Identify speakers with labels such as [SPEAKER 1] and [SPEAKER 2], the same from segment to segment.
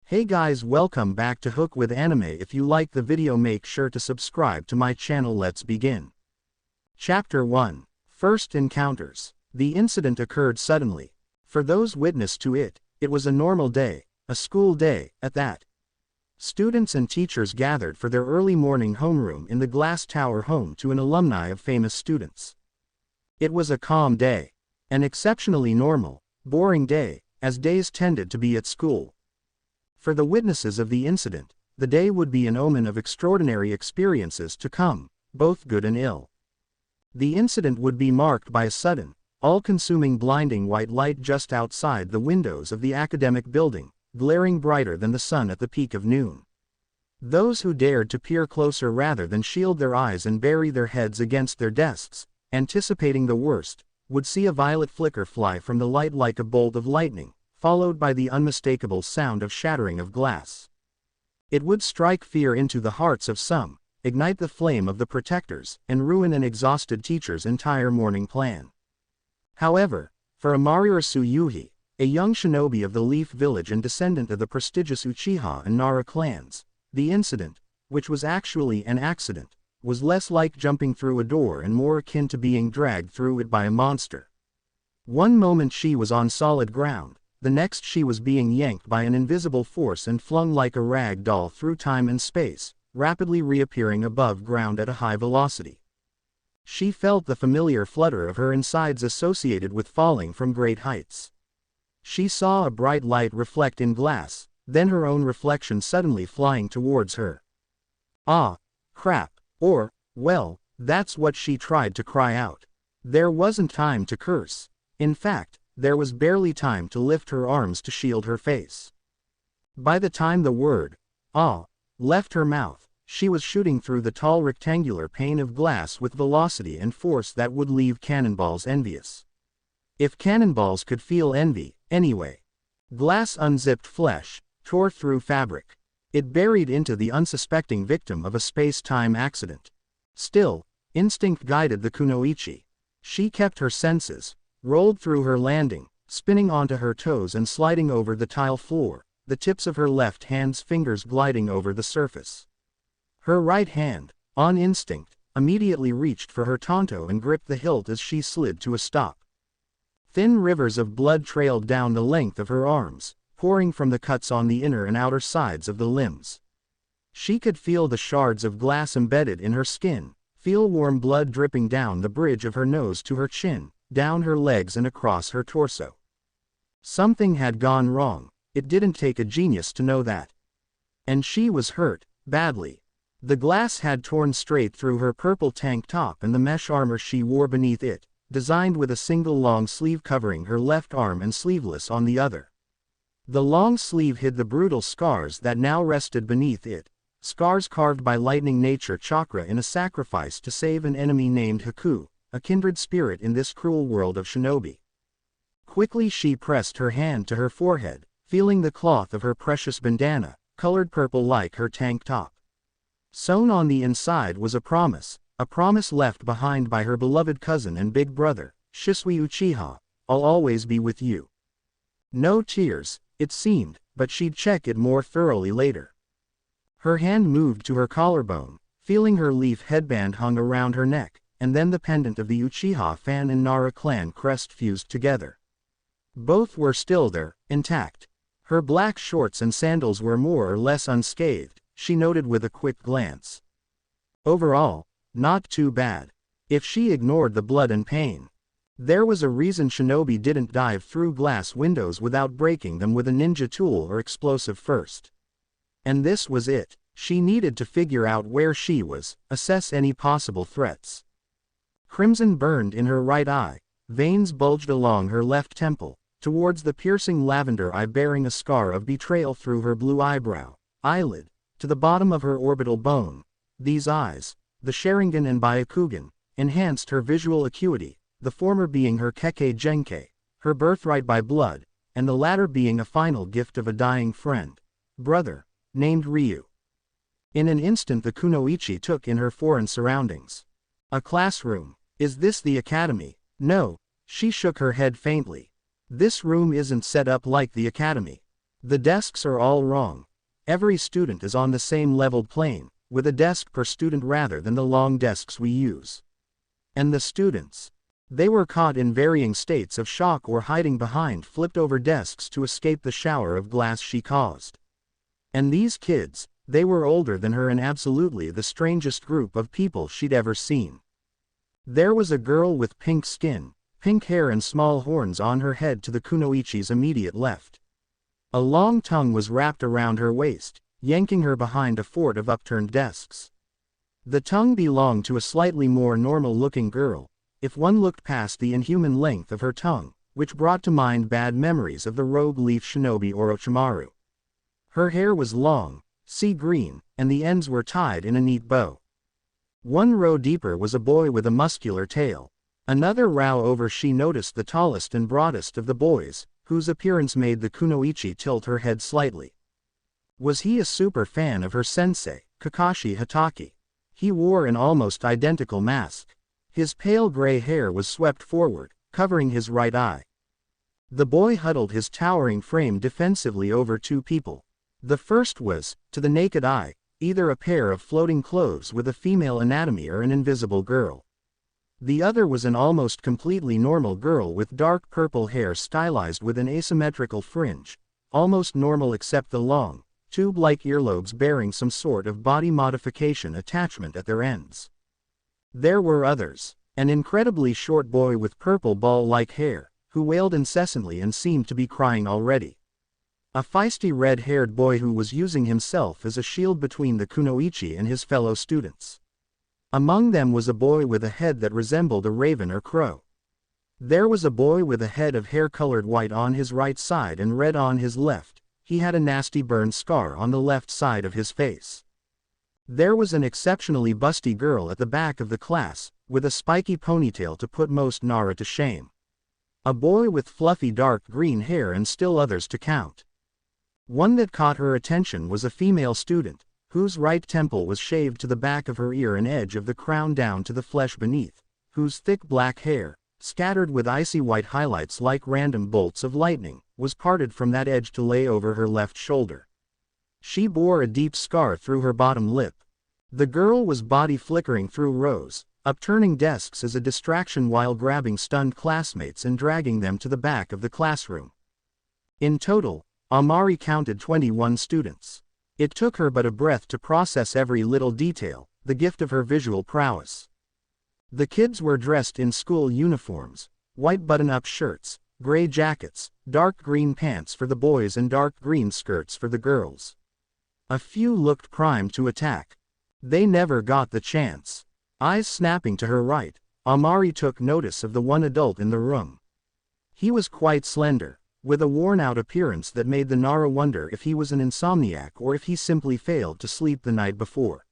[SPEAKER 1] Hey guys, welcome back to Hook with Anime. If you like the video, make sure to subscribe to my channel. Let's begin. Chapter 1. First Encounters. The incident occurred suddenly. For those witness to it, it was a normal day, a school day, at that. Students and teachers gathered for their early morning homeroom in the glass tower home to an alumni of famous students. It was a calm day. An exceptionally normal, boring day, as days tended to be at school. For the witnesses of the incident, the day would be an omen of extraordinary experiences to come, both good and ill. The incident would be marked by a sudden, all-consuming blinding white light just outside the windows of the academic building, glaring brighter than the sun at the peak of noon. Those who dared to peer closer rather than shield their eyes and bury their heads against their desks, anticipating the worst, would see a violet flicker fly from the light like a bolt of lightning, followed by the unmistakable sound of shattering of glass. It would strike fear into the hearts of some, ignite the flame of the protectors, and ruin an exhausted teacher's entire morning plan. However, for Yaoyorozu Yuhi, a young shinobi of the Leaf Village and descendant of the prestigious Uchiha and Nara clans, the incident, which was actually an accident, was less like jumping through a door and more akin to being dragged through it by a monster. One moment she was on solid ground, the next she was being yanked by an invisible force and flung like a rag doll through time and space, rapidly reappearing above ground at a high velocity. She felt the familiar flutter of her insides associated with falling from great heights. She saw a bright light reflect in glass, then her own reflection suddenly flying towards her. Ah, crap. Or, well, that's what she tried to cry out. There wasn't time to curse. In fact, there was barely time to lift her arms to shield her face. By the time the word, "ah," left her mouth, she was shooting through the tall rectangular pane of glass with velocity and force that would leave cannonballs envious. If cannonballs could feel envy, anyway. Glass unzipped flesh, tore through fabric. It buried into the unsuspecting victim of a space-time accident. Still, instinct guided the kunoichi. She kept her senses, rolled through her landing, spinning onto her toes and sliding over the tile floor, the tips of her left hand's fingers gliding over the surface. Her right hand, on instinct, immediately reached for her tanto and gripped the hilt as she slid to a stop. Thin rivers of blood trailed down the length of her arms, pouring from the cuts on the inner and outer sides of the limbs. She could feel the shards of glass embedded in her skin, feel warm blood dripping down the bridge of her nose to her chin, down her legs and across her torso. Something had gone wrong. It didn't take a genius to know that. And she was hurt, badly. The glass had torn straight through her purple tank top and the mesh armor she wore beneath it, designed with a single long sleeve covering her left arm and sleeveless on the other. The long sleeve hid the brutal scars that now rested beneath it, scars carved by lightning nature chakra in a sacrifice to save an enemy named Haku, a kindred spirit in this cruel world of shinobi. Quickly she pressed her hand to her forehead, feeling the cloth of her precious bandana, colored purple like her tank top. Sewn on the inside was a promise left behind by her beloved cousin and big brother, Shisui Uchiha, "I'll always be with you." No tears, it seemed, but she'd check it more thoroughly later. Her hand moved to her collarbone, feeling her leaf headband hung around her neck, and then the pendant of the Uchiha fan and Nara clan crest fused together. Both were still there, intact. Her black shorts and sandals were more or less unscathed, she noted with a quick glance. Overall, not too bad. If she ignored the blood and pain. There was a reason shinobi didn't dive through glass windows without breaking them with a ninja tool or explosive first. And this was it. She needed to figure out where she was, assess any possible threats. Crimson burned in her right eye, veins bulged along her left temple, towards the piercing lavender eye bearing a scar of betrayal through her blue eyelid, to the bottom of her orbital bone. These eyes, the Sharingan and Byakugan, enhanced her visual acuity, the former being her Kekkei Genkei, her birthright by blood, and the latter being a final gift of a dying brother, named Ryu. In an instant the kunoichi took in her foreign surroundings. A classroom. Is this the academy? No. She shook her head faintly. This room isn't set up like the academy. The desks are all wrong. Every student is on the same leveled plane, with a desk per student rather than the long desks we use. And the students? They were caught in varying states of shock or hiding behind flipped-over desks to escape the shower of glass she caused. And these kids, they were older than her and absolutely the strangest group of people she'd ever seen. There was a girl with pink skin, pink hair and small horns on her head to the kunoichi's immediate left. A long tongue was wrapped around her waist, yanking her behind a fort of upturned desks. The tongue belonged to a slightly more normal-looking girl, if one looked past the inhuman length of her tongue, which brought to mind bad memories of the rogue leaf shinobi Orochimaru. Her hair was long, sea green, and the ends were tied in a neat bow. One row deeper was a boy with a muscular tail. Another row over she noticed the tallest and broadest of the boys, whose appearance made the kunoichi tilt her head slightly. Was he a super fan of her sensei, Kakashi Hatake? He wore an almost identical mask. His pale gray hair was swept forward, covering his right eye. The boy huddled his towering frame defensively over two people. The first was, to the naked eye, either a pair of floating clothes with a female anatomy or an invisible girl. The other was an almost completely normal girl with dark purple hair stylized with an asymmetrical fringe, almost normal except the long, tube-like earlobes bearing some sort of body modification attachment at their ends. There were others, an incredibly short boy with purple ball-like hair, who wailed incessantly and seemed to be crying already. A feisty red-haired boy who was using himself as a shield between the kunoichi and his fellow students. Among them was a boy with a head that resembled a raven or crow. There was a boy with a head of hair colored white on his right side and red on his left. He had a nasty burn scar on the left side of his face. There was an exceptionally busty girl at the back of the class, with a spiky ponytail to put most Nara to shame. A boy with fluffy dark green hair and still others to count. One that caught her attention was a female student, whose right temple was shaved to the back of her ear and edge of the crown down to the flesh beneath, whose thick black hair, scattered with icy white highlights like random bolts of lightning, was parted from that edge to lay over her left shoulder. She bore a deep scar through her bottom lip. The girl was body flickering through rows, upturning desks as a distraction while grabbing stunned classmates and dragging them to the back of the classroom. In total, Amari counted 21 students. It took her but a breath to process every little detail, the gift of her visual prowess. The kids were dressed in school uniforms, white button-up shirts, gray jackets, dark green pants for the boys and dark green skirts for the girls. A few looked primed to attack. They never got the chance. Eyes snapping to her right, Amari took notice of the one adult in the room. He was quite slender, with a worn-out appearance that made the Nara wonder if he was an insomniac or if he simply failed to sleep the night before.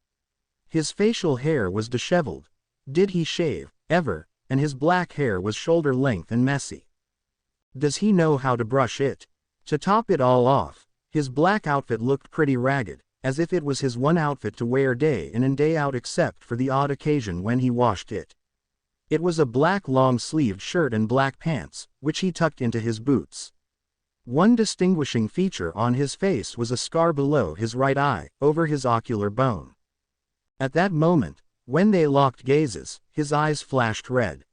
[SPEAKER 1] His facial hair was disheveled. Did he shave, ever? And his black hair was shoulder-length and messy. Does he know how to brush it? To top it all off, his black outfit looked pretty ragged, as if it was his one outfit to wear day in and day out except for the odd occasion when he washed it. It was a black long-sleeved shirt and black pants, which he tucked into his boots. One distinguishing feature on his face was a scar below his right eye, over his ocular bone. At that moment, when they locked gazes, his eyes flashed red.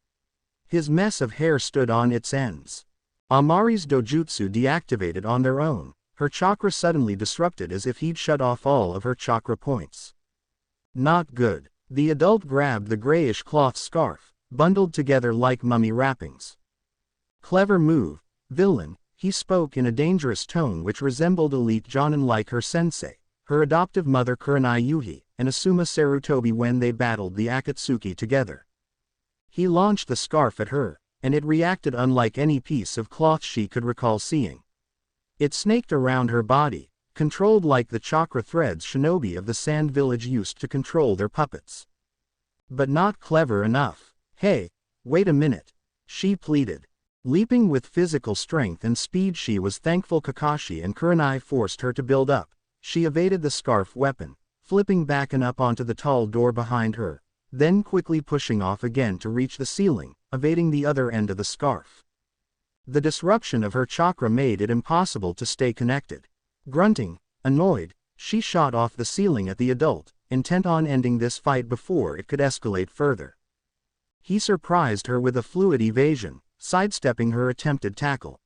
[SPEAKER 1] His mess of hair stood on its ends. Amari's dojutsu deactivated on their own, her chakra suddenly disrupted as if he'd shut off all of her chakra points. Not good. The adult grabbed the grayish cloth scarf, bundled together like mummy wrappings. Clever move, villain, he spoke in a dangerous tone which resembled elite jonin like her sensei, her adoptive mother Kurenai Yuhi, and Asuma Sarutobi when they battled the Akatsuki together. He launched the scarf at her, and it reacted unlike any piece of cloth she could recall seeing. It snaked around her body, controlled like the chakra threads shinobi of the Sand Village used to control their puppets. But not clever enough. Hey, wait a minute, she pleaded. Leaping with physical strength and speed, she was thankful Kakashi and Kurenai forced her to build up. She evaded the scarf weapon, flipping back and up onto the tall door behind her, then quickly pushing off again to reach the ceiling, evading the other end of the scarf. The disruption of her chakra made it impossible to stay connected. Grunting, annoyed, she shot off the ceiling at the adult, intent on ending this fight before it could escalate further. He surprised her with a fluid evasion, sidestepping her attempted tackle.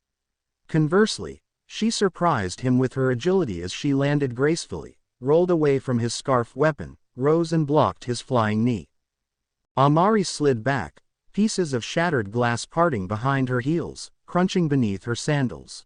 [SPEAKER 1] Conversely, she surprised him with her agility as she landed gracefully, rolled away from his scarf weapon, rose and blocked his flying knee. Amari slid back, pieces of shattered glass parting behind her heels, crunching beneath her sandals.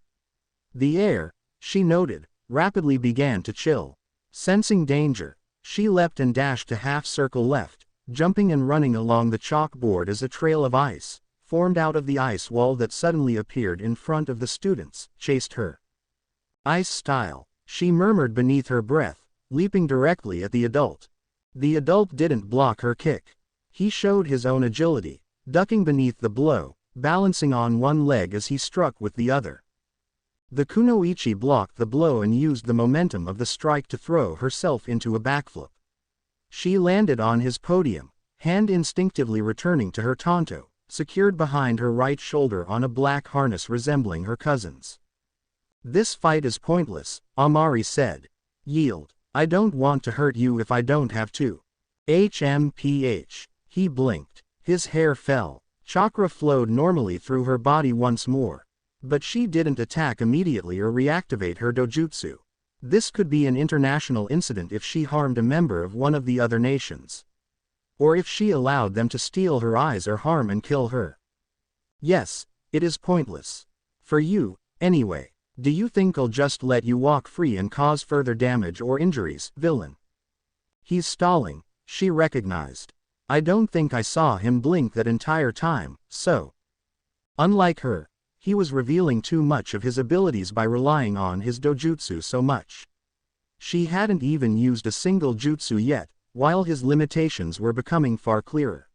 [SPEAKER 1] The air, she noted, rapidly began to chill. Sensing danger, she leapt and dashed a half-circle left, jumping and running along the chalkboard as a trail of ice, formed out of the ice wall that suddenly appeared in front of the students, chased her. Ice style, she murmured beneath her breath, leaping directly at the adult. The adult didn't block her kick. He showed his own agility, ducking beneath the blow, balancing on one leg as he struck with the other. The kunoichi blocked the blow and used the momentum of the strike to throw herself into a backflip. She landed on his podium, hand instinctively returning to her tanto, secured behind her right shoulder on a black harness resembling her cousin's. "This fight is pointless," Amari said. "Yield. I don't want to hurt you if I don't have to." HMPH. He blinked. His hair fell. Chakra flowed normally through her body once more. But she didn't attack immediately or reactivate her dojutsu. This could be an international incident if she harmed a member of one of the other nations. Or if she allowed them to steal her eyes or harm and kill her. "Yes, it is pointless. For you, anyway. Do you think I'll just let you walk free and cause further damage or injuries, villain?" He's stalling, she recognized. I don't think I saw him blink that entire time, so. Unlike her, he was revealing too much of his abilities by relying on his dojutsu so much. She hadn't even used a single jutsu yet, while his limitations were becoming far clearer.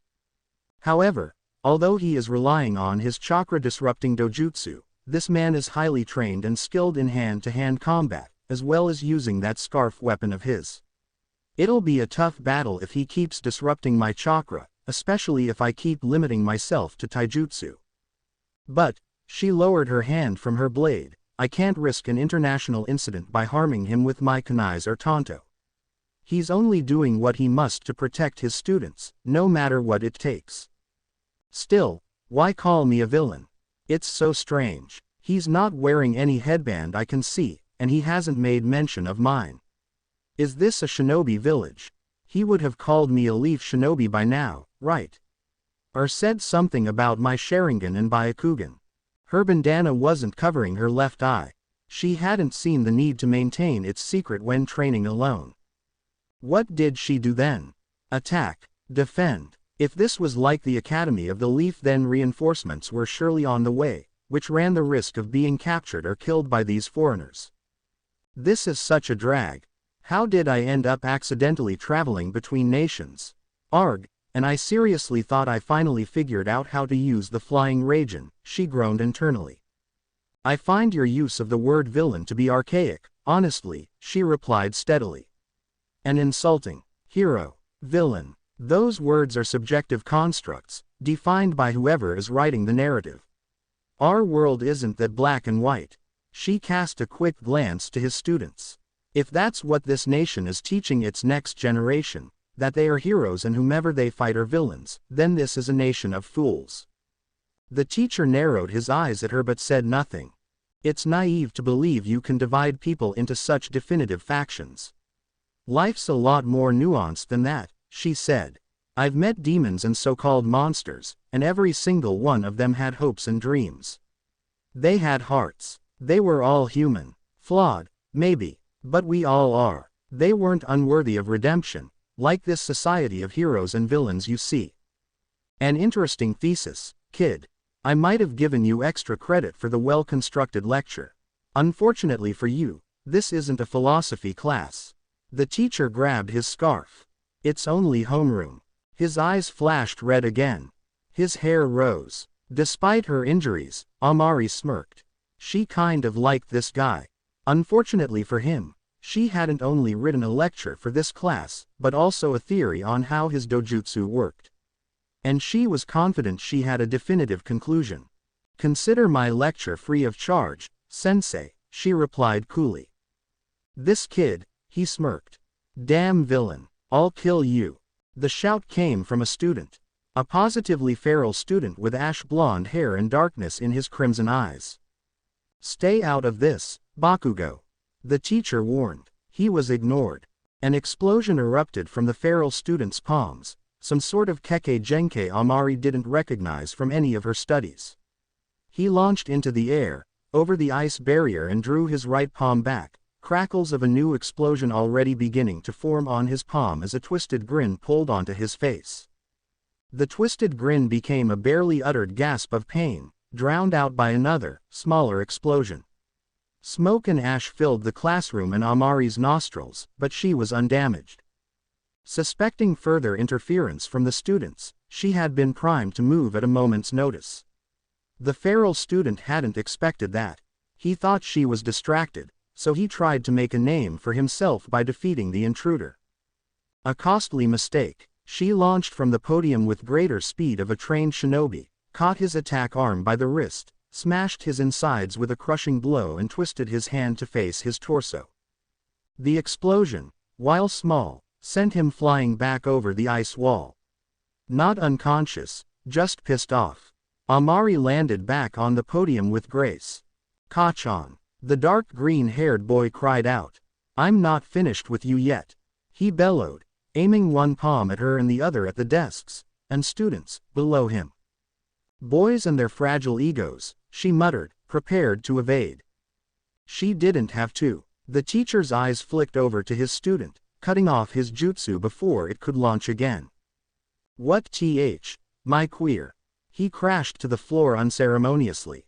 [SPEAKER 1] However, although he is relying on his chakra-disrupting dojutsu, this man is highly trained and skilled in hand-to-hand combat, as well as using that scarf weapon of his. It'll be a tough battle if he keeps disrupting my chakra, especially if I keep limiting myself to taijutsu. But, she lowered her hand from her blade, I can't risk an international incident by harming him with my kunais or tanto. He's only doing what he must to protect his students, no matter what it takes. Still, why call me a villain? It's so strange. He's not wearing any headband I can see, and he hasn't made mention of mine. Is this a shinobi village? He would have called me a leaf shinobi by now, right? Or said something about my Sharingan and Byakugan. Her bandana wasn't covering her left eye. She hadn't seen the need to maintain its secret when training alone. What did she do then? Attack, defend. If this was like the Academy of the Leaf, then reinforcements were surely on the way, which ran the risk of being captured or killed by these foreigners. This is such a drag. How did I end up accidentally traveling between nations? Arg, and I seriously thought I finally figured out how to use the flying Raijin, she groaned internally. I find your use of the word villain to be archaic, honestly, she replied steadily. And insulting. Hero, villain. Those words are subjective constructs, defined by whoever is writing the narrative. Our world isn't that black and white. She cast a quick glance to his students. If that's what this nation is teaching its next generation, that they are heroes and whomever they fight are villains, then this is a nation of fools. The teacher narrowed his eyes at her but said nothing. It's naive to believe you can divide people into such definitive factions. Life's a lot more nuanced than that, she said. I've met demons and so-called monsters, and every single one of them had hopes and dreams. They had hearts. They were all human. Flawed, maybe, but we all are. They weren't unworthy of redemption, like this society of heroes and villains you see. An interesting thesis, kid. I might have given you extra credit for the well-constructed lecture. Unfortunately for you, this isn't a philosophy class. The teacher grabbed his scarf. It's only homeroom. His eyes flashed red again. His hair rose. Despite her injuries, Amari smirked. She kind of liked this guy. Unfortunately for him, she hadn't only written a lecture for this class, but also a theory on how his dojutsu worked. And she was confident she had a definitive conclusion. Consider my lecture free of charge, sensei, she replied coolly. This kid, he smirked. Damn villain, I'll kill you. The shout came from a student. A positively feral student with ash blonde hair and darkness in his crimson eyes. Stay out of this, Bakugo. The teacher warned. He was ignored. An explosion erupted from the feral student's palms, some sort of keke genkai Amari didn't recognize from any of her studies. He launched into the air, over the ice barrier and drew his right palm back, crackles of a new explosion already beginning to form on his palm as a twisted grin pulled onto his face. The twisted grin became a barely uttered gasp of pain, drowned out by another, smaller explosion. Smoke and ash filled the classroom and Amari's nostrils, but she was undamaged. Suspecting further interference from the students, she had been primed to move at a moment's notice. The feral student hadn't expected that. He thought she was distracted, so he tried to make a name for himself by defeating the intruder. A costly mistake. She launched from the podium with greater speed of a trained shinobi, caught his attack arm by the wrist, smashed his insides with a crushing blow and twisted his hand to face his torso. The explosion, while small, sent him flying back over the ice wall. Not unconscious, just pissed off. Amari landed back on the podium with grace. Kachan. The dark green-haired boy cried out. I'm not finished with you yet. He bellowed, aiming one palm at her and the other at the desks and students below him. Boys and their fragile egos, she muttered, prepared to evade. She didn't have to. The teacher's eyes flicked over to his student, cutting off his jutsu before it could launch again. What my queer. He crashed to the floor unceremoniously.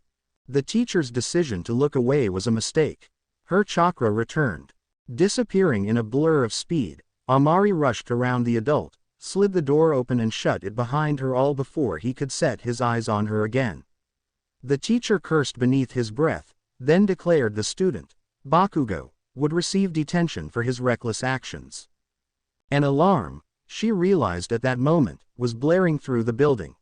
[SPEAKER 1] The teacher's decision to look away was a mistake. Her chakra returned. Disappearing in a blur of speed, Amari rushed around the adult, slid the door open and shut it behind her all before he could set his eyes on her again. The teacher cursed beneath his breath, then declared the student, Bakugo, would receive detention for his reckless actions. An alarm, she realized at that moment, was blaring through the building.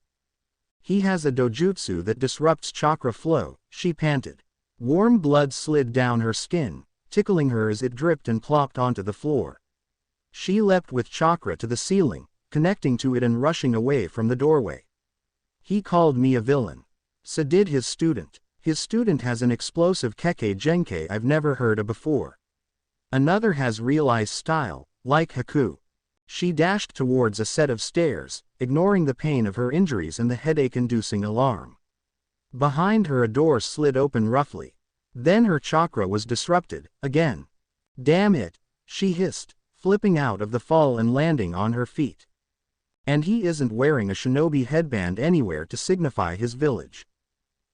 [SPEAKER 1] He has a dojutsu that disrupts chakra flow, she panted. Warm blood slid down her skin, tickling her as it dripped and plopped onto the floor. She leapt with chakra to the ceiling, connecting to it and rushing away from the doorway. He called me a villain. So did his student. His student has an explosive keke genkai I've never heard of before. Another has real ice style, like Haku. She dashed towards a set of stairs, ignoring the pain of her injuries and the headache-inducing alarm. Behind her a door slid open roughly. Then her chakra was disrupted, again. Damn it, she hissed, flipping out of the fall and landing on her feet. And he isn't wearing a shinobi headband anywhere to signify his village.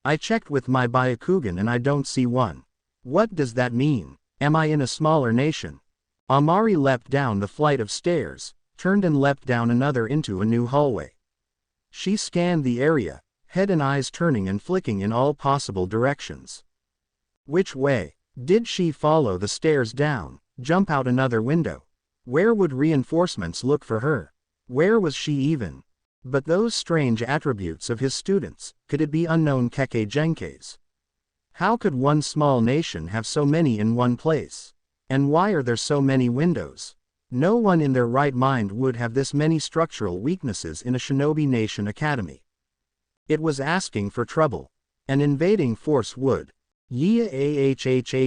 [SPEAKER 1] I checked with my Byakugan and I don't see one. What does that mean? Am I in a smaller nation? Amari leapt down the flight of stairs, turned and leapt down another into a new hallway. She scanned the area, head and eyes turning and flicking in all possible directions. Which way? Did she follow the stairs down, jump out another window? Where would reinforcements look for her? Where was she even? But those strange attributes of his students, could it be unknown keke genkais? How could one small nation have so many in one place? And why are there so many windows? No one in their right mind would have this many structural weaknesses in a shinobi nation academy. It was asking for trouble. An invading force would. Yahhhhhhhh.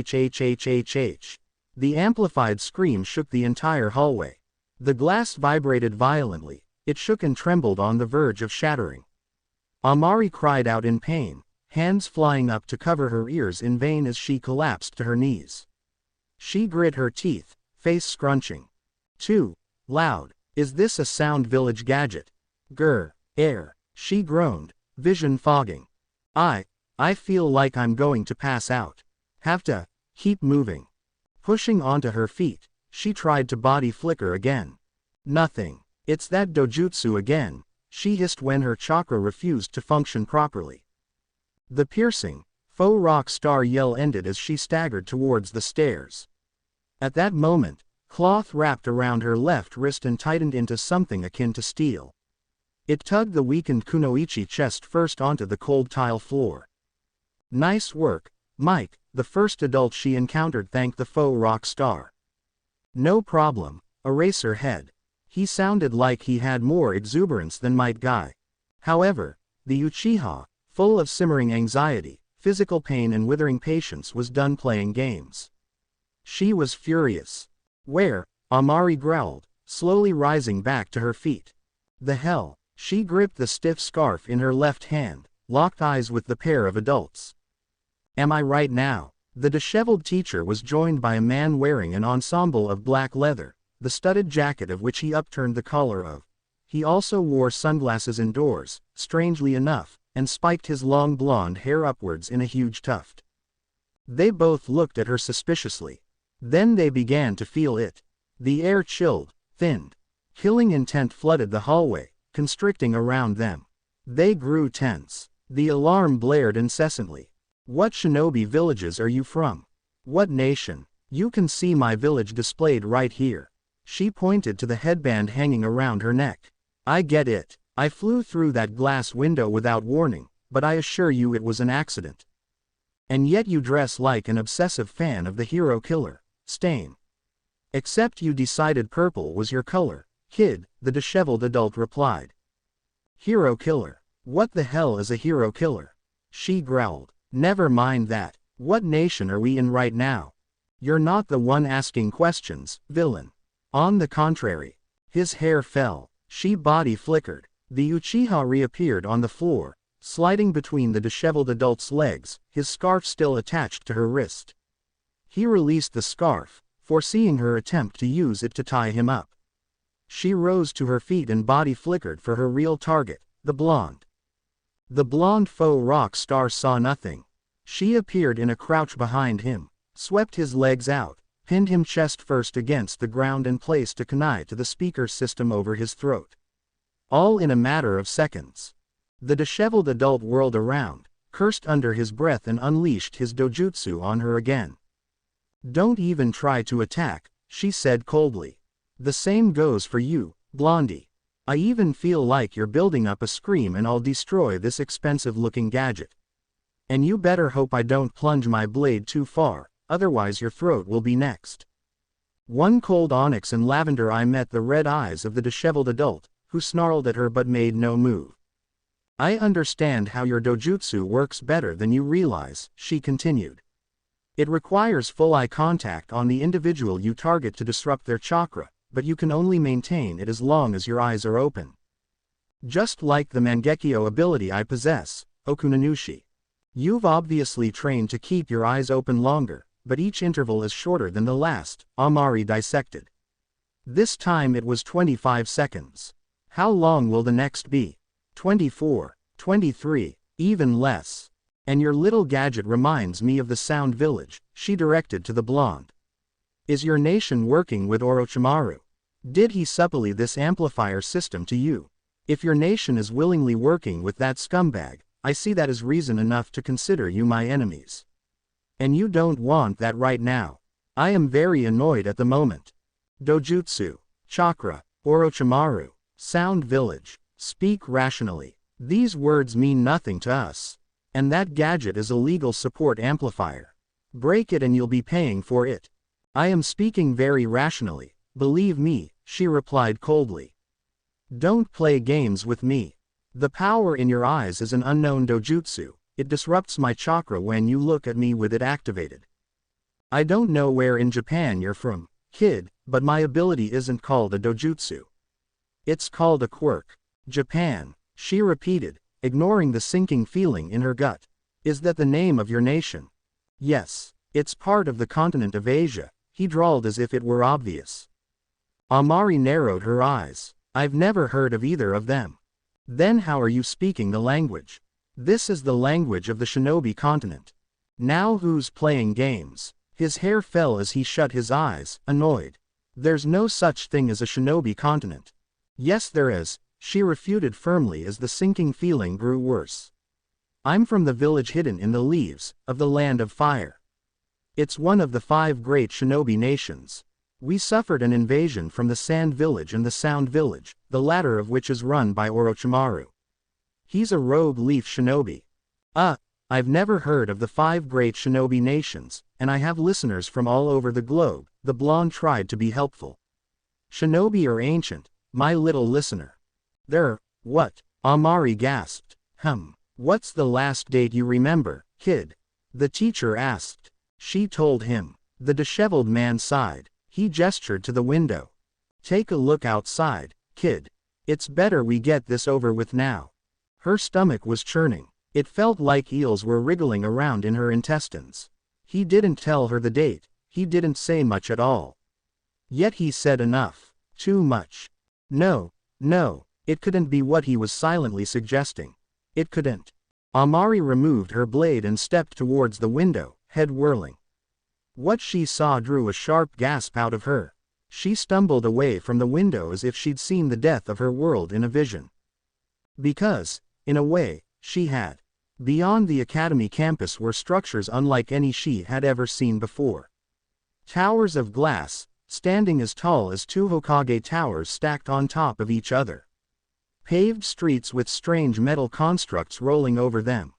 [SPEAKER 1] The amplified scream shook the entire hallway. The glass vibrated violently, it shook and trembled on the verge of shattering. Amari cried out in pain, hands flying up to cover her ears in vain as she collapsed to her knees. She grit her teeth, face scrunching. Too loud. Is this a sound village gadget? Grr, air, she groaned, vision fogging. I feel like I'm going to pass out. Have to keep moving. Pushing onto her feet, she tried to body flicker again. Nothing. It's that dojutsu again, she hissed when her chakra refused to function properly. The piercing, faux rock star yell ended as she staggered towards the stairs. At that moment, cloth wrapped around her left wrist and tightened into something akin to steel. It tugged the weakened kunoichi chest first onto the cold tile floor. Nice work, Mike, the first adult she encountered, thanked the faux rock star. No problem, Eraserhead. He sounded like he had more exuberance than Might Guy. However, the Uchiha, full of simmering anxiety, physical pain and withering patience, was done playing games. She was furious. Where? Amari growled, slowly rising back to her feet. The hell? She gripped the stiff scarf in her left hand, locked eyes with the pair of adults. Am I right now? The disheveled teacher was joined by a man wearing an ensemble of black leather, the studded jacket of which he upturned the collar of. He also wore sunglasses indoors, strangely enough, and spiked his long blonde hair upwards in a huge tuft. They both looked at her suspiciously. Then they began to feel it. The air chilled, thinned. Killing intent flooded the hallway, constricting around them. They grew tense. The alarm blared incessantly. What shinobi villages are you from? What nation? You can see my village displayed right here. She pointed to the headband hanging around her neck. I get it. I flew through that glass window without warning, but I assure you it was an accident. And yet you dress like an obsessive fan of the hero killer, Stain. Except you decided purple was your color, kid, the disheveled adult replied. Hero killer. What the hell is a hero killer? She growled. Never mind that. What nation are we in right now? You're not the one asking questions, villain. On the contrary. His hair fell. She body flickered. The Uchiha reappeared on the floor, sliding between the disheveled adult's legs, his scarf still attached to her wrist. He released the scarf, foreseeing her attempt to use it to tie him up. She rose to her feet and body flickered for her real target, the blonde. The blonde faux rock star saw nothing. She appeared in a crouch behind him, swept his legs out, pinned him chest first against the ground and placed a kunai to the speaker system over his throat. All in a matter of seconds. The disheveled adult whirled around, cursed under his breath and unleashed his dojutsu on her again. Don't even try to attack, she said coldly. The same goes for you, Blondie. I even feel like you're building up a scream and I'll destroy this expensive-looking gadget. And you better hope I don't plunge my blade too far, otherwise your throat will be next. One cold onyx and lavender eye met the red eyes of the disheveled adult, who snarled at her but made no move. I understand how your dojutsu works better than you realize, she continued. It requires full eye contact on the individual you target to disrupt their chakra, but you can only maintain it as long as your eyes are open. Just like the Mangekyo ability I possess, Okunanushi. You've obviously trained to keep your eyes open longer, but each interval is shorter than the last, Amari dissected. This time it was 25 seconds. How long will the next be? 24, 23, even less. And your little gadget reminds me of the Sound Village, she directed to the blonde. Is your nation working with Orochimaru? Did he supply this amplifier system to you? If your nation is willingly working with that scumbag, I see that as reason enough to consider you my enemies. And you don't want that right now. I am very annoyed at the moment. Dojutsu, chakra, Orochimaru, Sound Village, speak rationally. These words mean nothing to us. And that gadget is a legal support amplifier. Break it and you'll be paying for it. I am speaking very rationally, believe me, she replied coldly. Don't play games with me. The power in your eyes is an unknown dojutsu, it disrupts my chakra when you look at me with it activated. I don't know where in Japan you're from, kid, but my ability isn't called a dojutsu. It's called a quirk. Japan, she repeated, ignoring the sinking feeling in her gut. Is that the name of your nation? Yes, it's part of the continent of Asia, he drawled as if it were obvious. Amari narrowed her eyes. I've never heard of either of them. Then how are you speaking the language? This is the language of the shinobi continent. Now who's playing games? His hair fell as he shut his eyes, annoyed. There's no such thing as a shinobi continent. Yes there is, she refuted firmly as the sinking feeling grew worse. I'm from the village hidden in the leaves, of the land of fire. It's one of the 5 great shinobi nations. We suffered an invasion from the Sand Village and the Sound Village, the latter of which is run by Orochimaru. He's a rogue leaf shinobi. I I've never heard of the 5 great shinobi nations, and I have listeners from all over the globe. The blonde tried to be helpful. Shinobi are ancient, my little listener. What? Amari gasped. What's the last date you remember, kid? The teacher asked. She told him. The disheveled man sighed. He gestured to the window. Take a look outside, kid. It's better we get this over with now. Her stomach was churning. It felt like eels were wriggling around in her intestines. He didn't tell her the date, he didn't say much at all. Yet he said enough. Too much. No, it couldn't be what he was silently suggesting. It couldn't. Amari removed her blade and stepped towards the window, head whirling. What she saw drew a sharp gasp out of her. She stumbled away from the window as if she'd seen the death of her world in a vision. Because, in a way, she had. Beyond the academy campus were structures unlike any she had ever seen before. Towers of glass, standing as tall as 2 Hokage towers stacked on top of each other. Paved streets with strange metal constructs rolling over them.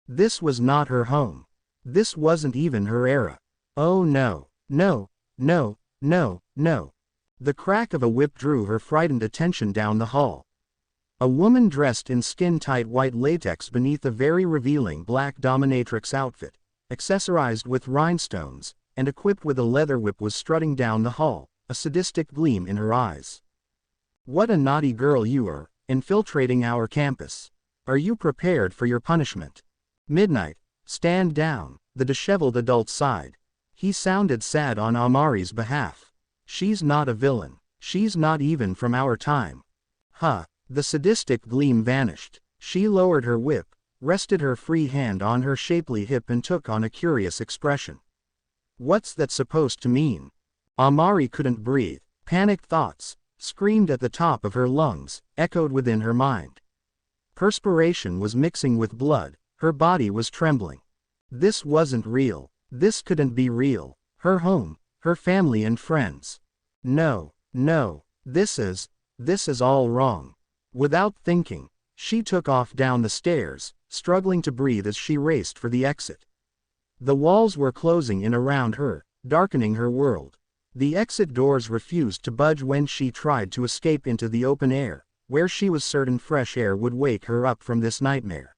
[SPEAKER 1] This was not her home. This wasn't even her era. Oh no. The crack of a whip drew her frightened attention down the hall. A woman dressed in skin-tight white latex beneath a very revealing black dominatrix outfit, accessorized with rhinestones, and equipped with a leather whip was strutting down the hall, a sadistic gleam in her eyes. What a naughty girl you are, infiltrating our campus. Are you prepared for your punishment? Midnight, stand down, the disheveled adult sighed. He sounded sad on Amari's behalf. She's not a villain. She's not even from our time. The sadistic gleam vanished. She lowered her whip, rested her free hand on her shapely hip and took on a curious expression. What's that supposed to mean? Amari couldn't breathe. Panicked thoughts, screamed at the top of her lungs, echoed within her mind. Perspiration was mixing with blood, her body was trembling. This wasn't real. This couldn't be real. Her home, her family and friends. No, this is all wrong. Without thinking, she took off down the stairs, struggling to breathe as she raced for the exit. The walls were closing in around her, darkening her world. The exit doors refused to budge when she tried to escape into the open air, where she was certain fresh air would wake her up from this nightmare.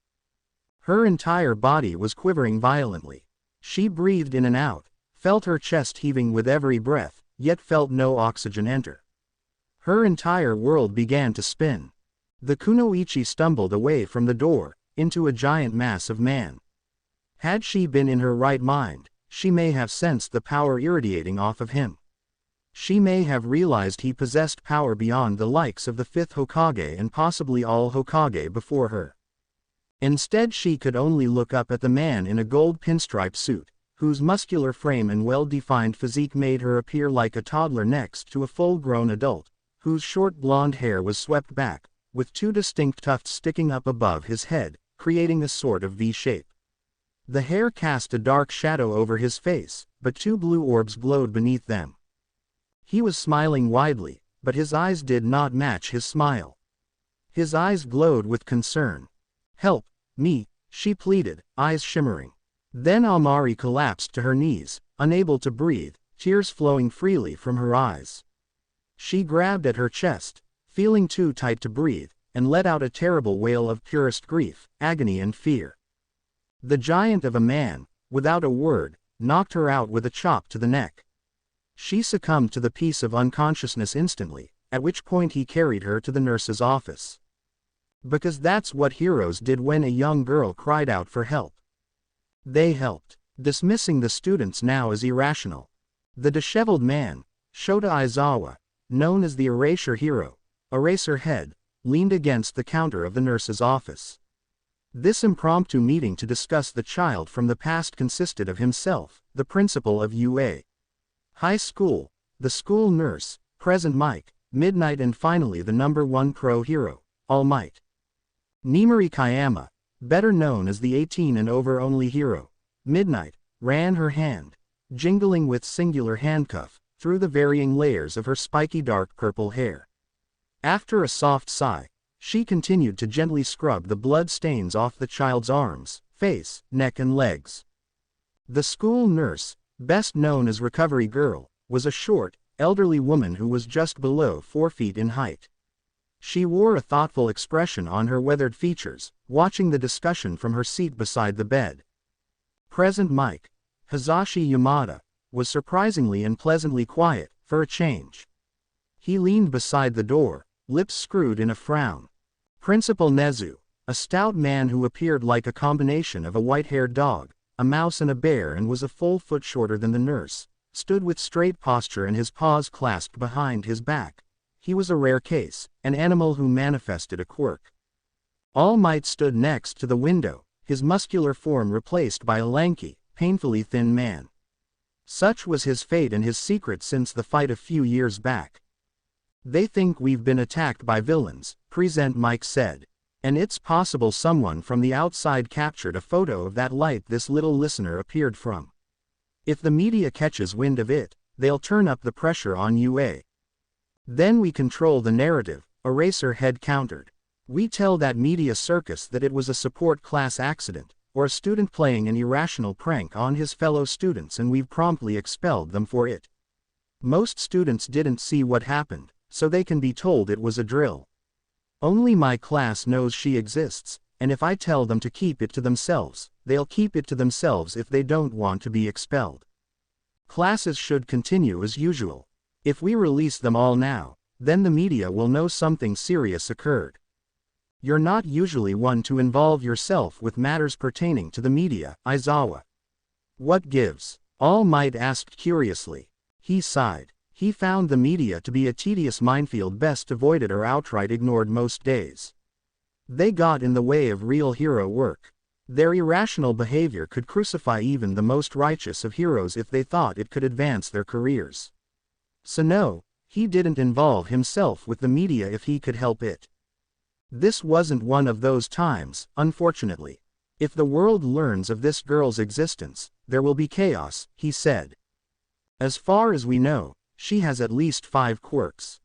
[SPEAKER 1] Her entire body was quivering violently. She breathed in and out, felt her chest heaving with every breath, yet felt no oxygen enter. Her entire world began to spin. The kunoichi stumbled away from the door, into a giant mass of man. Had she been in her right mind, she may have sensed the power irradiating off of him. She may have realized he possessed power beyond the likes of the 5th Hokage and possibly all Hokage before her. Instead she could only look up at the man in a gold pinstripe suit, whose muscular frame and well-defined physique made her appear like a toddler next to a full-grown adult, whose short blonde hair was swept back, with 2 distinct tufts sticking up above his head, creating a sort of V-shape. The hair cast a dark shadow over his face, but 2 blue orbs glowed beneath them. He was smiling widely, but his eyes did not match his smile. His eyes glowed with concern. "Help me," she pleaded, eyes shimmering. Then Amari collapsed to her knees, unable to breathe, tears flowing freely from her eyes. She grabbed at her chest, feeling too tight to breathe, and let out a terrible wail of purest grief, agony and fear. The giant of a man, without a word, knocked her out with a chop to the neck. She succumbed to the piece of unconsciousness instantly, at which point he carried her to the nurse's office. Because that's what heroes did when a young girl cried out for help. They helped, dismissing the students now as irrational. The disheveled man, Shota Aizawa, known as the Erasure Hero, Eraserhead, leaned against the counter of the nurse's office. This impromptu meeting to discuss the child from the past consisted of himself, the principal of UA High School, the school nurse, Present Mike, Midnight and finally the #1 pro hero, All Might. Nimari Kayama, better known as the 18 and over only hero, Midnight, ran her hand, jingling with singular handcuff, through the varying layers of her spiky dark purple hair. After a soft sigh, she continued to gently scrub the blood stains off the child's arms, face, neck and legs. The school nurse, best known as Recovery Girl, was a short, elderly woman who was just below 4 feet in height. She wore a thoughtful expression on her weathered features, watching the discussion from her seat beside the bed. Present Mike, Hazashi Yamada, was surprisingly and pleasantly quiet, for a change. He leaned beside the door, lips screwed in a frown. Principal Nezu, a stout man who appeared like a combination of a white-haired dog, a mouse and a bear and was a full foot shorter than the nurse, stood with straight posture and his paws clasped behind his back. He was a rare case, an animal who manifested a quirk. All Might stood next to the window, his muscular form replaced by a lanky, painfully thin man. Such was his fate and his secret since the fight a few years back. They think we've been attacked by villains, Present Mike said. And it's possible someone from the outside captured a photo of that light this little listener appeared from. If the media catches wind of it, they'll turn up the pressure on UA. Then we control the narrative, Eraserhead countered. We tell that media circus that it was a support class accident, or a student playing an irrational prank on his fellow students and we've promptly expelled them for it. Most students didn't see what happened, so they can be told it was a drill. Only my class knows she exists, and if I tell them to keep it to themselves, they'll keep it to themselves if they don't want to be expelled. Classes should continue as usual. If we release them all now, then the media will know something serious occurred. You're not usually one to involve yourself with matters pertaining to the media, Aizawa. What gives? All Might asked curiously. He sighed. He found the media to be a tedious minefield best avoided or outright ignored most days. They got in the way of real hero work. Their irrational behavior could crucify even the most righteous of heroes if they thought it could advance their careers. So no, he didn't involve himself with the media if he could help it. This wasn't one of those times, unfortunately. If the world learns of this girl's existence, there will be chaos, he said. As far as we know, she has at least 5 quirks.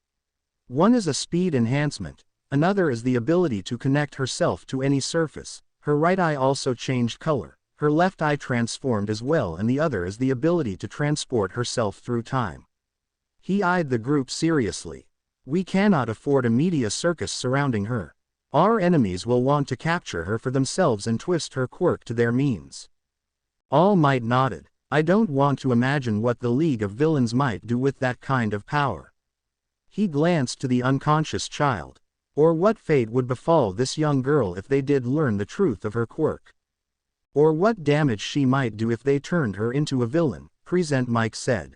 [SPEAKER 1] One is a speed enhancement, another is the ability to connect herself to any surface, her right eye also changed color, her left eye transformed as well and the other is the ability to transport herself through time. He eyed the group seriously. We cannot afford a media circus surrounding her. Our enemies will want to capture her for themselves and twist her quirk to their means. All Might nodded. I don't want to imagine what the League of Villains might do with that kind of power. He glanced to the unconscious child. Or what fate would befall this young girl if they did learn the truth of her quirk. Or what damage she might do if they turned her into a villain, Present Mike said.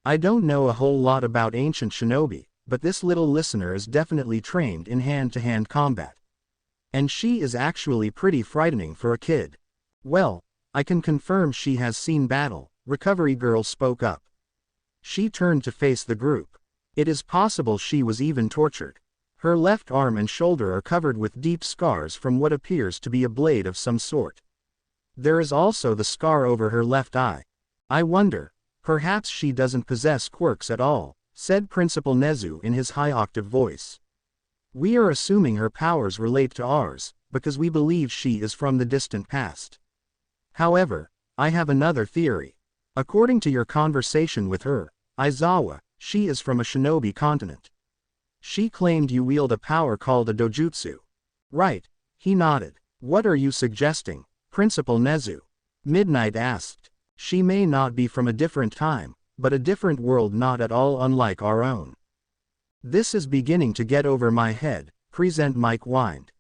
[SPEAKER 1] I don't know a whole lot about ancient shinobi, but this little listener is definitely trained in hand-to-hand combat. And she is actually pretty frightening for a kid. Well, I can confirm she has seen battle, Recovery Girl spoke up. She turned to face the group. It is possible she was even tortured. Her left arm and shoulder are covered with deep scars from what appears to be a blade of some sort. There is also the scar over her left eye. I wonder, perhaps she doesn't possess quirks at all, said Principal Nezu in his high-octave voice. We are assuming her powers relate to ours, because we believe she is from the distant past. However, I have another theory. According to your conversation with her, Aizawa, she is from a shinobi continent. She claimed you wield a power called a dojutsu. Right, he nodded. What are you suggesting, Principal Nezu? Midnight asked. She may not be from a different time, but a different world not at all unlike our own. This is beginning to get over my head, Present Mike whined.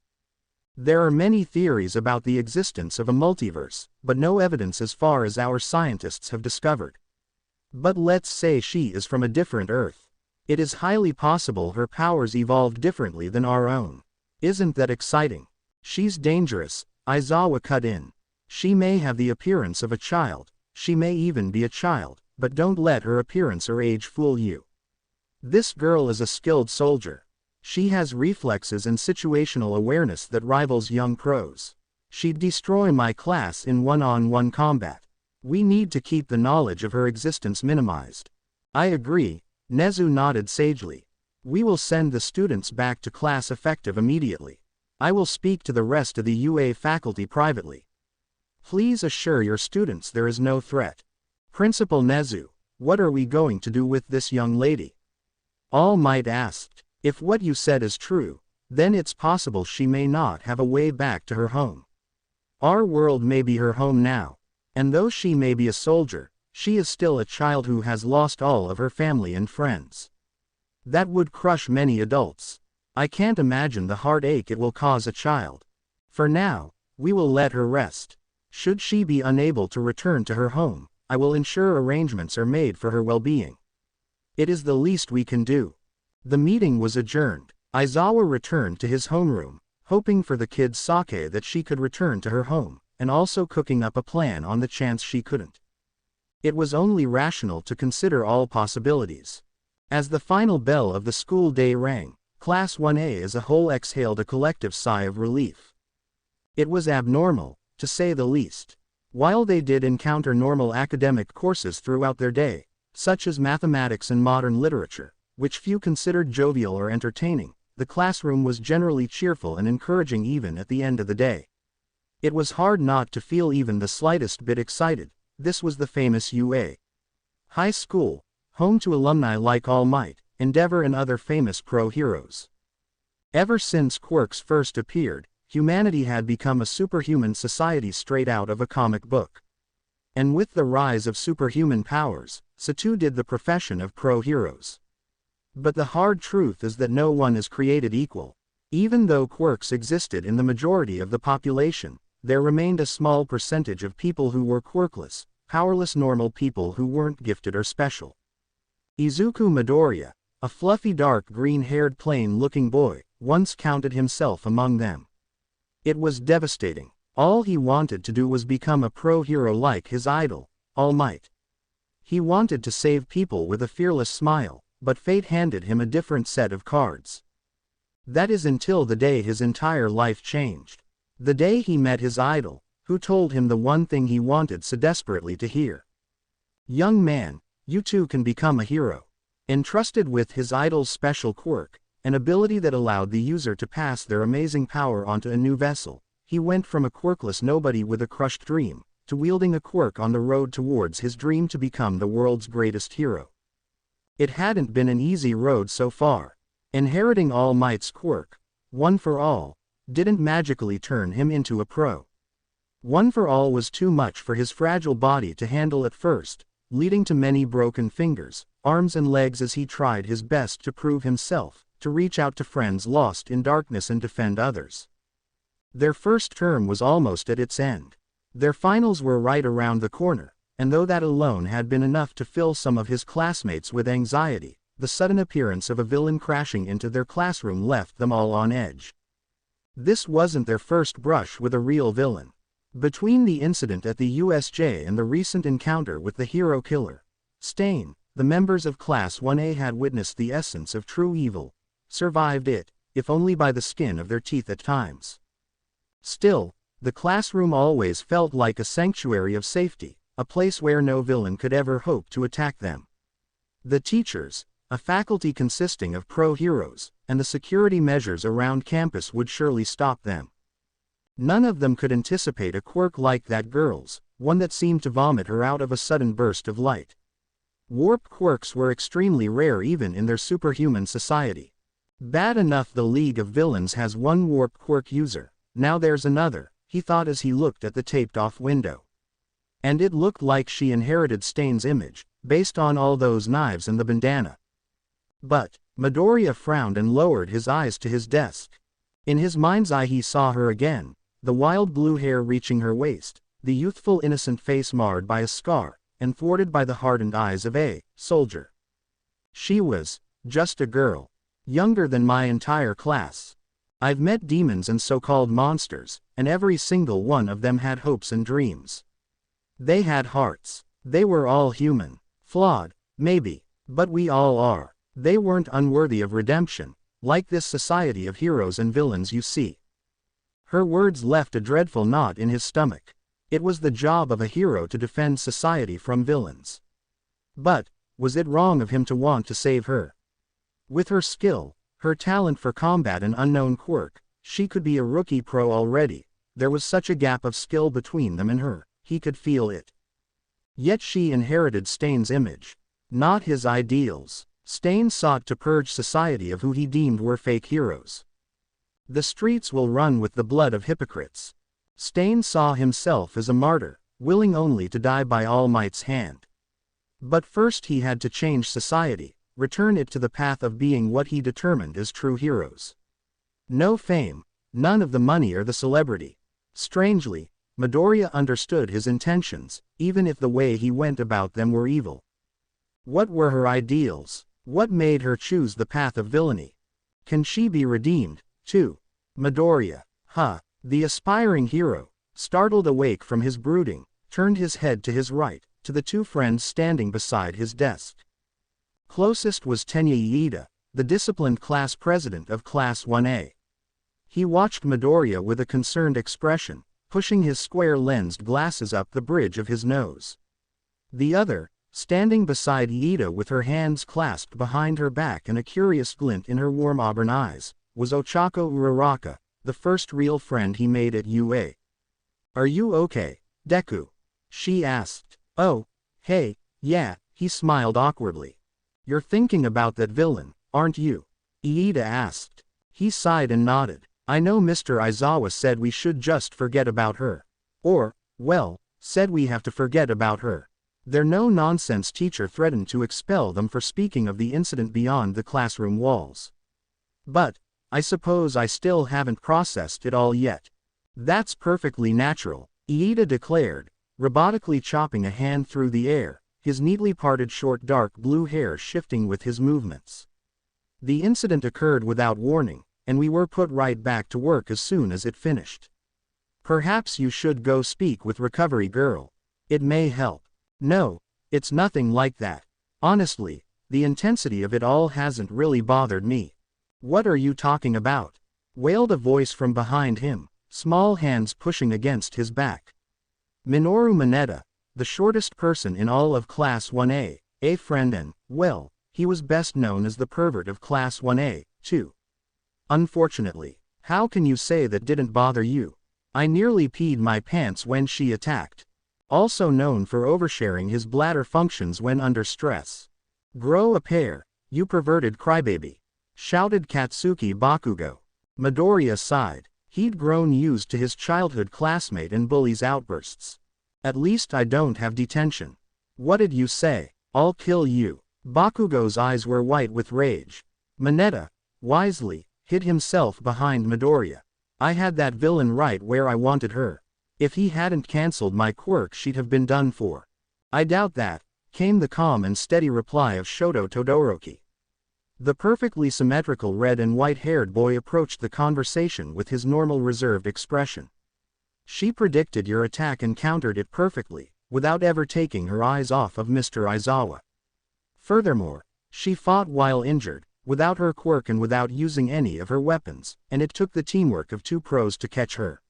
[SPEAKER 1] There are many theories about the existence of a multiverse, but no evidence as far as our scientists have discovered. But let's say she is from a different Earth. It is highly possible her powers evolved differently than our own. Isn't that exciting? She's dangerous, Aizawa cut in. She may have the appearance of a child, she may even be a child, but don't let her appearance or age fool you. This girl is a skilled soldier. She has reflexes and situational awareness that rivals young pros. She'd destroy my class in one-on-one combat. We need to keep the knowledge of her existence minimized. I agree, Nezu nodded sagely. We will send the students back to class effective immediately. I will speak to the rest of the UA faculty privately. Please assure your students there is no threat. Principal Nezu, what are we going to do with this young lady? All Might asked. If what you said is true, then it's possible she may not have a way back to her home. Our world may be her home now, and though she may be a soldier, she is still a child who has lost all of her family and friends. That would crush many adults. I can't imagine the heartache it will cause a child. For now, we will let her rest. Should she be unable to return to her home, I will ensure arrangements are made for her well-being. It is the least we can do. The meeting was adjourned. Aizawa returned to his homeroom, hoping for the kid's sake that she could return to her home, and also cooking up a plan on the chance she couldn't. It was only rational to consider all possibilities. As the final bell of the school day rang, Class 1A as a whole exhaled a collective sigh of relief. It was abnormal, to say the least. While they did encounter normal academic courses throughout their day, such as mathematics and modern literature, which few considered jovial or entertaining, the classroom was generally cheerful and encouraging even at the end of the day. It was hard not to feel even the slightest bit excited. This was the famous UA High School, home to alumni like All Might, Endeavor and other famous pro-heroes. Ever since quirks first appeared, humanity had become a superhuman society straight out of a comic book. And with the rise of superhuman powers, so too did the profession of pro-heroes. But the hard truth is that no one is created equal. Even though quirks existed in the majority of the population, there remained a small percentage of people who were quirkless, powerless normal people who weren't gifted or special. Izuku Midoriya, a fluffy dark green-haired plain-looking boy, once counted himself among them. It was devastating. All he wanted to do was become a pro-hero like his idol, All Might. He wanted to save people with a fearless smile, but fate handed him a different set of cards. That is until the day his entire life changed. The day he met his idol, who told him the one thing he wanted so desperately to hear. Young man, you too can become a hero. Entrusted with his idol's special quirk, an ability that allowed the user to pass their amazing power onto a new vessel, he went from a quirkless nobody with a crushed dream, to wielding a quirk on the road towards his dream to become the world's greatest hero. It hadn't been an easy road so far. Inheriting All Might's quirk, One for All, didn't magically turn him into a pro. One for All was too much for his fragile body to handle at first, leading to many broken fingers, arms and legs as he tried his best to prove himself, to reach out to friends lost in darkness and defend others. Their first term was almost at its end. Their finals were right around the corner, and though that alone had been enough to fill some of his classmates with anxiety, the sudden appearance of a villain crashing into their classroom left them all on edge. This wasn't their first brush with a real villain. Between the incident at the USJ and the recent encounter with the hero killer, Stain, the members of Class 1A had witnessed the essence of true evil, survived it, if only by the skin of their teeth at times. Still, the classroom always felt like a sanctuary of safety, a place where no villain could ever hope to attack them. The teachers, a faculty consisting of pro-heroes, and the security measures around campus would surely stop them. None of them could anticipate a quirk like that girl's, one that seemed to vomit her out of a sudden burst of light. Warp quirks were extremely rare even in their superhuman society. Bad enough the League of Villains has one warp quirk user, now there's another, he thought as he looked at the taped-off window. And it looked like she inherited Stain's image, based on all those knives and the bandana. But, Midoriya frowned and lowered his eyes to his desk. In his mind's eye he saw her again, the wild blue hair reaching her waist, the youthful innocent face marred by a scar, and thwarted by the hardened eyes of a soldier. She was just a girl, younger than my entire class. I've met demons and so-called monsters, and every single one of them had hopes and dreams. They had hearts. They were all human. Flawed, maybe, but we all are. They weren't unworthy of redemption, like this society of heroes and villains you see. Her words left a dreadful knot in his stomach. It was the job of a hero to defend society from villains. But, was it wrong of him to want to save her? With her skill, her talent for combat and unknown quirk, she could be a rookie pro already, There was such a gap of skill between them and her, he could feel it. Yet she inherited Stain's image, not his ideals. Stain sought to purge society of who he deemed were fake heroes. The streets will run with the blood of hypocrites. Stain saw himself as a martyr, willing only to die by All Might's hand. But first he had to change society, return it to the path of being what he determined as true heroes. No fame, none of the money or the celebrity. Strangely, Midoriya understood his intentions, even if the way he went about them were evil. What were her ideals? What made her choose the path of villainy? Can she be redeemed, too? Midoriya, the aspiring hero, startled awake from his brooding, turned his head to his right, to the two friends standing beside his desk. Closest was Tenya Iida, the disciplined class president of Class 1A. He watched Midoriya with a concerned expression, pushing his square-lensed glasses up the bridge of his nose. The other, standing beside Iida with her hands clasped behind her back and a curious glint in her warm auburn eyes, was Ochako Uraraka, the first real friend he made at UA. "Are you okay, Deku?" she asked. "Oh, hey, yeah," he smiled awkwardly. "You're thinking about that villain, aren't you?" Iida asked. He sighed and nodded. "I know Mr. Aizawa said we should just forget about her. Or, well, said we have to forget about her. Their no-nonsense teacher threatened to expel them for speaking of the incident beyond the classroom walls. But, I suppose I still haven't processed it all yet." "That's perfectly natural," Iida declared, robotically chopping a hand through the air, his neatly parted short dark blue hair shifting with his movements. "The incident occurred without warning, and we were put right back to work as soon as it finished. Perhaps you should go speak with Recovery Girl. It may help." "No, it's nothing like that. Honestly, the intensity of it all hasn't really bothered me." "What are you talking about?" wailed a voice from behind him, small hands pushing against his back. Minoru Mineta, the shortest person in all of Class 1A, a friend and, well, he was best known as the pervert of Class 1A, too. "Unfortunately, how can you say that didn't bother you? I nearly peed my pants when she attacked." Also known for oversharing his bladder functions when under stress. "Grow a pair, you perverted crybaby," shouted Katsuki Bakugo. Midoriya sighed. He'd grown used to his childhood classmate and bully's outbursts. "At least I don't have detention." "What did you say? I'll kill you." Bakugo's eyes were white with rage. Mineta, wisely, hid himself behind Midoriya. "I had that villain right where I wanted her. If he hadn't cancelled my quirk she'd have been done for." "I doubt that," came the calm and steady reply of Shoto Todoroki. The perfectly symmetrical red and white-haired boy approached the conversation with his normal reserved expression. "She predicted your attack and countered it perfectly, without ever taking her eyes off of Mr. Aizawa. Furthermore, she fought while injured, without her quirk and without using any of her weapons, and it took the teamwork of two pros to catch her."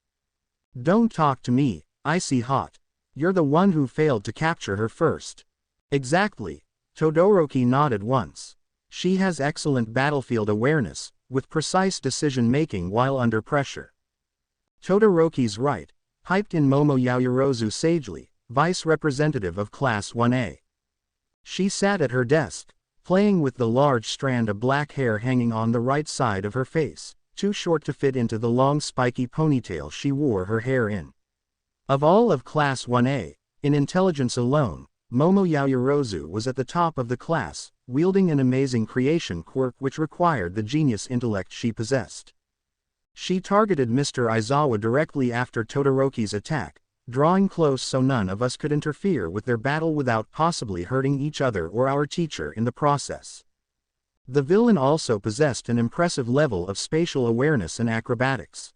[SPEAKER 1] "Don't talk to me, icy hot. You're the one who failed to capture her first." "Exactly." Todoroki nodded once. "She has excellent battlefield awareness, with precise decision-making while under pressure." "Todoroki's right," hyped in Momo Yaoyorozu sagely, vice representative of Class 1A. She sat at her desk, playing with the large strand of black hair hanging on the right side of her face, too short to fit into the long spiky ponytail she wore her hair in. Of all of Class 1A, in intelligence alone, Momo Yaoyorozu was at the top of the class, wielding an amazing creation quirk which required the genius intellect she possessed. She targeted Mr. Aizawa directly after Todoroki's attack, drawing close so none of us could interfere with their battle without possibly hurting each other or our teacher in the process. The villain also possessed an impressive level of spatial awareness and acrobatics.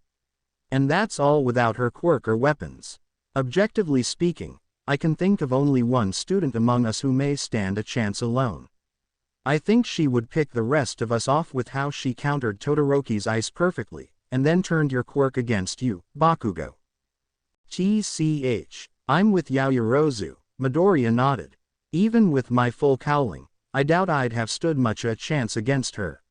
[SPEAKER 1] And that's all without her quirk or weapons. Objectively speaking, I can think of only one student among us who may stand a chance alone. I think she would pick the rest of us off with how she countered Todoroki's ice perfectly, and then turned your quirk against you, Bakugo. "TCH, I'm with Yaoyorozu," Midoriya nodded. "Even with my full cowling, I doubt I'd have stood much a chance against her."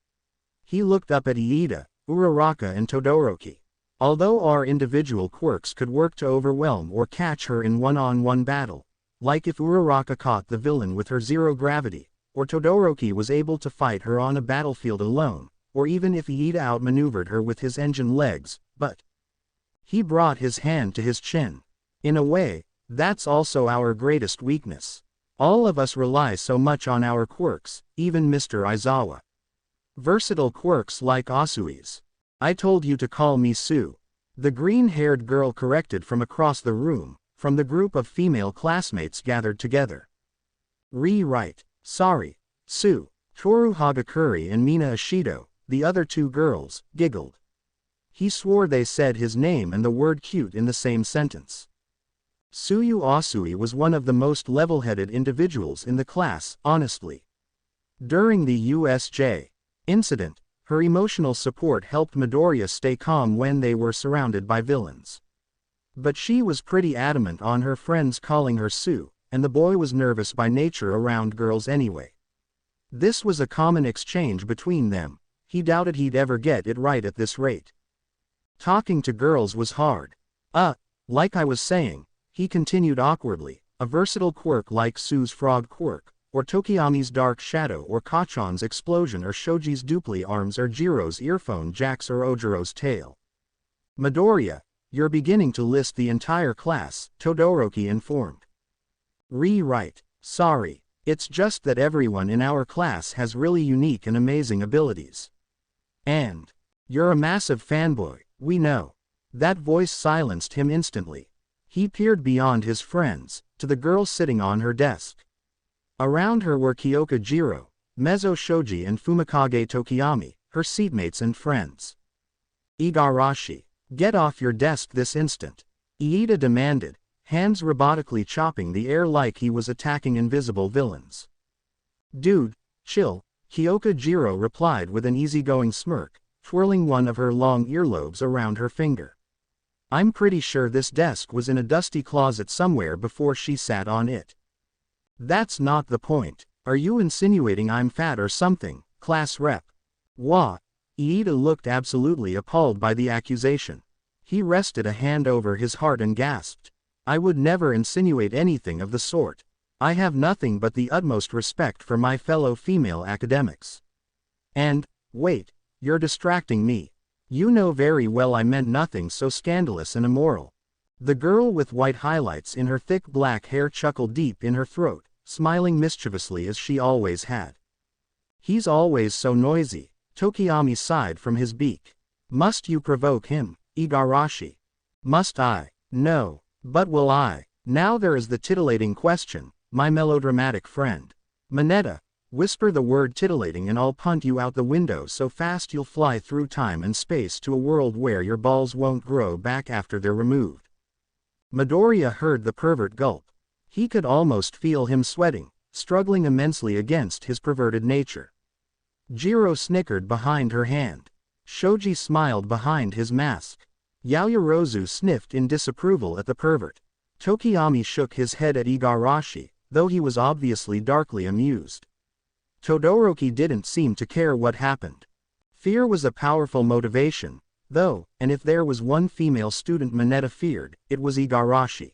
[SPEAKER 1] He looked up at Iida, Uraraka and Todoroki. Although our individual quirks could work to overwhelm or catch her in one-on-one battle, like if Uraraka caught the villain with her zero gravity, or Todoroki was able to fight her on a battlefield alone, or even if Iida outmaneuvered her with his engine legs, but he brought his hand to his chin. In a way, that's also our greatest weakness. All of us rely so much on our quirks, even Mr. Aizawa. Versatile quirks like Asui's. I told you to call me Sue. The green-haired girl corrected from across the room, from the group of female classmates gathered together. Right. Sorry, Sue. Toru Hagakure and Mina Ishido, the other two girls, giggled. He swore they said his name and the word cute in the same sentence. Tsuyu Asui was one of the most level-headed individuals in the class, honestly. During the USJ incident, her emotional support helped Midoriya stay calm when they were surrounded by villains. But she was pretty adamant on her friends calling her Sue, and the boy was nervous by nature around girls anyway. This was a common exchange between them. He doubted he'd ever get it right at this rate. Talking to girls was hard. Like I was saying, he continued awkwardly, a versatile quirk like Sue's frog quirk, or Tokiyami's dark shadow or Kachan's explosion or Shoji's dupli arms or Jiro's earphone jacks or Ojiro's tail. Midoriya, you're beginning to list the entire class, Todoroki informed. Right. Sorry. It's just that everyone in our class has really unique and amazing abilities. And you're a massive fanboy, we know. That voice silenced him instantly. He peered beyond his friends, to the girl sitting on her desk. Around her were Kyoka Jiro, Mezzo Shoji and Fumikage Tokiyami, her seatmates and friends. Igarashi, get off your desk this instant, Iida demanded, hands robotically chopping the air like he was attacking invisible villains. Dude, chill, Kyoka Jiro replied with an easygoing smirk, twirling one of her long earlobes around her finger. I'm pretty sure this desk was in a dusty closet somewhere before she sat on it. That's not the point. Are you insinuating I'm fat or something, class rep? Wah. Iida looked absolutely appalled by the accusation. He rested a hand over his heart and gasped. I would never insinuate anything of the sort. I have nothing but the utmost respect for my fellow female academics. And, wait, you're distracting me. You know very well I meant nothing so scandalous and immoral. The girl with white highlights in her thick black hair chuckled deep in her throat, smiling mischievously as she always had. He's always so noisy, Tokiyami sighed from his beak. Must you provoke him, Igarashi? Must I? No. But will I? Now there is the titillating question, my melodramatic friend. Mineta, whisper the word titillating and I'll punt you out the window so fast you'll fly through time and space to a world where your balls won't grow back after they're removed. Midoriya heard the pervert gulp. He could almost feel him sweating, struggling immensely against his perverted nature. Jiro snickered behind her hand. Shoji smiled behind his mask. Yaoyorozu sniffed in disapproval at the pervert. Tokiyami shook his head at Igarashi, though he was obviously darkly amused. Todoroki didn't seem to care what happened. Fear was a powerful motivation, though, and if there was one female student Mineta feared, it was Igarashi.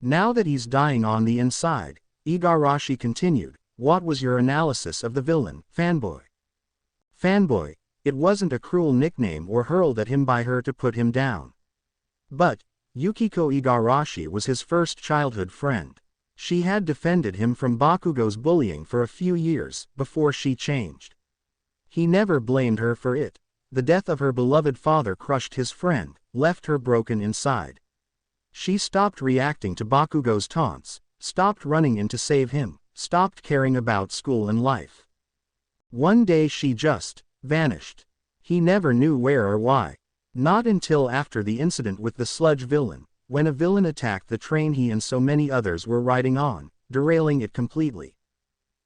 [SPEAKER 1] Now that he's dying on the inside, Igarashi continued, what was your analysis of the villain, fanboy? Fanboy. It wasn't a cruel nickname or hurled at him by her to put him down. But, Yukiko Igarashi was his first childhood friend. She had defended him from Bakugo's bullying for a few years, before she changed. He never blamed her for it. The death of her beloved father crushed his friend, left her broken inside. She stopped reacting to Bakugo's taunts, stopped running in to save him, stopped caring about school and life. One day she just vanished. He never knew where or why. Not until after the incident with the sludge villain, when a villain attacked the train he and so many others were riding on, derailing it completely.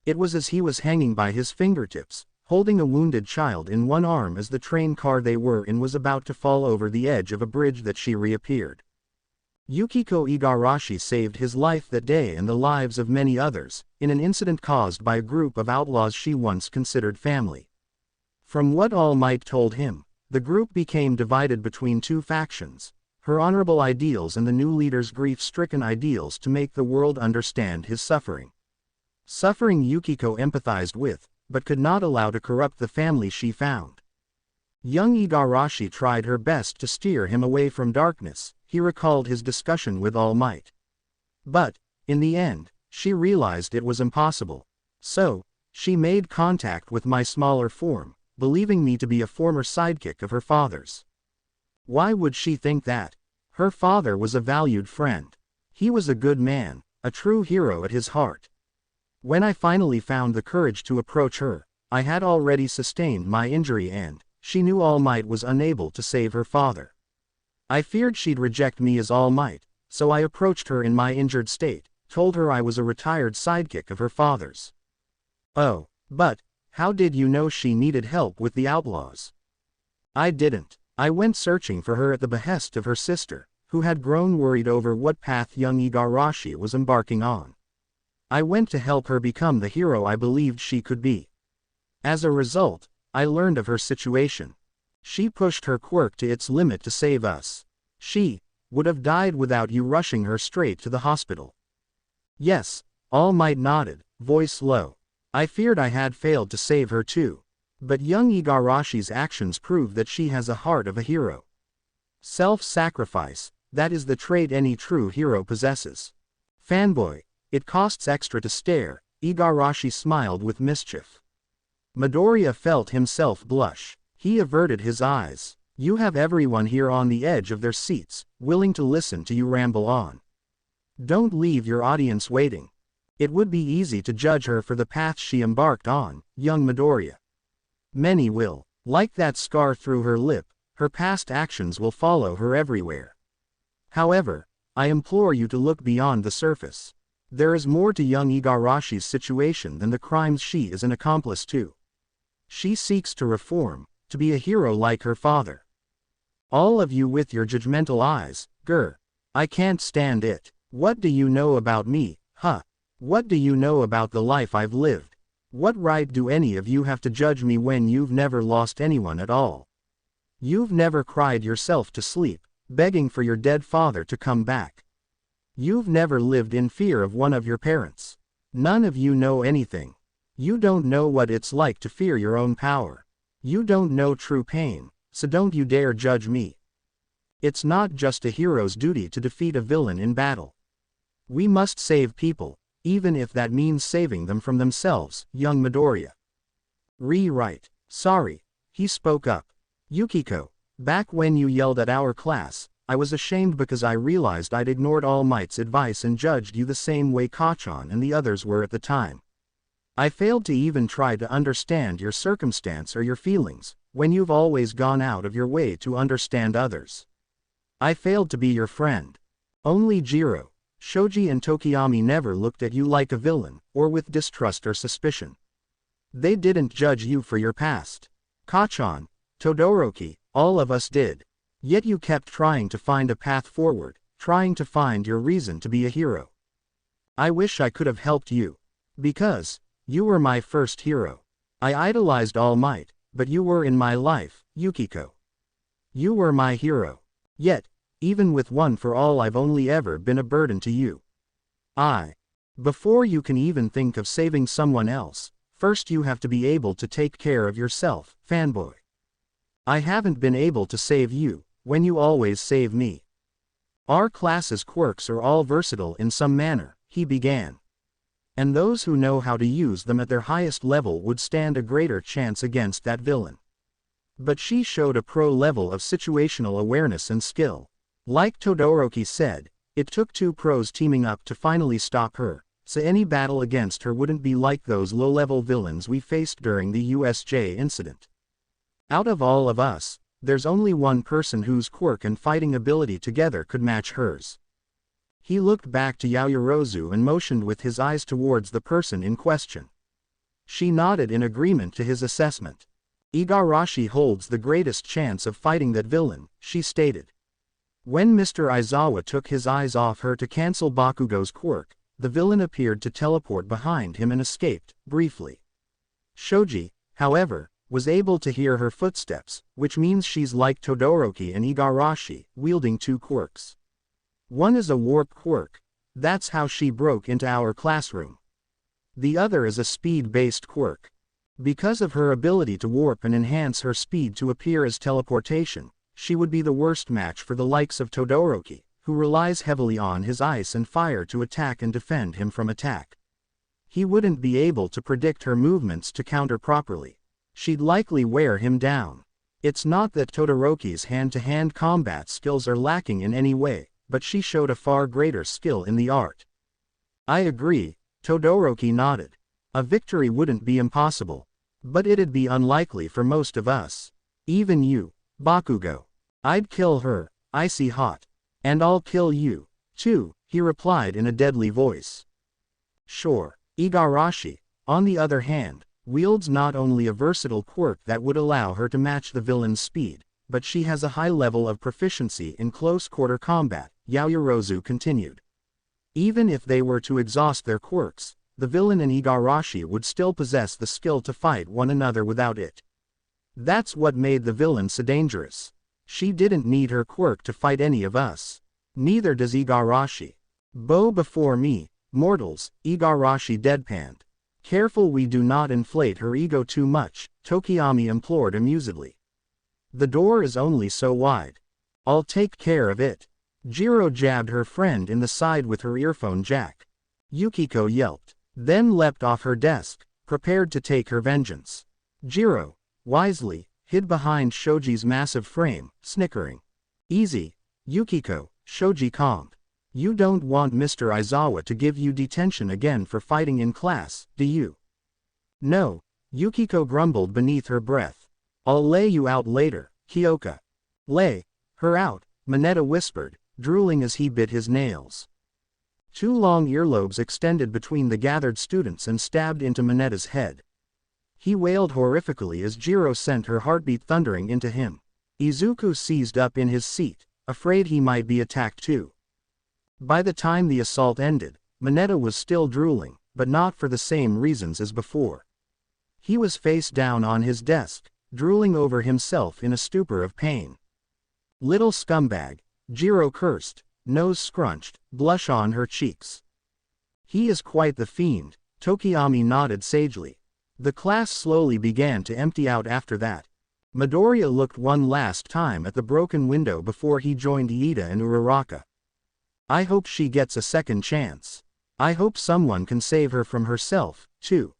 [SPEAKER 1] It was as he was hanging by his fingertips, holding a wounded child in one arm as the train car they were in was about to fall over the edge of a bridge that she reappeared. Yukiko Igarashi saved his life that day and the lives of many others, in an incident caused by a group of outlaws she once considered family. From what All Might told him, The group became divided between two factions, her honorable ideals and the new leader's grief-stricken ideals to make the world understand his suffering. Suffering Yukiko empathized with, but could not allow to corrupt the family she found. Young Igarashi tried her best to steer him away from darkness. He recalled his discussion with All Might. But, in the end, she realized it was impossible. So, she made contact with my smaller form, believing me to be a former sidekick of her father's. Why would she think that? Her father was a valued friend. He was a good man, a true hero at his heart. When I finally found the courage to approach her, I had already sustained my injury and she knew All Might was unable to save her father. I feared she'd reject me as All Might, so I approached her in my injured state, told her I was a retired sidekick of her father's. Oh, but, how did you know she needed help with the outlaws? I didn't. I went searching for her at the behest of her sister, who had grown worried over what path young Igarashi was embarking on. I went to help her become the hero I believed she could be. As a result, I learned of her situation. She pushed her quirk to its limit to save us. She would have died without you rushing her straight to the hospital. Yes, All Might nodded, voice low. I feared I had failed to save her too. But young Igarashi's actions prove that she has a heart of a hero. Self-sacrifice, that is the trait any true hero possesses. Fanboy, it costs extra to stare. Igarashi smiled with mischief. Midoriya felt himself blush. He averted his eyes. You have everyone here on the edge of their seats, willing to listen to you ramble on. Don't leave your audience waiting. It would be easy to judge her for the path she embarked on, young Midoriya. Many will. Like that scar through her lip, her past actions will follow her everywhere. However, I implore you to look beyond the surface. There is more to young Igarashi's situation than the crimes she is an accomplice to. She seeks to reform, to be a hero like her father. All of you with your judgmental eyes, grr. I can't stand it. What do you know about me, huh? What do you know about the life I've lived? What right do any of you have to judge me when you've never lost anyone at all? You've never cried yourself to sleep, begging for your dead father to come back. You've never lived in fear of one of your parents. None of you know anything. You don't know what it's like to fear your own power. You don't know true pain, so don't you dare judge me. It's not just a hero's duty to defeat a villain in battle. We must save people, even if that means saving them from themselves, young Midoriya. Right. Sorry, he spoke up. Yukiko, back when you yelled at our class, I was ashamed because I realized I'd ignored All Might's advice and judged you the same way Kachan and the others were at the time. I failed to even try to understand your circumstance or your feelings, when you've always gone out of your way to understand others. I failed to be your friend. Only Jiro, Shoji and Tokiyami never looked at you like a villain, or with distrust or suspicion. They didn't judge you for your past. Kachan, Todoroki, all of us did. Yet you kept trying to find a path forward, trying to find your reason to be a hero. I wish I could have helped you. Because you were my first hero. I idolized All Might, but you were in my life, Yukiko. You were my hero. Yet, even with one for all, I've only ever been a burden to you. Before you can even think of saving someone else, first you have to be able to take care of yourself, fanboy. I haven't been able to save you, when you always save me. Our class's quirks are all versatile in some manner, he began. And those who know how to use them at their highest level would stand a greater chance against that villain. But she showed a pro level of situational awareness and skill. Like Todoroki said, it took two pros teaming up to finally stop her, so any battle against her wouldn't be like those low-level villains we faced during the USJ incident. Out of all of us, there's only one person whose quirk and fighting ability together could match hers. He looked back to Yaoyorozu and motioned with his eyes towards the person in question. She nodded in agreement to his assessment. Igarashi holds the greatest chance of fighting that villain, she stated. When Mr. Aizawa took his eyes off her to cancel Bakugo's quirk, the villain appeared to teleport behind him and escaped, briefly. Shoji, however, was able to hear her footsteps, which means she's like Todoroki and Igarashi, wielding two quirks. One is a warp quirk. That's how she broke into our classroom. The other is a speed-based quirk. Because of her ability to warp and enhance her speed to appear as teleportation, she would be the worst match for the likes of Todoroki, who relies heavily on his ice and fire to attack and defend him from attack. He wouldn't be able to predict her movements to counter properly. She'd likely wear him down. It's not that Todoroki's hand-to-hand combat skills are lacking in any way, but she showed a far greater skill in the art. I agree, Todoroki nodded. A victory wouldn't be impossible. But it'd be unlikely for most of us. Even you, Bakugo. I'd kill her, icy hot. And I'll kill you, too, he replied in a deadly voice. Sure. Igarashi, on the other hand, wields not only a versatile quirk that would allow her to match the villain's speed, but she has a high level of proficiency in close-quarter combat, Yaoyorozu continued. Even if they were to exhaust their quirks, the villain and Igarashi would still possess the skill to fight one another without it. That's what made the villain so dangerous. She didn't need her quirk to fight any of us. Neither does Igarashi. Bow before me, mortals, Igarashi deadpanned. Careful we do not inflate her ego too much, Tokiyami implored amusedly. The door is only so wide. I'll take care of it. Jiro jabbed her friend in the side with her earphone jack. Yukiko yelped, then leapt off her desk, prepared to take her vengeance. Jiro, wisely, hid behind Shoji's massive frame, snickering. Easy, Yukiko, Shoji calmed. You don't want Mr. Aizawa to give you detention again for fighting in class, do you? No, Yukiko grumbled beneath her breath. I'll lay you out later, Kyoka. Lay her out, Mineta whispered, drooling as he bit his nails. Two long earlobes extended between the gathered students and stabbed into Mineta's head. He wailed horrifically as Jiro sent her heartbeat thundering into him. Izuku seized up in his seat, afraid he might be attacked too. By the time the assault ended, Mineta was still drooling, but not for the same reasons as before. He was face down on his desk, drooling over himself in a stupor of pain. Little scumbag, Jiro cursed, nose scrunched, blush on her cheeks. He is quite the fiend, Tokiyami nodded sagely. The class slowly began to empty out after that. Midoriya looked one last time at the broken window before he joined Iida and Uraraka. I hope she gets a second chance. I hope someone can save her from herself, too.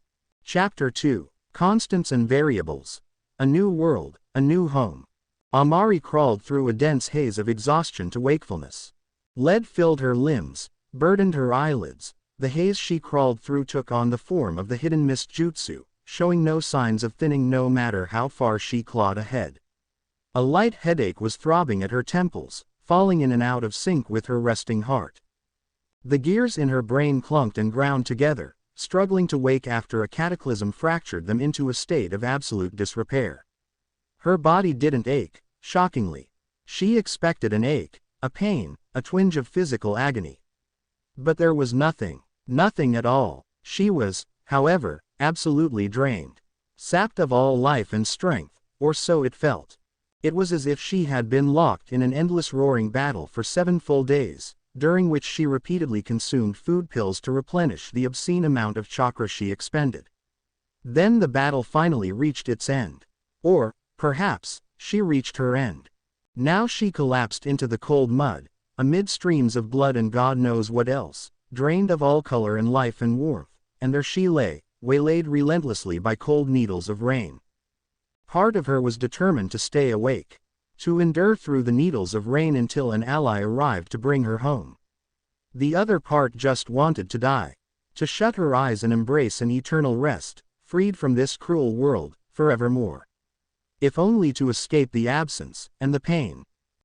[SPEAKER 1] Chapter 2. Constants and Variables. A New World, a New Home. Amari crawled through a dense haze of exhaustion to wakefulness. Lead filled her limbs, burdened her eyelids. The haze she crawled through took on the form of the hidden mist jutsu, showing no signs of thinning no matter how far she clawed ahead. A light headache was throbbing at her temples, falling in and out of sync with her resting heart. The gears in her brain clunked and ground together, struggling to wake after a cataclysm fractured them into a state of absolute disrepair. Her body didn't ache, shockingly. She expected an ache, a pain, a twinge of physical agony. But there was nothing, nothing at all. She was, however, absolutely drained. Sapped of all life and strength, or so it felt. It was as if she had been locked in an endless roaring battle for 7 full days, during which she repeatedly consumed food pills to replenish the obscene amount of chakra she expended. Then the battle finally reached its end. Or, perhaps, she reached her end. Now she collapsed into the cold mud, amid streams of blood and God knows what else, drained of all color and life and warmth, and there she lay, waylaid relentlessly by cold needles of rain. Part of her was determined to stay awake, to endure through the needles of rain until an ally arrived to bring her home. The other part just wanted to die, to shut her eyes and embrace an eternal rest, freed from this cruel world, forevermore. If only to escape the absence, and the pain.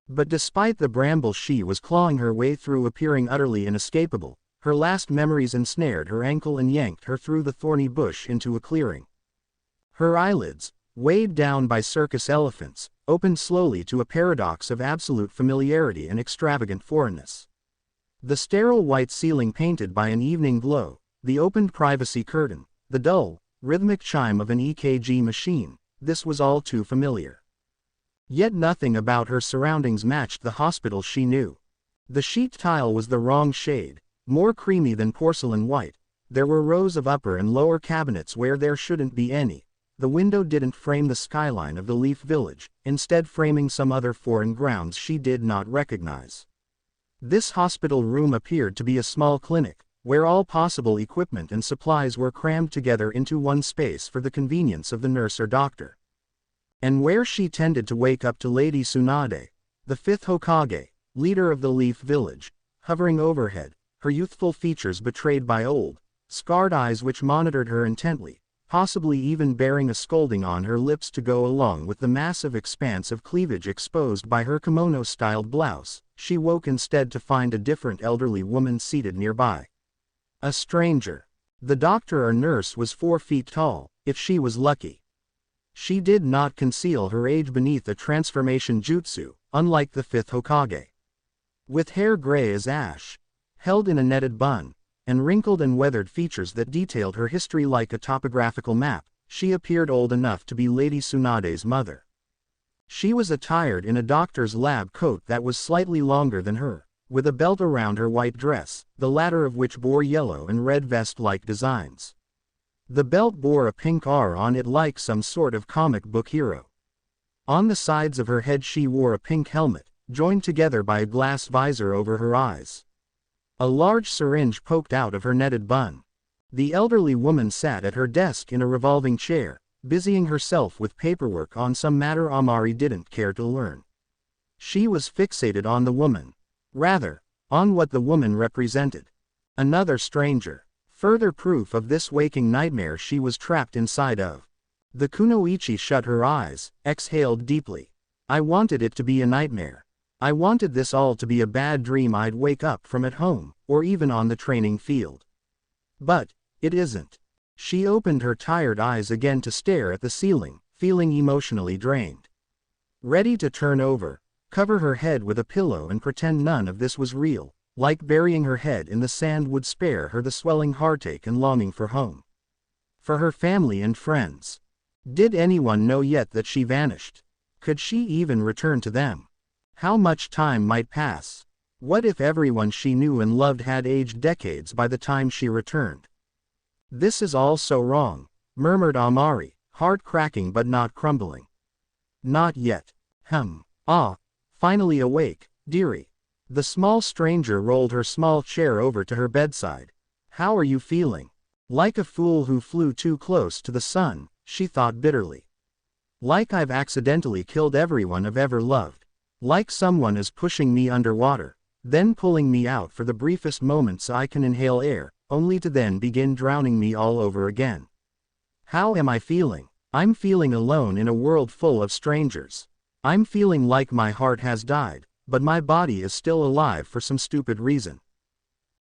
[SPEAKER 1] But despite the bramble she was clawing her way through appearing utterly inescapable, her last memories ensnared her ankle and yanked her through the thorny bush into a clearing. Her eyelids, weighed down by circus elephants, opened slowly to a paradox of absolute familiarity and extravagant foreignness. The sterile white ceiling painted by an evening glow, the opened privacy curtain, the dull, rhythmic chime of an EKG machine, this was all too familiar. Yet nothing about her surroundings matched the hospital she knew. The sheet tile was the wrong shade, more creamy than porcelain white. There were rows of upper and lower cabinets where there shouldn't be any. The window didn't frame the skyline of the Leaf Village, instead framing some other foreign grounds she did not recognize. This hospital room appeared to be a small clinic, where all possible equipment and supplies were crammed together into one space for the convenience of the nurse or doctor. And where she tended to wake up to Lady Tsunade, the fifth Hokage, leader of the Leaf Village, hovering overhead, her youthful features betrayed by old, scarred eyes which monitored her intently, possibly even bearing a scolding on her lips to go along with the massive expanse of cleavage exposed by her kimono-styled blouse. She woke instead to find a different elderly woman seated nearby. A stranger. The doctor or nurse was 4 feet tall, if she was lucky. She did not conceal her age beneath a transformation jutsu, unlike the fifth Hokage. With hair gray as ash, held in a netted bun, and wrinkled and weathered features that detailed her history like a topographical map, she appeared old enough to be Lady Tsunade's mother. She was attired in a doctor's lab coat that was slightly longer than her, with a belt around her white dress, the latter of which bore yellow and red vest-like designs. The belt bore a pink R on it like some sort of comic book hero. On the sides of her head she wore a pink helmet, joined together by a glass visor over her eyes. A large syringe poked out of her netted bun. The elderly woman sat at her desk in a revolving chair, busying herself with paperwork on some matter Amari didn't care to learn. She was fixated on the woman. Rather, on what the woman represented. Another stranger. Further proof of this waking nightmare she was trapped inside of. The kunoichi shut her eyes, exhaled deeply. I wanted it to be a nightmare. I wanted this all to be a bad dream I'd wake up from at home, or even on the training field. But it isn't. She opened her tired eyes again to stare at the ceiling, feeling emotionally drained. Ready to turn over, cover her head with a pillow and pretend none of this was real, like burying her head in the sand would spare her the swelling heartache and longing for home. For her family and friends. Did anyone know yet that she vanished? Could she even return to them? How much time might pass? What if everyone she knew and loved had aged decades by the time she returned? This is all so wrong, murmured Amari, heart cracking but not crumbling. Not yet. Finally awake, dearie. The small stranger rolled her small chair over to her bedside. How are you feeling? Like a fool who flew too close to the sun, she thought bitterly. Like I've accidentally killed everyone I've ever loved. Like someone is pushing me underwater, then pulling me out for the briefest moments I can inhale air, only to then begin drowning me all over again. How am I feeling? I'm feeling alone in a world full of strangers. I'm feeling like my heart has died, but my body is still alive for some stupid reason.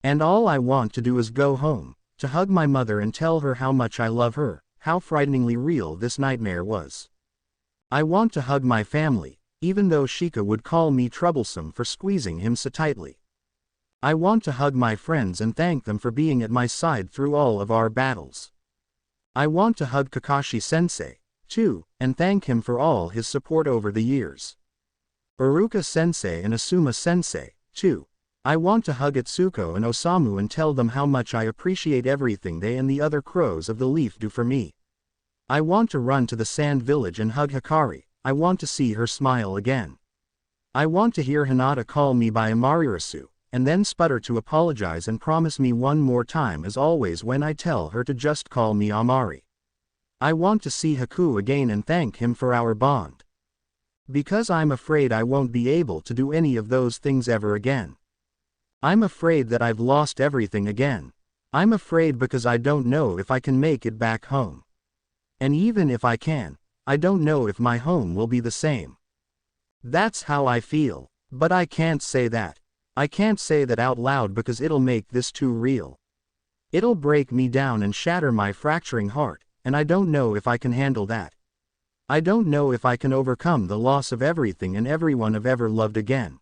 [SPEAKER 1] And all I want to do is go home, to hug my mother and tell her how much I love her, how frighteningly real this nightmare was. I want to hug my family, even though Shika would call me troublesome for squeezing him so tightly. I want to hug my friends and thank them for being at my side through all of our battles. I want to hug Kakashi-sensei, too, and thank him for all his support over the years. Iruka-sensei and Asuma-sensei, too. I want to hug Itsuko and Osamu and tell them how much I appreciate everything they and the other crows of the leaf do for me. I want to run to the sand village and hug Hikari. I want to see her smile again. I want to hear Hinata call me by Amarirasu, and then sputter to apologize and promise me one more time as always when I tell her to just call me Amari. I want to see Haku again and thank him for our bond. Because I'm afraid I won't be able to do any of those things ever again. I'm afraid that I've lost everything again. I'm afraid because I don't know if I can make it back home. And even if I can, I don't know if my home will be the same. That's how I feel, but I can't say that. I can't say that out loud because it'll make this too real. It'll break me down and shatter my fracturing heart, and I don't know if I can handle that. I don't know if I can overcome the loss of everything and everyone I've ever loved again.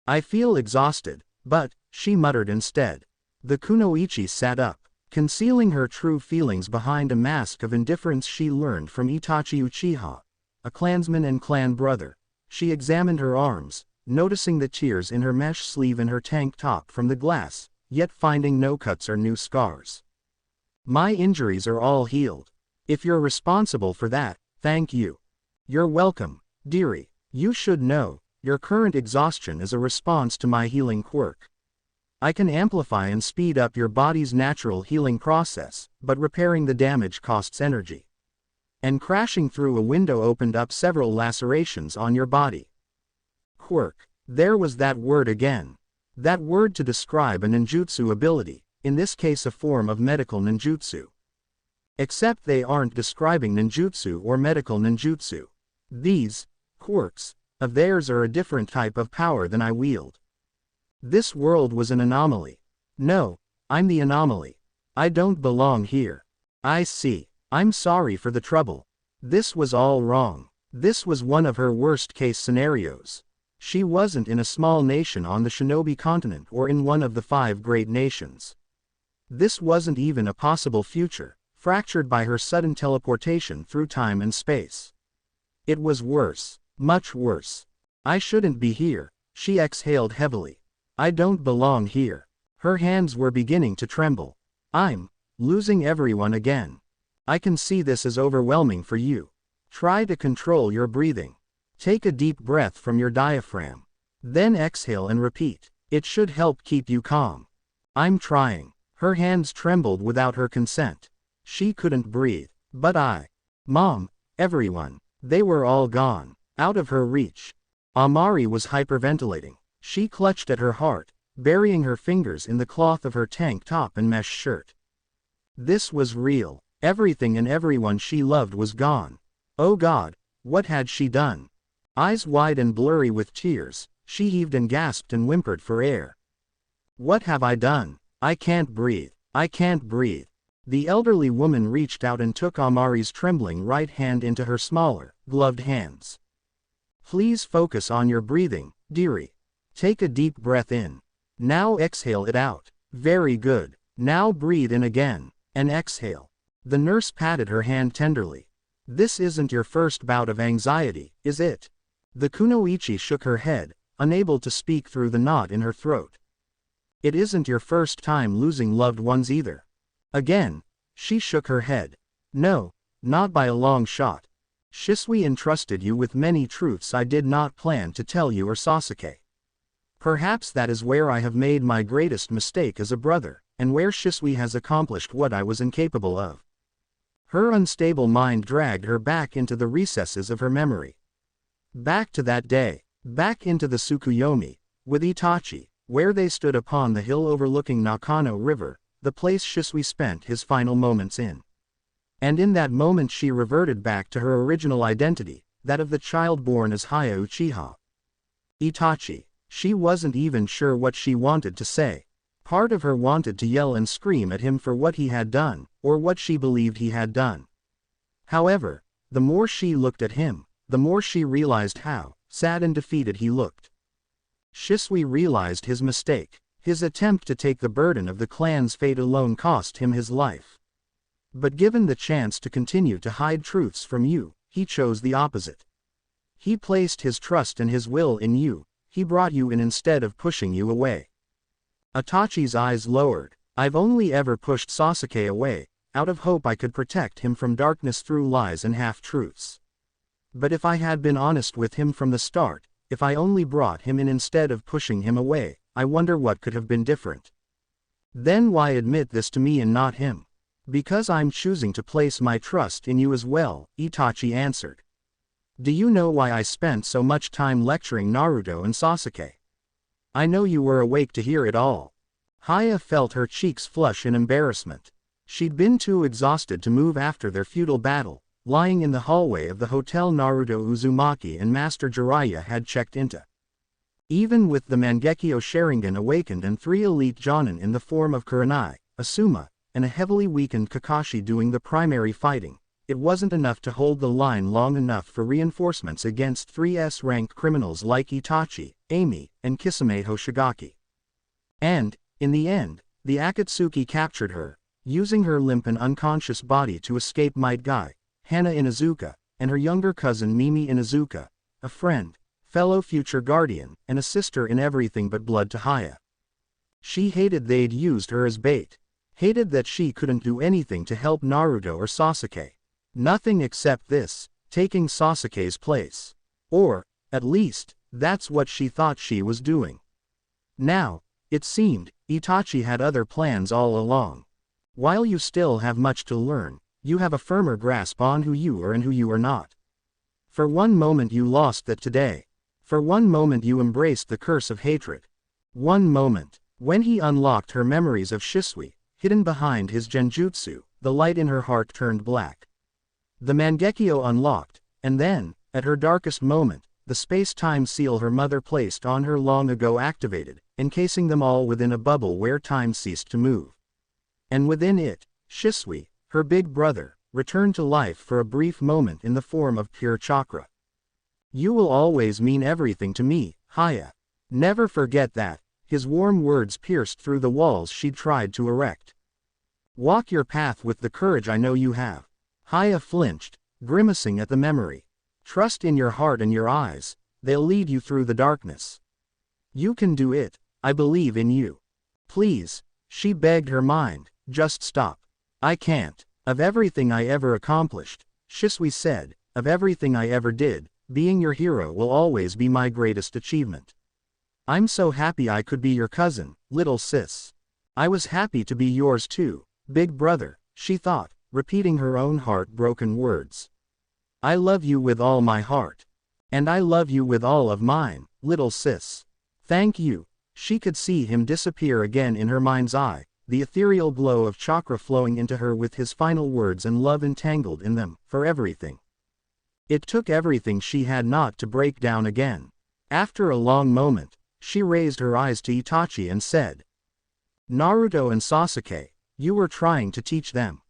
[SPEAKER 1] I feel exhausted, but, she muttered instead. The kunoichi sat up. Concealing her true feelings behind a mask of indifference she learned from Itachi Uchiha, a clansman and clan brother. She examined her arms, noticing the tears in her mesh sleeve and her tank top from the glass, yet finding no cuts or new scars. My injuries are all healed. If you're responsible for that, thank you. You're welcome, dearie. You should know, your current exhaustion is a response to my healing quirk. I can amplify and speed up your body's natural healing process, but repairing the damage costs energy. And crashing through a window opened up several lacerations on your body. Quirk. There was that word again. That word to describe a ninjutsu ability, in this case a form of medical ninjutsu. Except they aren't describing ninjutsu or medical ninjutsu. These quirks of theirs are a different type of power than I wield. This world was an anomaly. No, I'm the anomaly. I don't belong here. I see. I'm sorry for the trouble. This was all wrong. This was one of her worst-case scenarios. She wasn't in a small nation on the Shinobi continent or in one of the 5 great nations. This wasn't even a possible future, fractured by her sudden teleportation through time and space. It was worse, much worse. I shouldn't be here, she exhaled heavily. I don't belong here. Her hands were beginning to tremble. I'm losing everyone again. I can see this as overwhelming for you. Try to control your breathing. Take a deep breath from your diaphragm. Then exhale and repeat. It should help keep you calm. I'm trying. Her hands trembled without her consent. She couldn't breathe. But Mom, everyone, they were all gone. Out of her reach. Amari was hyperventilating. She clutched at her heart, burying her fingers in the cloth of her tank top and mesh shirt. This was real. Everything and everyone she loved was gone. Oh God, what had she done? Eyes wide and blurry with tears, she heaved and gasped and whimpered for air. What have I done? I can't breathe. I can't breathe. The elderly woman reached out and took Amari's trembling right hand into her smaller, gloved hands. Please focus on your breathing, dearie. Take a deep breath in. Now exhale it out. Very good. Now breathe in again, and exhale. The nurse patted her hand tenderly. This isn't your first bout of anxiety, is it? The kunoichi shook her head, unable to speak through the knot in her throat. It isn't your first time losing loved ones either. Again, she shook her head. No, not by a long shot. Shisui entrusted you with many truths I did not plan to tell you or Sasuke. Perhaps that is where I have made my greatest mistake as a brother, and where Shisui has accomplished what I was incapable of. Her unstable mind dragged her back into the recesses of her memory. Back to that day, back into the Tsukuyomi, with Itachi, where they stood upon the hill overlooking Nakano River, the place Shisui spent his final moments in. And in that moment she reverted back to her original identity, that of the child born as Haya Uchiha. Itachi. She wasn't even sure what she wanted to say. Part of her wanted to yell and scream at him for what he had done, or what she believed he had done. However, the more she looked at him, the more she realized how sad and defeated he looked. Shisui realized his mistake. His attempt to take the burden of the clan's fate alone cost him his life. But given the chance to continue to hide truths from you, he chose the opposite. He placed his trust and his will in you. He brought you in instead of pushing you away. Itachi's eyes lowered. I've only ever pushed Sasuke away, out of hope I could protect him from darkness through lies and half-truths. But if I had been honest with him from the start, if I only brought him in instead of pushing him away, I wonder what could have been different. Then why admit this to me and not him? Because I'm choosing to place my trust in you as well, Itachi answered. Do you know why I spent so much time lecturing Naruto and Sasuke? I know you were awake to hear it all. Haya felt her cheeks flush in embarrassment. She'd been too exhausted to move after their futile battle, lying in the hallway of the hotel Naruto Uzumaki and Master Jiraiya had checked into. Even with the Mangekyo Sharingan awakened and 3 elite Jonin in the form of Kurenai, Asuma, and a heavily weakened Kakashi doing the primary fighting, it wasn't enough to hold the line long enough for reinforcements against 3 S-rank criminals like Itachi, Amy, and Kisame Hoshigaki. And, in the end, the Akatsuki captured her, using her limp and unconscious body to escape Might Guy, Hana Inuzuka, and her younger cousin Mimi Inuzuka, a friend, fellow future guardian, and a sister in everything but blood to Haya. She hated they'd used her as bait. Hated that she couldn't do anything to help Naruto or Sasuke. Nothing except this, taking Sasuke's place. Or, at least, that's what she thought she was doing. Now, it seemed, Itachi had other plans all along. While you still have much to learn, you have a firmer grasp on who you are and who you are not. For one moment you lost that today. For one moment you embraced the curse of hatred. One moment, when he unlocked her memories of Shisui, hidden behind his genjutsu, the light in her heart turned black. The Mangekyo unlocked, and then, at her darkest moment, the space-time seal her mother placed on her long ago activated, encasing them all within a bubble where time ceased to move. And within it, Shisui, her big brother, returned to life for a brief moment in the form of pure chakra. You will always mean everything to me, Haya. Never forget that. His warm words pierced through the walls she'd tried to erect. Walk your path with the courage I know you have. Haya flinched, grimacing at the memory. Trust in your heart and your eyes, they'll lead you through the darkness. You can do it, I believe in you. Please, she begged her mind, just stop. I can't. Of everything I ever accomplished, Shisui said, of everything I ever did, being your hero will always be my greatest achievement. I'm so happy I could be your cousin, little sis. I was happy to be yours too, big brother, she thought, repeating her own heart-broken words. I love you with all my heart. And I love you with all of mine, little sis. Thank you. She could see him disappear again in her mind's eye, the ethereal glow of chakra flowing into her with his final words and love entangled in them, for everything. It took everything she had not to break down again. After a long moment, she raised her eyes to Itachi and said, Naruto and Sasuke, you were trying to teach them.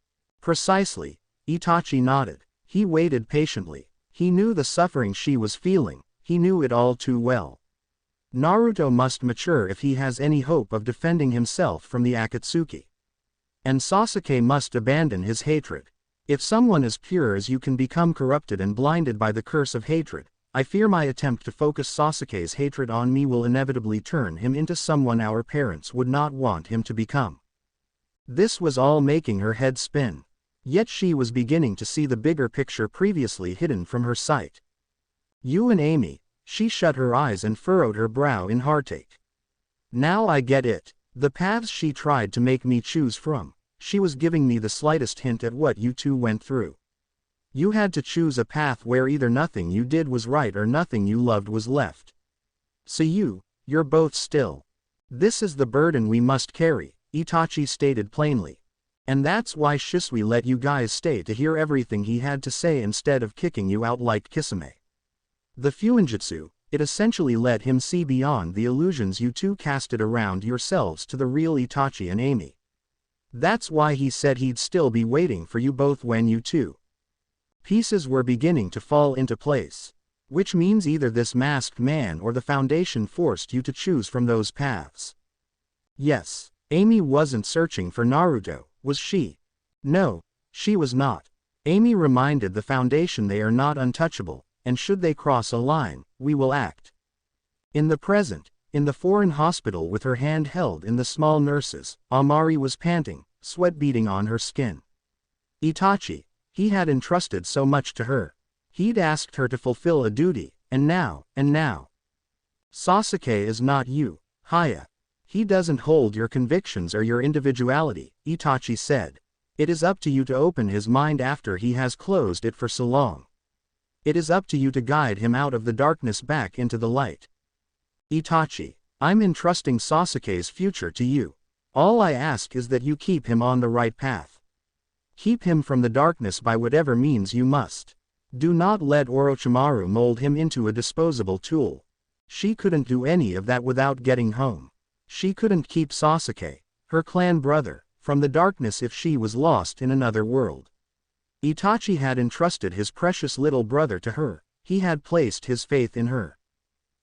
[SPEAKER 1] Precisely, Itachi nodded. He waited patiently. He knew the suffering she was feeling, he knew it all too well. Naruto must mature if he has any hope of defending himself from the Akatsuki. And Sasuke must abandon his hatred. If someone as pure as you can become corrupted and blinded by the curse of hatred, I fear my attempt to focus Sasuke's hatred on me will inevitably turn him into someone our parents would not want him to become. This was all making her head spin. Yet she was beginning to see the bigger picture previously hidden from her sight. You and Amy, she shut her eyes and furrowed her brow in heartache. Now I get it. The paths she tried to make me choose from, she was giving me the slightest hint at what you two went through. You had to choose a path where either nothing you did was right or nothing you loved was left. So you're both still. This is the burden we must carry, Itachi stated plainly. And that's why Shisui let you guys stay to hear everything he had to say instead of kicking you out like Kisame. The Fuinjutsu, it essentially let him see beyond the illusions you two casted around yourselves to the real Itachi and Amy. That's why he said he'd still be waiting for you both when you two. Pieces were beginning to fall into place. Which means either this masked man or the Foundation forced you to choose from those paths. Yes, Amy wasn't searching for Naruto, was she? No, she was not. Amy reminded the Foundation they are not untouchable, and should they cross a line, we will act. In the present, in the foreign hospital with her hand held in the small nurse's, Amari was panting, sweat beading on her skin. Itachi, he had entrusted so much to her. He'd asked her to fulfill a duty, and now. Sasuke is not you, Haya. He doesn't hold your convictions or your individuality, Itachi said. It is up to you to open his mind after he has closed it for so long. It is up to you to guide him out of the darkness back into the light. Itachi, I'm entrusting Sasuke's future to you. All I ask is that you keep him on the right path. Keep him from the darkness by whatever means you must. Do not let Orochimaru mold him into a disposable tool. She couldn't do any of that without getting home. She couldn't keep Sasuke, her clan brother, from the darkness if she was lost in another world. Itachi had entrusted his precious little brother to her, he had placed his faith in her.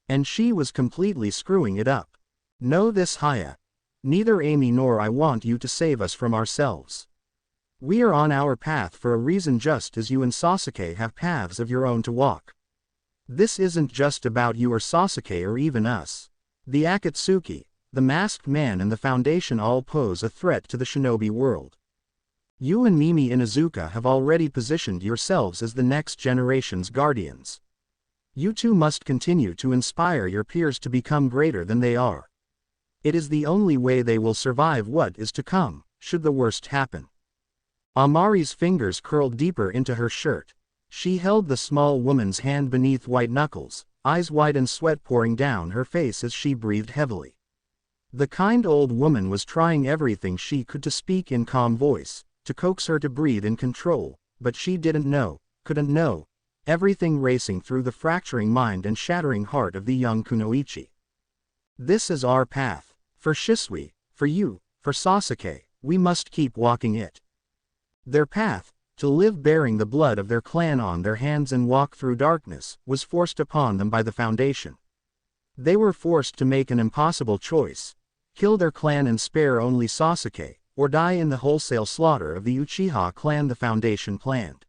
[SPEAKER 1] And she was completely screwing it up. Know this, Haya. Neither Amy nor I want you to save us from ourselves. We are on our path for a reason, just as you and Sasuke have paths of your own to walk. This isn't just about you or Sasuke or even us. The Akatsuki, the Masked Man and the Foundation all pose a threat to the shinobi world. You and Mimi Inuzuka have already positioned yourselves as the next generation's guardians. You two must continue to inspire your peers to become greater than they are. It is the only way they will survive what is to come, should the worst happen. Amari's fingers curled deeper into her shirt. She held the small woman's hand beneath white knuckles, eyes wide and sweat pouring down her face as she breathed heavily. The kind old woman was trying everything she could to speak in calm voice, to coax her to breathe in control, but she couldn't know, everything racing through the fracturing mind and shattering heart of the young Kunoichi. This is our path. For Shisui, for you, for Sasuke, we must keep walking it. Their path, to live bearing the blood of their clan on their hands and walk through darkness, was forced upon them by the Foundation. They were forced to make an impossible choice: kill their clan and spare only Sasuke, or die in the wholesale slaughter of the Uchiha clan the Foundation planned.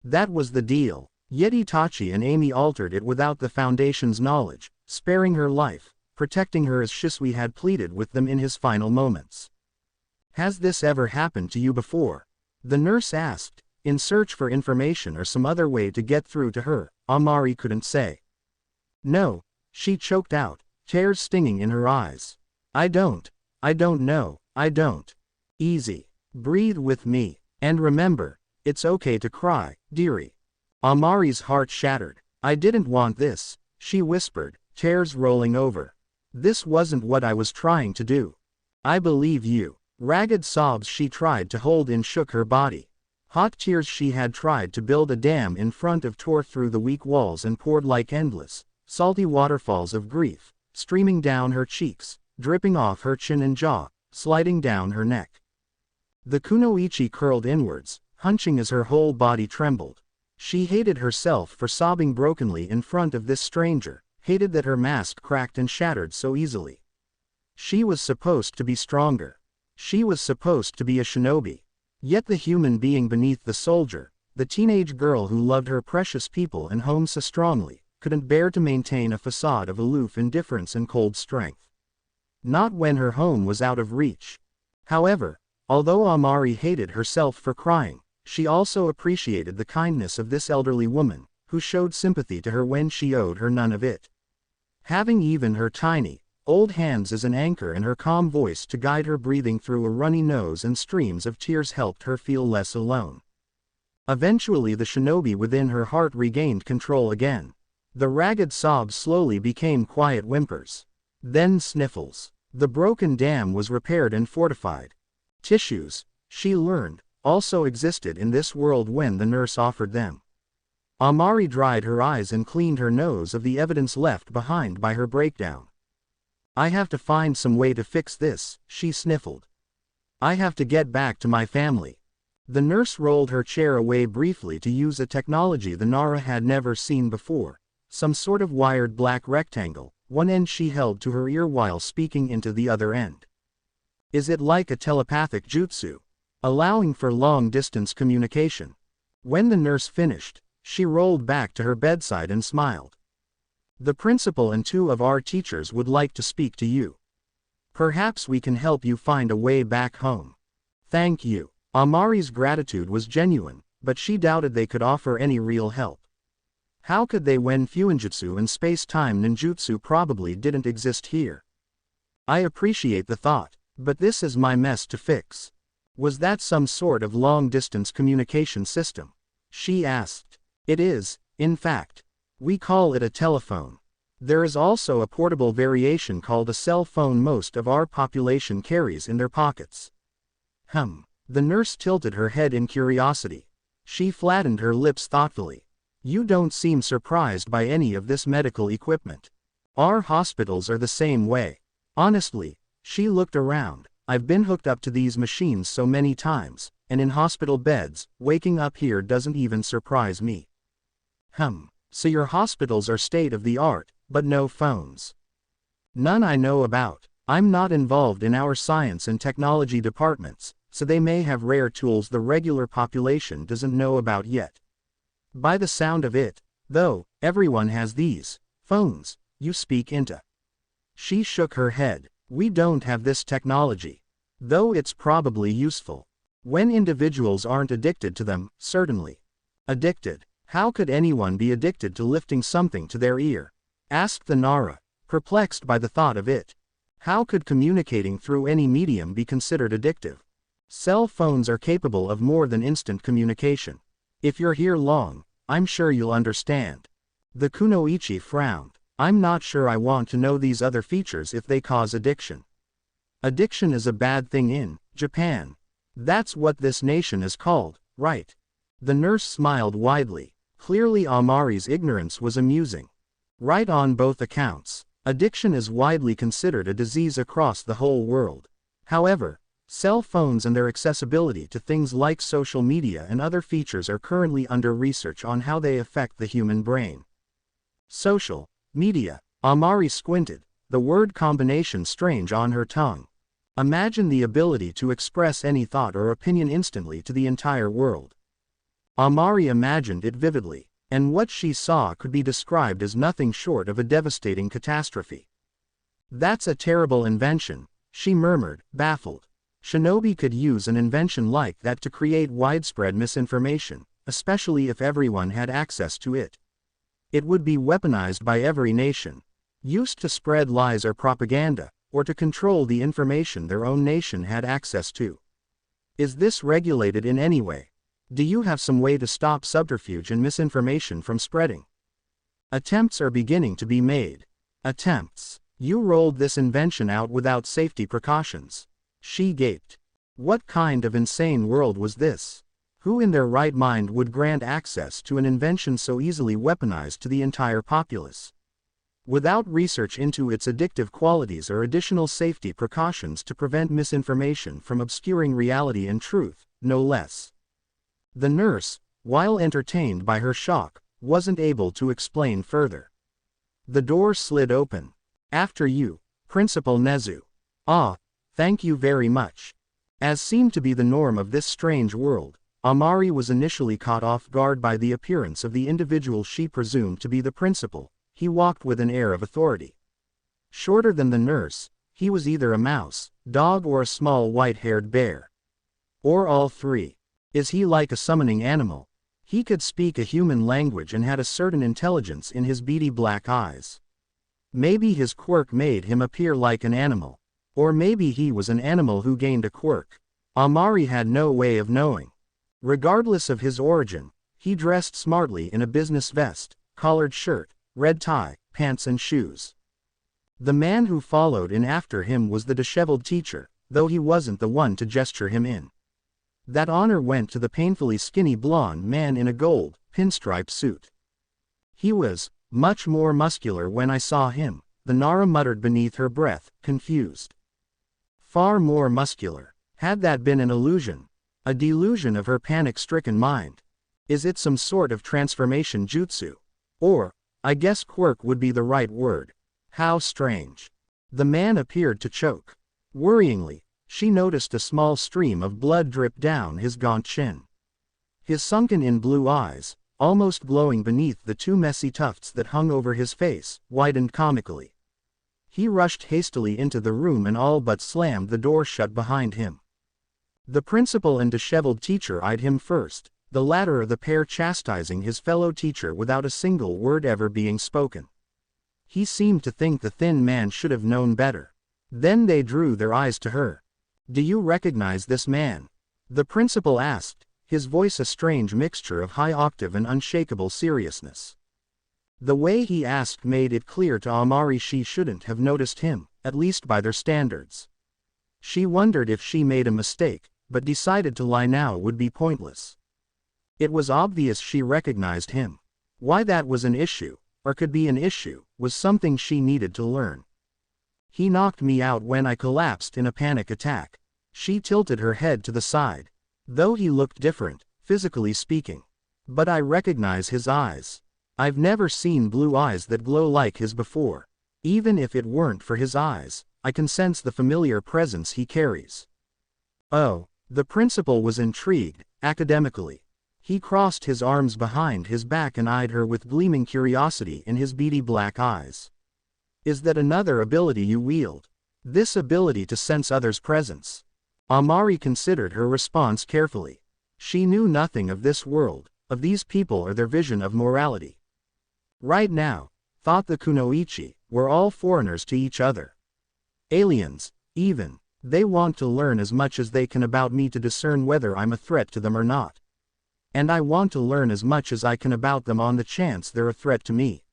[SPEAKER 1] That was the deal, yet Itachi and Amy altered it without the Foundation's knowledge, sparing her life, protecting her as Shisui had pleaded with them in his final moments. Has this ever happened to you before? The nurse asked, in search for information or some other way to get through to her. Amari couldn't say. No, she choked out, tears stinging in her eyes. I don't know, I don't. Easy. Breathe with me, and remember, it's okay to cry, dearie. Amari's heart shattered. I didn't want this, she whispered, tears rolling over. This wasn't what I was trying to do. I believe you. Ragged sobs she tried to hold in shook her body. Hot tears she had tried to build a dam in front of tore through the weak walls and poured like endless, salty waterfalls of grief, streaming down her cheeks, dripping off her chin and jaw, sliding down her neck. The kunoichi curled inwards, hunching as her whole body trembled. She hated herself for sobbing brokenly in front of this stranger, hated that her mask cracked and shattered so easily. She was supposed to be stronger. She was supposed to be a shinobi. Yet the human being beneath the soldier, the teenage girl who loved her precious people and home so strongly, couldn't bear to maintain a facade of aloof indifference and cold strength. Not when her home was out of reach. However, although Amari hated herself for crying, she also appreciated the kindness of this elderly woman, who showed sympathy to her when she owed her none of it. Having even her tiny, old hands as an anchor and her calm voice to guide her breathing through a runny nose and streams of tears helped her feel less alone. Eventually the shinobi within her heart regained control again. The ragged sobs slowly became quiet whimpers. Then sniffles. The broken dam was repaired and fortified. Tissues, she learned, also existed in this world when the nurse offered them. Amari dried her eyes and cleaned her nose of the evidence left behind by her breakdown. I have to find some way to fix this, she sniffled. I have to get back to my family. The nurse rolled her chair away briefly to use a technology the Nara had never seen before, some sort of wired black rectangle, one end she held to her ear while speaking into the other end. Is it like a telepathic jutsu, allowing for long-distance communication? When the nurse finished, she rolled back to her bedside and smiled. The principal and 2 of our teachers would like to speak to you. Perhaps we can help you find a way back home. Thank you. Amari's gratitude was genuine, but she doubted they could offer any real help. How could they when fuinjutsu and space-time ninjutsu probably didn't exist here? I appreciate the thought, but this is my mess to fix. Was that some sort of long-distance communication system? She asked. It is, in fact. We call it a telephone. There is also a portable variation called a cell phone most of our population carries in their pockets. The nurse tilted her head in curiosity. She flattened her lips thoughtfully. You don't seem surprised by any of this medical equipment. Our hospitals are the same way. Honestly, she looked around. I've been hooked up to these machines so many times, and in hospital beds, waking up here doesn't even surprise me. So your hospitals are state-of-the-art, but no phones? None I know about. I'm not involved in our science and technology departments, so they may have rare tools the regular population doesn't know about yet. By the sound of it, though, everyone has these phones you speak into. She shook her head. We don't have this technology. Though it's probably useful. When individuals aren't addicted to them, certainly. Addicted? How could anyone be addicted to lifting something to their ear? Asked the Nara, perplexed by the thought of it. How could communicating through any medium be considered addictive? Cell phones are capable of more than instant communication. If you're here long, I'm sure you'll understand. The kunoichi frowned. I'm not sure I want to know these other features if they cause addiction. Addiction is a bad thing in Japan. That's what this nation is called, right? The nurse smiled widely. Clearly Amari's ignorance was amusing. Right on both accounts. Addiction is widely considered a disease across the whole world. However, cell phones and their accessibility to things like social media and other features are currently under research on how they affect the human brain. Social media. Amari squinted, the word combination strange on her tongue. Imagine the ability to express any thought or opinion instantly to the entire world. Amari imagined it vividly, and what she saw could be described as nothing short of a devastating catastrophe. That's a terrible invention, she murmured, baffled. Shinobi could use an invention like that to create widespread misinformation, especially if everyone had access to it. It would be weaponized by every nation, used to spread lies or propaganda, or to control the information their own nation had access to. Is this regulated in any way? Do you have some way to stop subterfuge and misinformation from spreading? Attempts are beginning to be made. Attempts? You rolled this invention out without safety precautions. She gaped. What kind of insane world was this? Who in their right mind would grant access to an invention so easily weaponized to the entire populace? Without research into its addictive qualities or additional safety precautions to prevent misinformation from obscuring reality and truth, no less. The nurse, while entertained by her shock, wasn't able to explain further. The door slid open. After you, Principal Nezu. Ah, thank you very much. As seemed to be the norm of this strange world, Amari was initially caught off guard by the appearance of the individual she presumed to be the principal. He walked with an air of authority. Shorter than the nurse, he was either a mouse, dog or a small white-haired bear. Or all three. Is he like a summoning animal? He could speak a human language and had a certain intelligence in his beady black eyes. Maybe his quirk made him appear like an animal. Or maybe he was an animal who gained a quirk. Amari had no way of knowing. Regardless of his origin, he dressed smartly in a business vest, collared shirt, red tie, pants and shoes. The man who followed in after him was the disheveled teacher, though he wasn't the one to gesture him in. That honor went to the painfully skinny blonde man in a gold, pinstripe suit. He was much more muscular when I saw him, the Nara muttered beneath her breath, confused. Far more muscular. Had that been an illusion? A delusion of her panic-stricken mind? Is it some sort of transformation jutsu? Or, I guess quirk would be the right word. How strange. The man appeared to choke. Worryingly, she noticed a small stream of blood drip down his gaunt chin. His sunken-in blue eyes, almost glowing beneath the two messy tufts that hung over his face, widened comically. He rushed hastily into the room and all but slammed the door shut behind him. The principal and disheveled teacher eyed him first, the latter of the pair chastising his fellow teacher without a single word ever being spoken. He seemed to think the thin man should have known better. Then they drew their eyes to her. Do you recognize this man? The principal asked, his voice a strange mixture of high octave and unshakable seriousness. The way he asked made it clear to Amari she shouldn't have noticed him, at least by their standards. She wondered if she made a mistake, but decided to lie now would be pointless. It was obvious she recognized him. Why that was an issue, or could be an issue, was something she needed to learn. He knocked me out when I collapsed in a panic attack. She tilted her head to the side. Though he looked different, physically speaking. But I recognize his eyes. I've never seen blue eyes that glow like his before. Even if it weren't for his eyes, I can sense the familiar presence he carries. Oh, the principal was intrigued, academically. He crossed his arms behind his back and eyed her with gleaming curiosity in his beady black eyes. Is that another ability you wield? This ability to sense others' presence? Amari considered her response carefully. She knew nothing of this world, of these people or their vision of morality. Right now, thought the kunoichi, we're all foreigners to each other. Aliens, even. They want to learn as much as they can about me to discern whether I'm a threat to them or not. And I want to learn as much as I can about them on the chance they're a threat to me.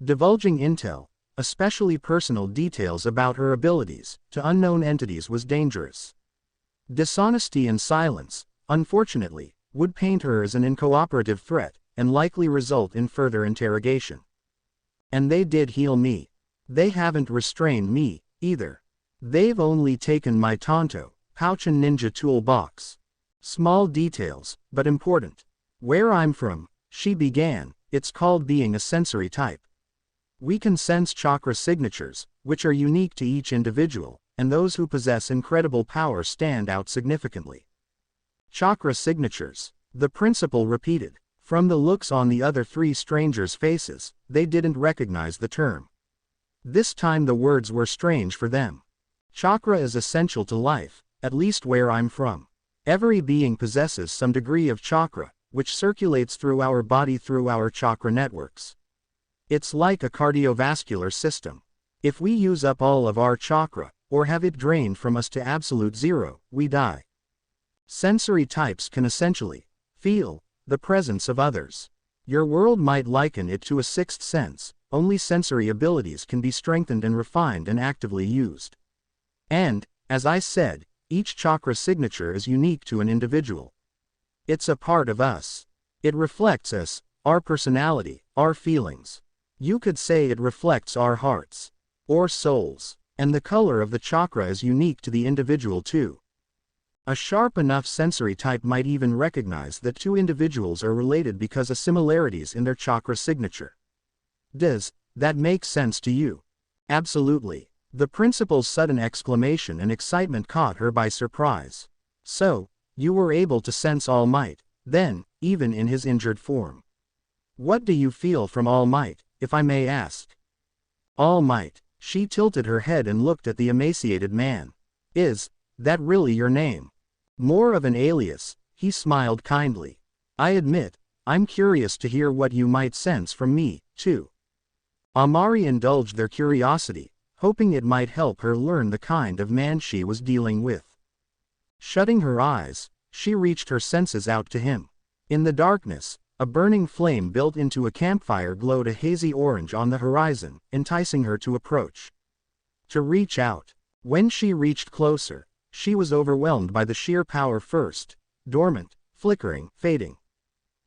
[SPEAKER 1] Divulging intel, especially personal details about her abilities, to unknown entities was dangerous. Dishonesty and silence, unfortunately, would paint her as an incooperative threat, and likely result in further interrogation. And they did heal me. They haven't restrained me, either. They've only taken my Tonto, pouch and ninja toolbox. Small details, but important. Where I'm from, she began, it's called being a sensory type. We can sense chakra signatures, which are unique to each individual, and those who possess incredible power stand out significantly. Chakra signatures, the principal repeated. From the looks on the other three strangers' faces, they didn't recognize the term. This time the words were strange for them. Chakra is essential to life, at least where I'm from. Every being possesses some degree of chakra, which circulates through our body through our chakra networks. It's like a cardiovascular system. If we use up all of our chakra, or have it drained from us to absolute zero, we die. Sensory types can essentially feel the presence of others. Your world might liken it to a sixth sense, only sensory abilities can be strengthened and refined and actively used. And, as I said, each chakra signature is unique to an individual. It's a part of us. It reflects us, our personality, our feelings. You could say it reflects our hearts, or souls, and the color of the chakra is unique to the individual too. A sharp enough sensory type might even recognize that two individuals are related because of similarities in their chakra signature. Does that make sense to you? Absolutely. The principal's sudden exclamation and excitement caught her by surprise. So, you were able to sense All Might, then, even in his injured form. What do you feel from All Might, if I may ask? All Might, she tilted her head and looked at the emaciated man. Is that really your name? More of an alias, he smiled kindly. I admit, I'm curious to hear what you might sense from me, too. Amari indulged their curiosity, hoping it might help her learn the kind of man she was dealing with. Shutting her eyes, she reached her senses out to him. In the darkness, a burning flame built into a campfire glowed a hazy orange on the horizon, enticing her to approach. To reach out. When she reached closer, she was overwhelmed by the sheer power first, dormant, flickering, fading.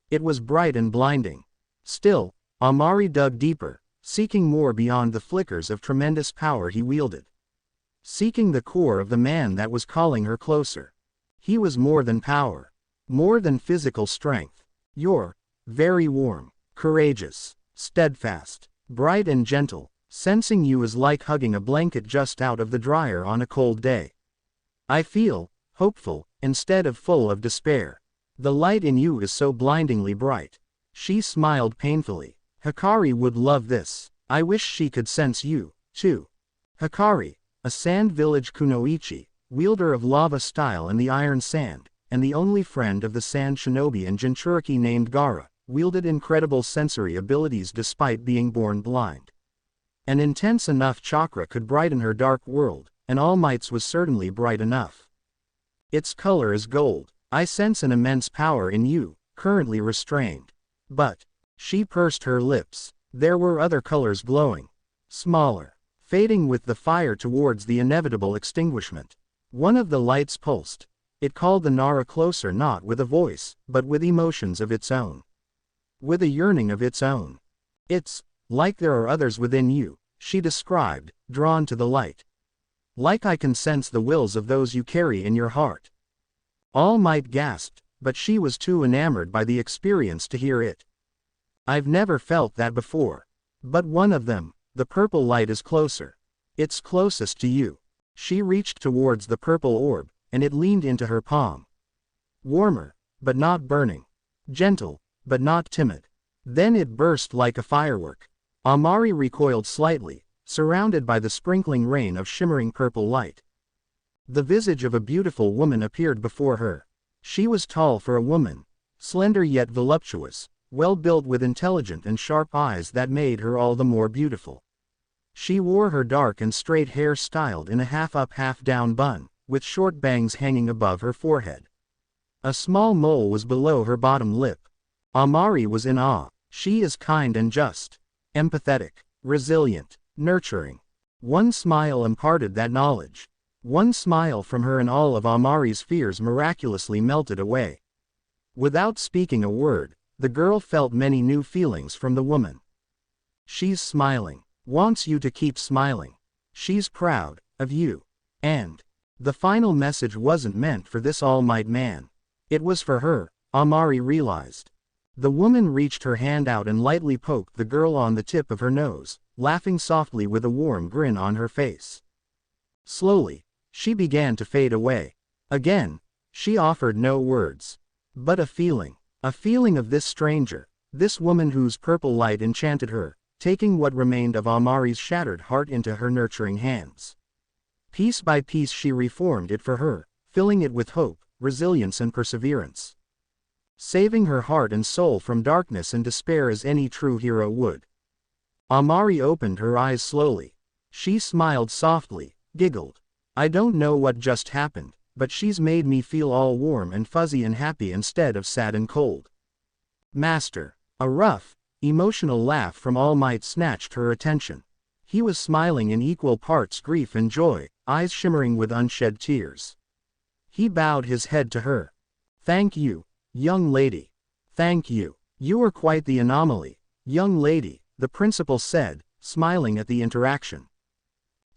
[SPEAKER 1] It was bright and blinding. Still, Amari dug deeper, seeking more beyond the flickers of tremendous power he wielded. Seeking the core of the man that was calling her closer. He was more than power. More than physical strength. You're very warm, courageous, steadfast, bright and gentle. Sensing you is like hugging a blanket just out of the dryer on a cold day. I feel hopeful, instead of full of despair. The light in you is so blindingly bright. She smiled painfully. Hikari would love this. I wish she could sense you, too. Hikari, a sand village kunoichi, wielder of lava style and the iron sand, and the only friend of the sand shinobi and Jinchuriki named Gara, wielded incredible sensory abilities despite being born blind. An intense enough chakra could brighten her dark world, and All Might's was certainly bright enough. Its color is gold. I sense an immense power in you, currently restrained. But, she pursed her lips, there were other colors glowing. Smaller, fading with the fire towards the inevitable extinguishment. One of the lights pulsed. It called the Nara closer not with a voice, but with emotions of its own. With a yearning of its own. It's like there are others within you, she described, drawn to the light. Like I can sense the wills of those you carry in your heart. All Might gasped, but she was too enamored by the experience to hear it. I've never felt that before. But one of them, the purple light is closer. It's closest to you. She reached towards the purple orb, and it leaned into her palm. Warmer, but not burning. Gentle, but not timid. Then it burst like a firework. Amari recoiled slightly, surrounded by the sprinkling rain of shimmering purple light. The visage of a beautiful woman appeared before her. She was tall for a woman, slender yet voluptuous, well-built with intelligent and sharp eyes that made her all the more beautiful. She wore her dark and straight hair styled in a half-up half-down bun, with short bangs hanging above her forehead. A small mole was below her bottom lip. Amari was in awe. She is kind and just, empathetic, resilient, nurturing. One smile imparted that knowledge. One smile from her and all of Amari's fears miraculously melted away. Without speaking a word, the girl felt many new feelings from the woman. She's smiling. Wants you to keep smiling. She's proud of you. And the final message wasn't meant for this all-might man. It was for her, Amari realized. The woman reached her hand out and lightly poked the girl on the tip of her nose, laughing softly with a warm grin on her face. Slowly, she began to fade away. Again, she offered no words. But a feeling of this stranger, this woman whose purple light enchanted her, taking what remained of Amari's shattered heart into her nurturing hands. Piece by piece she reformed it for her, filling it with hope, resilience and perseverance. Saving her heart and soul from darkness and despair as any true hero would. Amari opened her eyes slowly. She smiled softly, giggled. I don't know what just happened, but she's made me feel all warm and fuzzy and happy instead of sad and cold. Master. A rough, emotional laugh from All Might snatched her attention. He was smiling in equal parts grief and joy, eyes shimmering with unshed tears. He bowed his head to her. Thank you, young lady. Thank you. You are quite the anomaly, young lady, the principal said, smiling at the interaction.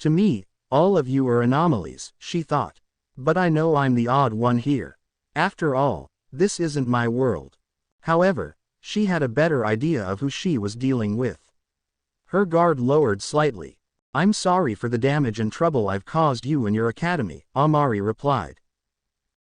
[SPEAKER 1] To me, all of you are anomalies, she thought. But I know I'm the odd one here. After all, this isn't my world. However, she had a better idea of who she was dealing with. Her guard lowered slightly. I'm sorry for the damage and trouble I've caused you and your academy, Amari replied.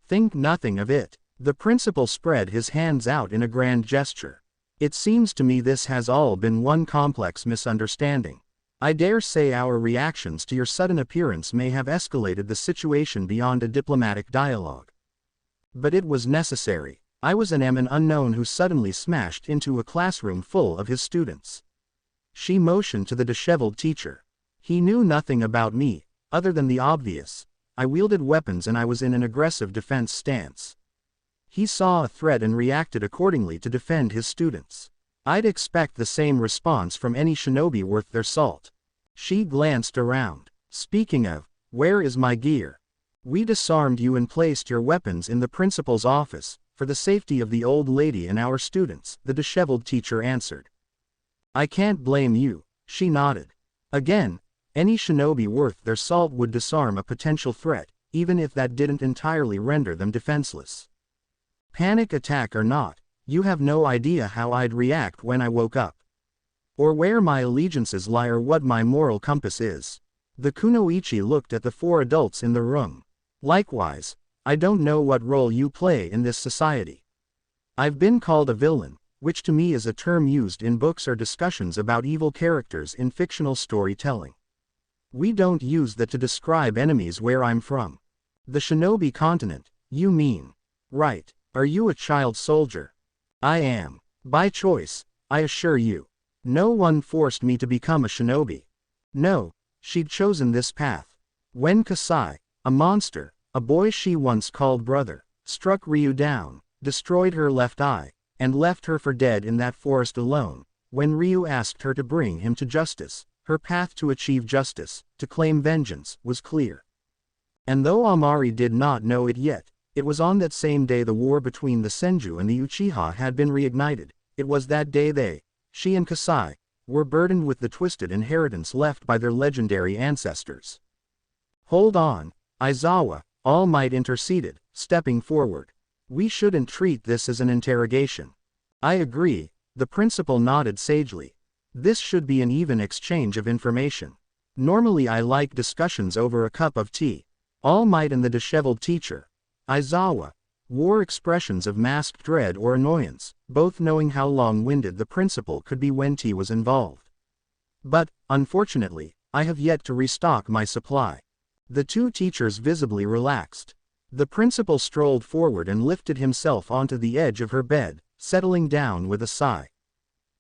[SPEAKER 1] Think nothing of it. The principal spread his hands out in a grand gesture. It seems to me this has all been one complex misunderstanding. I dare say our reactions to your sudden appearance may have escalated the situation beyond a diplomatic dialogue. But it was necessary. I was an unknown who suddenly smashed into a classroom full of his students. She motioned to the disheveled teacher. He knew nothing about me, other than the obvious. I wielded weapons and I was in an aggressive defense stance. He saw a threat and reacted accordingly to defend his students. I'd expect the same response from any shinobi worth their salt. She glanced around. Speaking of, where is my gear? We disarmed you and placed your weapons in the principal's office, for the safety of the old lady and our students, the disheveled teacher answered. I can't blame you, she nodded. Again, any shinobi worth their salt would disarm a potential threat, even if that didn't entirely render them defenseless. Panic attack or not, you have no idea how I'd react when I woke up. Or where my allegiances lie or what my moral compass is. The kunoichi looked at the four adults in the room. Likewise, I don't know what role you play in this society. I've been called a villain, which to me is a term used in books or discussions about evil characters in fictional storytelling. We don't use that to describe enemies where I'm from. The shinobi continent, you mean? Right. Are you a child soldier? I am. By choice, I assure you. No one forced me to become a shinobi. No, she'd chosen this path. When Kasai, a monster, a boy she once called brother, struck Ryu down, destroyed her left eye, and left her for dead in that forest alone, when Ryu asked her to bring him to justice, her path to achieve justice, to claim vengeance, was clear. And though Amari did not know it yet, it was on that same day the war between the Senju and the Uchiha had been reignited. It was that day she and Kasai, were burdened with the twisted inheritance left by their legendary ancestors. Hold on, Aizawa, All Might interceded, stepping forward. We shouldn't treat this as an interrogation. I agree, the principal nodded sagely. This should be an even exchange of information. Normally I like discussions over a cup of tea. All Might and the disheveled teacher, Aizawa, wore expressions of masked dread or annoyance, both knowing how long-winded the principal could be when tea was involved. But, unfortunately, I have yet to restock my supply. The two teachers visibly relaxed. The principal strolled forward and lifted himself onto the edge of her bed, settling down with a sigh.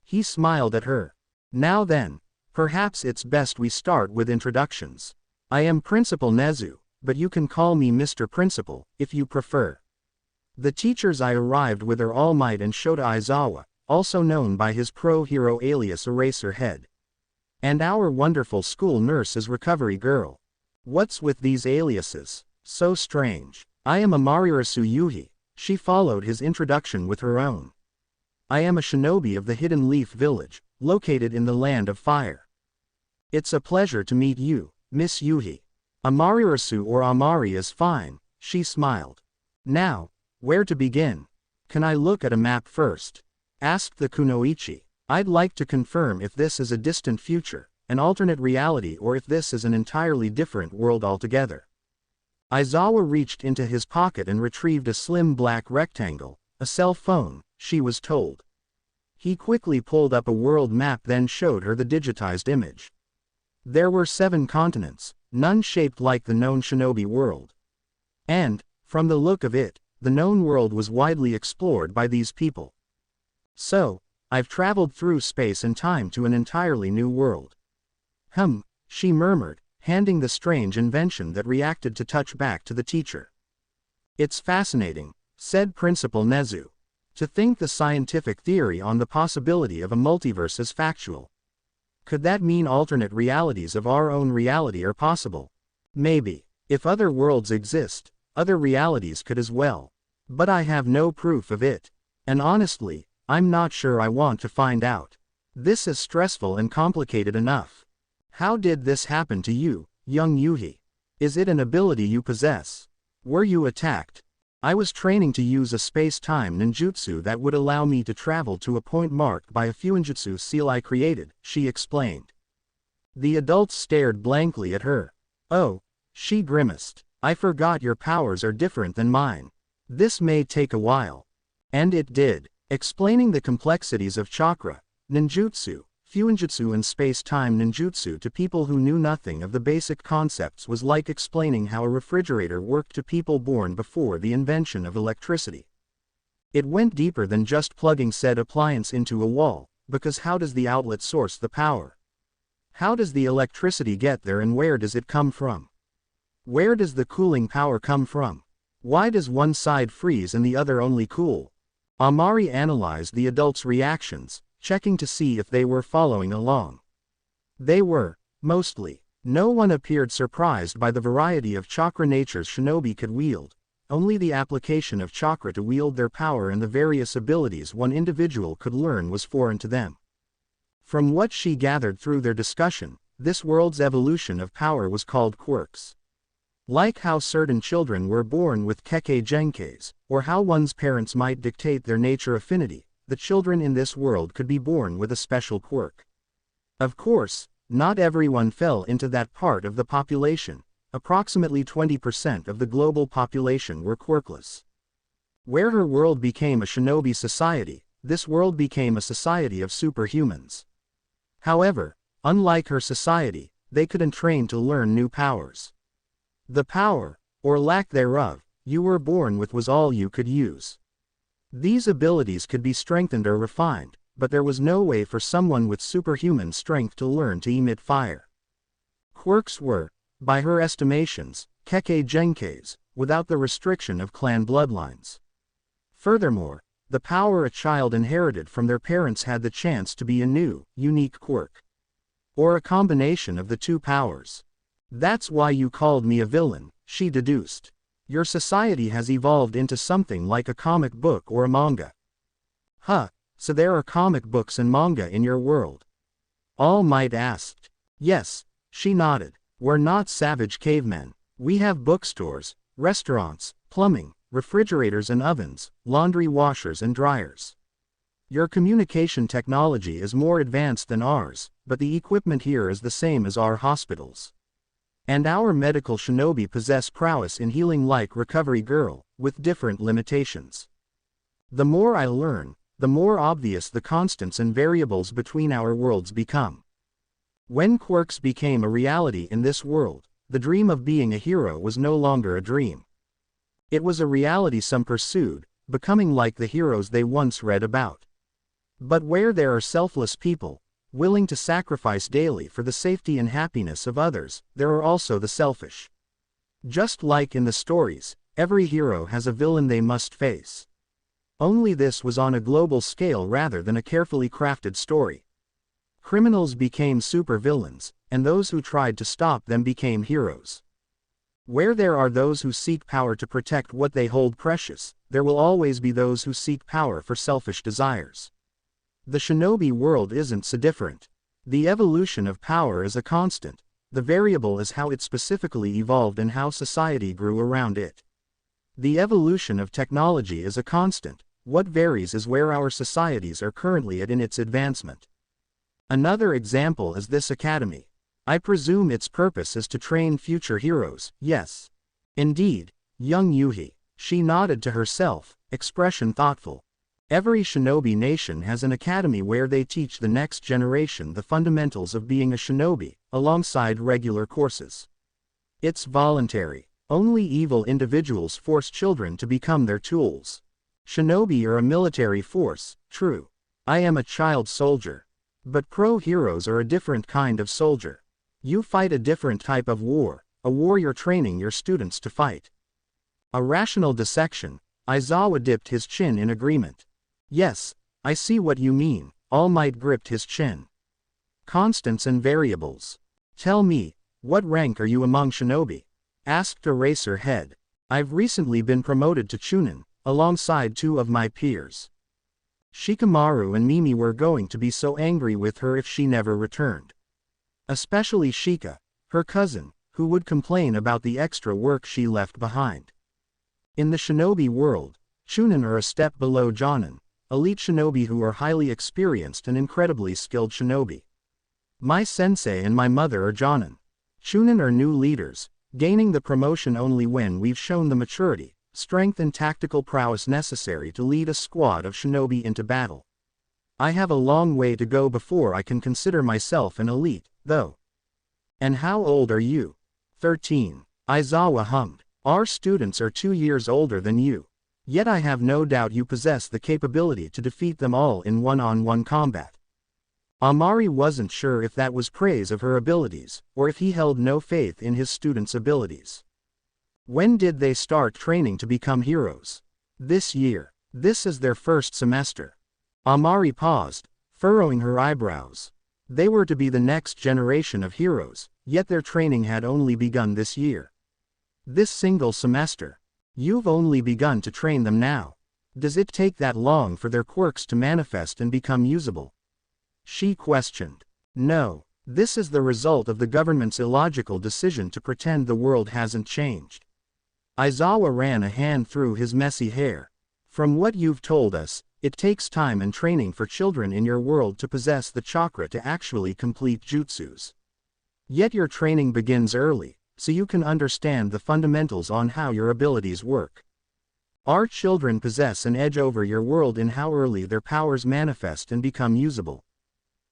[SPEAKER 1] He smiled at her. Now then, perhaps it's best we start with introductions. I am Principal Nezu, but you can call me Mr. Principal, if you prefer. The teachers I arrived with are All Might and Shota Aizawa, also known by his pro-hero alias Eraser Head. And our wonderful school nurse is Recovery Girl. What's with these aliases? So strange. I am Yaoyorozu Yuhi. She followed his introduction with her own. I am a shinobi of the Hidden Leaf Village, located in the Land of Fire. It's a pleasure to meet you, Miss Yuhi. Yaoyorozu or Amari is fine, she smiled. Now, where to begin? Can I look at a map first? Asked the kunoichi. I'd like to confirm if this is a distant future, an alternate reality, or if this is an entirely different world altogether. Aizawa reached into his pocket and retrieved a slim black rectangle, a cell phone, she was told. He quickly pulled up a world map, then showed her the digitized image. There were 7 continents, none shaped like the known shinobi world. And, from the look of it, the known world was widely explored by these people. So, I've traveled through space and time to an entirely new world. She murmured, handing the strange invention that reacted to touch back to the teacher. It's fascinating, said Principal Nezu. To think the scientific theory on the possibility of a multiverse is factual. Could that mean alternate realities of our own reality are possible? Maybe. If other worlds exist, other realities could as well. But I have no proof of it. And honestly, I'm not sure I want to find out. This is stressful and complicated enough. How did this happen to you, young Yuhi? Is it an ability you possess? Were you attacked? I was training to use a space-time ninjutsu that would allow me to travel to a point marked by a fuinjutsu seal I created, she explained. The adults stared blankly at her. Oh, she grimaced. I forgot your powers are different than mine. This may take a while. And it did. Explaining the complexities of chakra, ninjutsu, fuinjutsu and space-time ninjutsu to people who knew nothing of the basic concepts was like explaining how a refrigerator worked to people born before the invention of electricity. It went deeper than just plugging said appliance into a wall, because how does the outlet source the power? How does the electricity get there, and where does it come from? Where does the cooling power come from? Why does one side freeze and the other only cool? Amari analyzed the adults' reactions, checking to see if they were following along. They were, mostly. No one appeared surprised by the variety of chakra natures shinobi could wield. Only the application of chakra to wield their power and the various abilities one individual could learn was foreign to them. From what she gathered through their discussion, this world's evolution of power was called quirks. Like how certain children were born with kekkei genkeis, or how one's parents might dictate their nature affinity, the children in this world could be born with a special quirk. Of course, not everyone fell into that part of the population. Approximately 20% of the global population were quirkless. Where her world became a shinobi society, this world became a society of superhumans. However, unlike her society, they could entrain to learn new powers. The power, or lack thereof, you were born with was all you could use. These abilities could be strengthened or refined, but there was no way for someone with superhuman strength to learn to emit fire. Quirks were, by her estimations, kekkei genkeis, without the restriction of clan bloodlines. Furthermore, the power a child inherited from their parents had the chance to be a new, unique quirk. Or a combination of the two powers. That's why you called me a villain, she deduced. Your society has evolved into something like a comic book or a manga. So there are comic books and manga in your world? All Might asked. Yes, she nodded. We're not savage cavemen. We have bookstores, restaurants, plumbing, refrigerators and ovens, laundry washers and dryers. Your communication technology is more advanced than ours, but the equipment here is the same as our hospitals. And our medical shinobi possess prowess in healing like Recovery Girl, with different limitations. The more I learn, the more obvious the constants and variables between our worlds become. When quirks became a reality in this world, the dream of being a hero was no longer a dream. It was a reality some pursued, becoming like the heroes they once read about. But where there are selfless people, willing to sacrifice daily for the safety and happiness of others, there are also the selfish. Just like in the stories, every hero has a villain they must face. Only this was on a global scale rather than a carefully crafted story. Criminals became supervillains, and those who tried to stop them became heroes. Where there are those who seek power to protect what they hold precious, there will always be those who seek power for selfish desires. The shinobi world isn't so different. The evolution of power is a constant, the variable is how it specifically evolved and how society grew around it. The evolution of technology is a constant, what varies is where our societies are currently at in its advancement. Another example is this academy. I presume its purpose is to train future heroes, yes. Indeed, young Yuhi, she nodded to herself, expression thoughtful. Every shinobi nation has an academy where they teach the next generation the fundamentals of being a shinobi, alongside regular courses. It's voluntary. Only evil individuals force children to become their tools. Shinobi are a military force, true. I am a child soldier. But pro-heroes are a different kind of soldier. You fight a different type of war, a war you're training your students to fight. A rational dissection, Aizawa dipped his chin in agreement. Yes, I see what you mean, All Might gripped his chin. Constants and variables. Tell me, what rank are you among shinobi? Asked Eraserhead. I've recently been promoted to Chunin, alongside two of my peers. Shikamaru and Mimi were going to be so angry with her if she never returned. Especially Shika, her cousin, who would complain about the extra work she left behind. In the shinobi world, Chunin are a step below Jonin, elite shinobi who are highly experienced and incredibly skilled shinobi. My sensei and my mother are Jonin. Chunin are new leaders, gaining the promotion only when we've shown the maturity, strength and tactical prowess necessary to lead a squad of shinobi into battle. I have a long way to go before I can consider myself an elite, though. And how old are you? 13. Aizawa hummed. Our students are 2 years older than you. Yet I have no doubt you possess the capability to defeat them all in one-on-one combat. Amari wasn't sure if that was praise of her abilities, or if he held no faith in his students' abilities. When did they start training to become heroes? This year. This is their first semester. Amari paused, furrowing her eyebrows. They were to be the next generation of heroes, yet their training had only begun this year. This single semester. You've only begun to train them now. Does it take that long for their quirks to manifest and become usable? She questioned. No, this is the result of the government's illogical decision to pretend the world hasn't changed. Aizawa ran a hand through his messy hair. From what you've told us, it takes time and training for children in your world to possess the chakra to actually complete jutsus. Yet your training begins early, so you can understand the fundamentals on how your abilities work. Our children possess an edge over your world in how early their powers manifest and become usable.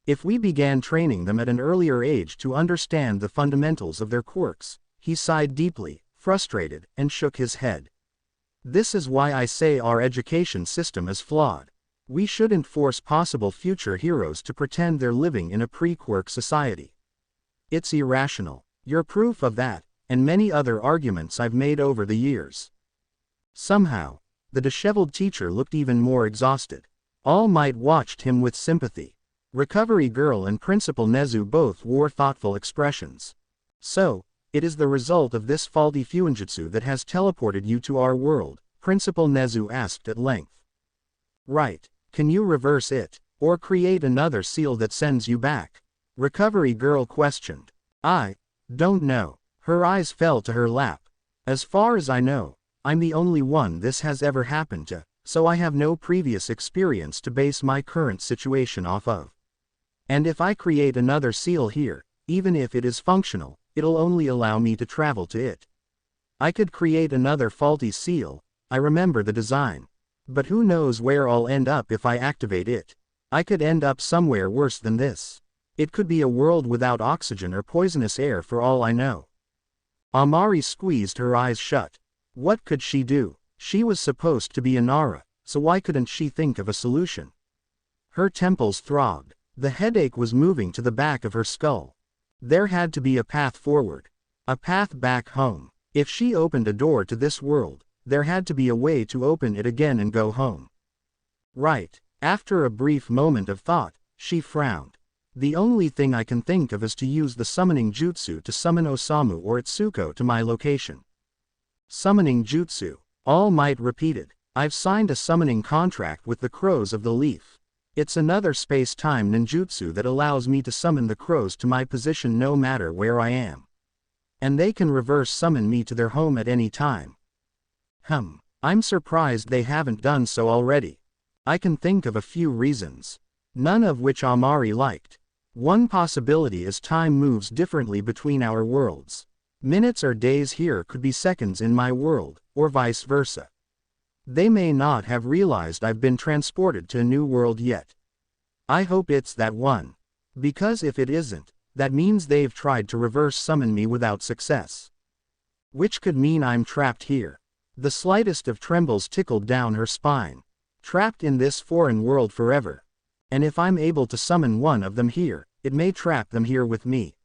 [SPEAKER 1] If we began training them at an earlier age to understand the fundamentals of their quirks, he sighed deeply, frustrated, and shook his head. This is why I say our education system is flawed. We shouldn't force possible future heroes to pretend they're living in a pre-quirk society. It's irrational. You're proof of that, and many other arguments I've made over the years. Somehow, the disheveled teacher looked even more exhausted. All Might watched him with sympathy. Recovery Girl and Principal Nezu both wore thoughtful expressions. So, it is the result of this faulty fuinjutsu that has teleported you to our world, Principal Nezu asked at length. Right, can you reverse it, or create another seal that sends you back? Recovery Girl questioned. I don't know. Her eyes fell to her lap. As far as I know, I'm the only one this has ever happened to. so I have no previous experience to base my current situation off of. And if I create another seal here, even if it is functional, it'll only allow me to travel to it. I could create another faulty seal, I remember the design. But who knows where I'll end up if I activate it. I could end up somewhere worse than this. It could be a world without oxygen or poisonous air for all I know. Amari squeezed her eyes shut. What could she do? She was supposed to be a Nara, so why couldn't she think of a solution? Her temples throbbed. The headache was moving to the back of her skull. There had to be a path forward. A path back home. If she opened a door to this world, there had to be a way to open it again and go home. Right. After a brief moment of thought, she frowned. The only thing I can think of is to use the summoning jutsu to summon Osamu or Itsuko to my location. Summoning jutsu. All Might repeated. I've signed a summoning contract with the Crows of the Leaf. It's another space-time ninjutsu that allows me to summon the crows to my position no matter where I am. And they can reverse summon me to their home at any time. I'm surprised they haven't done so already. I can think of a few reasons. None of which Amari liked. One possibility is time moves differently between our worlds. Minutes or days here could be seconds in my world, or vice versa. They may not have realized I've been transported to a new world yet. I hope it's that one. Because if it isn't, that means they've tried to reverse summon me without success. Which could mean I'm trapped here. The slightest of trembles tickled down her spine. Trapped in this foreign world forever. And if I'm able to summon one of them here, it may trap them here with me.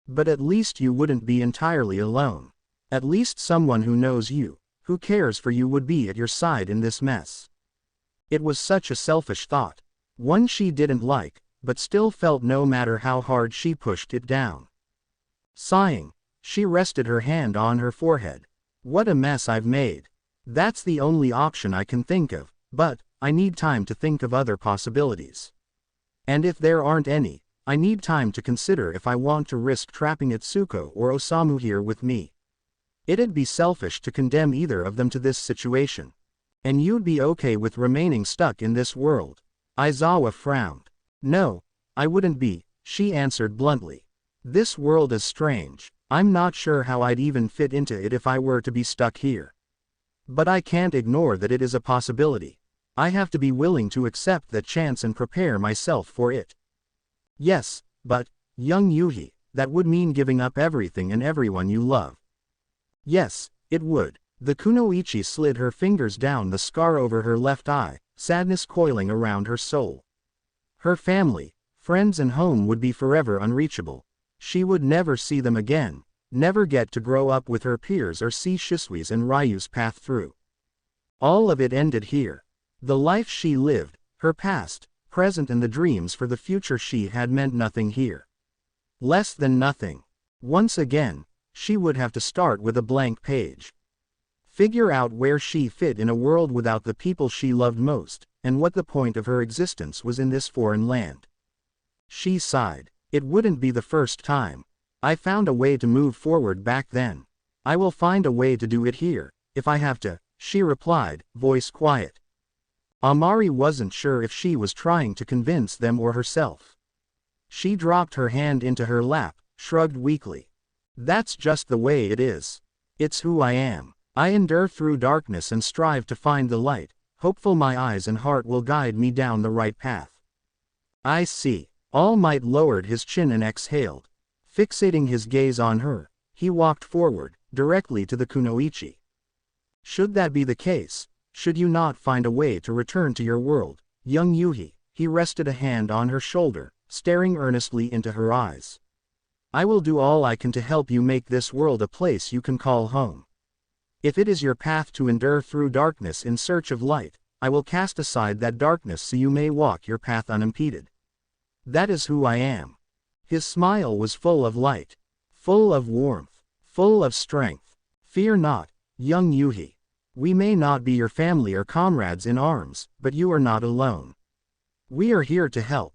[SPEAKER 1] But at least you wouldn't be entirely alone. At least someone who knows you, who cares for you would be at your side in this mess. It was such a selfish thought. One she didn't like, but still felt no matter how hard she pushed it down. Sighing, she rested her hand on her forehead. What a mess I've made. That's the only option I can think of, but I need time to think of other possibilities. And if there aren't any, I need time to consider if I want to risk trapping Itsuko or Osamu here with me. It'd be selfish to condemn either of them to this situation. And you'd be okay with remaining stuck in this world. Aizawa frowned. No, I wouldn't be, she answered bluntly. This world is strange. I'm not sure how I'd even fit into it if I were to be stuck here. But I can't ignore that it is a possibility. I have to be willing to accept that chance and prepare myself for it. Yes, but, young Yuhi, that would mean giving up everything and everyone you love. Yes, it would. The kunoichi slid her fingers down the scar over her left eye, sadness coiling around her soul. Her family, friends and home would be forever unreachable. She would never see them again, never get to grow up with her peers or see Shisui's and Ryu's path through. All of it ended here. The life she lived, her past, present and the dreams for the future she had meant nothing here. Less than nothing. Once again, she would have to start with a blank page. Figure out where she fit in a world without the people she loved most, and what the point of her existence was in this foreign land. She sighed. It wouldn't be the first time. I found a way to move forward back then. I will find a way to do it here, if I have to, she replied, voice quiet. Amari wasn't sure if she was trying to convince them or herself. She dropped her hand into her lap, shrugged weakly. That's just the way it is. It's who I am. I endure through darkness and strive to find the light, hopeful my eyes and heart will guide me down the right path. I see. All Might lowered his chin and exhaled. Fixating his gaze on her, he walked forward, directly to the kunoichi. Should that be the case, should you not find a way to return to your world, young Yuhi, he rested a hand on her shoulder, staring earnestly into her eyes. I will do all I can to help you make this world a place you can call home. If it is your path to endure through darkness in search of light, I will cast aside that darkness so you may walk your path unimpeded. That is who I am. His smile was full of light, full of warmth, full of strength. Fear not, young Yuhi. We may not be your family or comrades in arms, but you are not alone. We are here to help.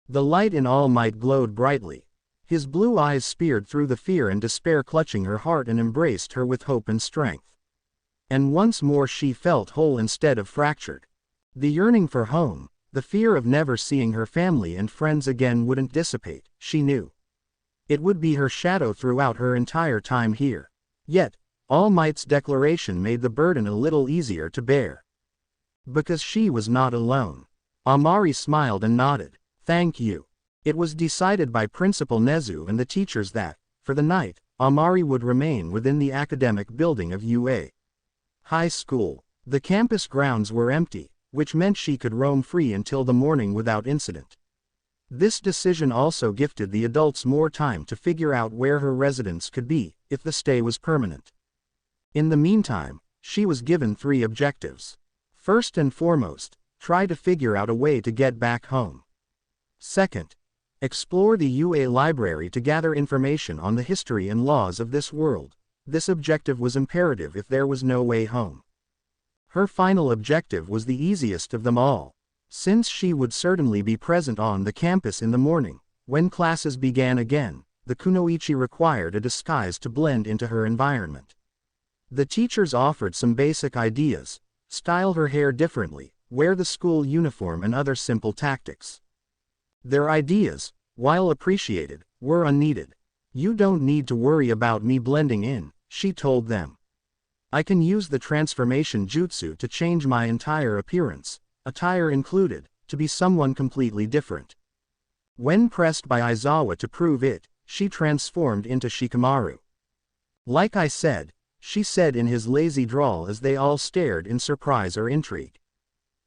[SPEAKER 1] The light in All Might glowed brightly. His blue eyes speared through the fear and despair clutching her heart and embraced her with hope and strength. And once more she felt whole instead of fractured. The yearning for home, the fear of never seeing her family and friends again wouldn't dissipate, she knew. It would be her shadow throughout her entire time here. Yet, All Might's declaration made the burden a little easier to bear. Because she was not alone. Amari smiled and nodded. Thank you. It was decided by Principal Nezu and the teachers that, for the night, Amari would remain within the academic building of UA High School. The campus grounds were empty, which meant she could roam free until the morning without incident. This decision also gifted the adults more time to figure out where her residence could be, if the stay was permanent. In the meantime, she was given 3 objectives. First and foremost, try to figure out a way to get back home. Second, explore the UA library to gather information on the history and laws of this world. This objective was imperative if there was no way home. Her final objective was the easiest of them all. Since she would certainly be present on the campus in the morning, when classes began again, the kunoichi required a disguise to blend into her environment. The teachers offered some basic ideas: style her hair differently, wear the school uniform, and other simple tactics. Their ideas, while appreciated, were unneeded. You don't need to worry about me blending in, she told them. I can use the transformation jutsu to change my entire appearance, attire included, to be someone completely different. When pressed by Aizawa to prove it, she transformed into Shikamaru. Like I said, she said in his lazy drawl as they all stared in surprise or intrigue.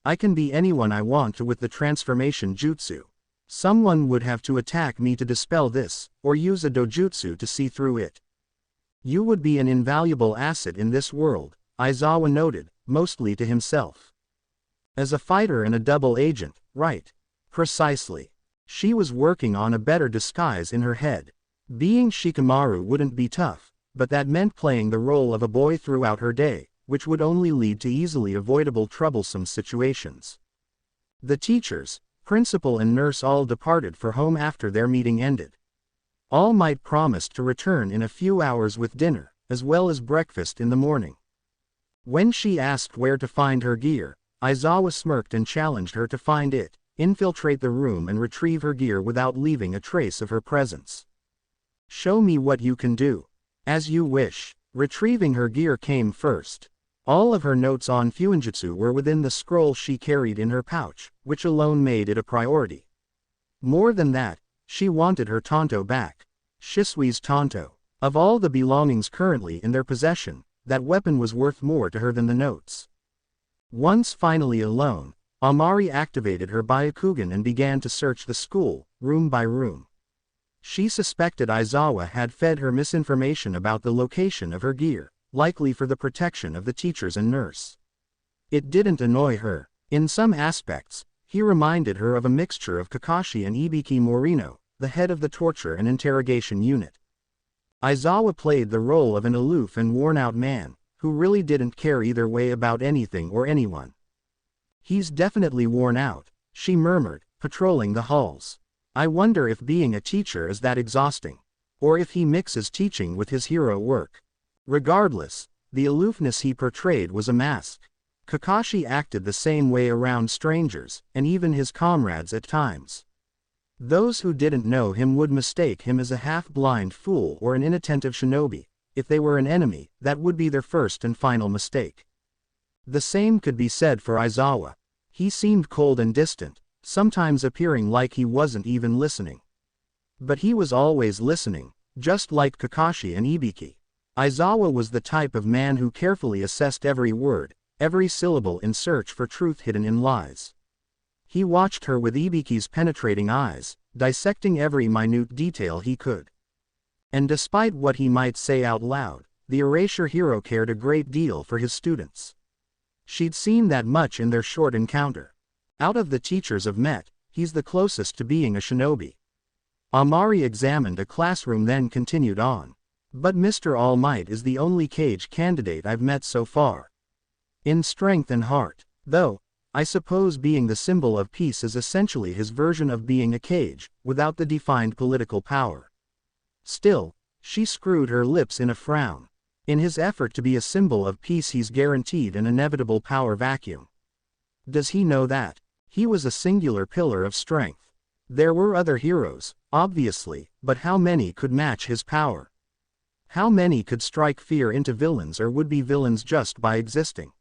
[SPEAKER 1] I can be anyone I want to with the transformation jutsu. Someone would have to attack me to dispel this, or use a dojutsu to see through it. You would be an invaluable asset in this world, Aizawa noted, mostly to himself. As a fighter and a double agent, right? Precisely. She was working on a better disguise in her head. Being Shikamaru wouldn't be tough, but that meant playing the role of a boy throughout her day, which would only lead to easily avoidable troublesome situations. The teachers, principal and nurse all departed for home after their meeting ended. All Might promised to return in a few hours with dinner, as well as breakfast in the morning. When she asked where to find her gear, Aizawa smirked and challenged her to find it, infiltrate the room and retrieve her gear without leaving a trace of her presence. Show me what you can do. As you wish. Retrieving her gear came first. All of her notes on Fuinjutsu were within the scroll she carried in her pouch, which alone made it a priority. More than that, she wanted her Tonto back. Shisui's Tonto. Of all the belongings currently in their possession, that weapon was worth more to her than the notes. Once finally alone, Amari activated her Byakugan and began to search the school, room by room. She suspected Aizawa had fed her misinformation about the location of her gear, likely for the protection of the teachers and nurse. It didn't annoy her. In some aspects, he reminded her of a mixture of Kakashi and Ibiki Morino, the head of the torture and interrogation unit. Aizawa played the role of an aloof and worn-out man, who really didn't care either way about anything or anyone. He's definitely worn out, she murmured, patrolling the halls. I wonder if being a teacher is that exhausting. Or if he mixes teaching with his hero work. Regardless, the aloofness he portrayed was a mask. Kakashi acted the same way around strangers, and even his comrades at times. Those who didn't know him would mistake him as a half-blind fool or an inattentive shinobi. If they were an enemy, that would be their first and final mistake. The same could be said for Aizawa. He seemed cold and distant, sometimes appearing like he wasn't even listening. But he was always listening, just like Kakashi and Ibiki. Aizawa was the type of man who carefully assessed every word, every syllable in search for truth hidden in lies. He watched her with Ibiki's penetrating eyes, dissecting every minute detail he could. And despite what he might say out loud, the erasure hero cared a great deal for his students. She'd seen that much in their short encounter. Out of the teachers I've met, he's the closest to being a shinobi. Amari examined a classroom then continued on. But Mr. All Might is the only Kage candidate I've met so far. In strength and heart, though, I suppose being the symbol of peace is essentially his version of being a Kage, without the defined political power. Still, she screwed her lips in a frown. In his effort to be a symbol of peace, he's guaranteed an inevitable power vacuum. Does he know that? He was a singular pillar of strength. There were other heroes, obviously, but how many could match his power? How many could strike fear into villains or would-be villains just by existing?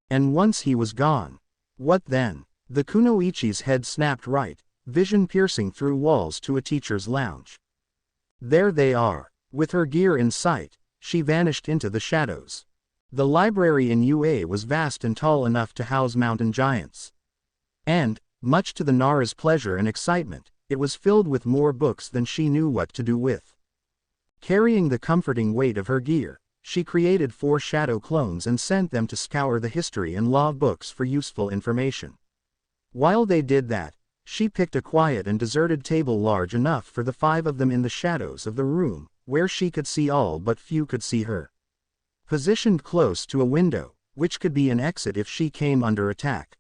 [SPEAKER 1] And once he was gone, what then? The kunoichi's head snapped right, vision piercing through walls to a teacher's lounge. There they are. With her gear in sight, she vanished into the shadows. The library in UA was vast and tall enough to house mountain giants. And, much to the Nara's pleasure and excitement, it was filled with more books than she knew what to do with. Carrying the comforting weight of her gear, she created 4 shadow clones and sent them to scour the history and law books for useful information. While they did that, she picked a quiet and deserted table large enough for the 5 of them in the shadows of the room, where she could see all but few could see her. Positioned close to a window, which could be an exit if she came under attack.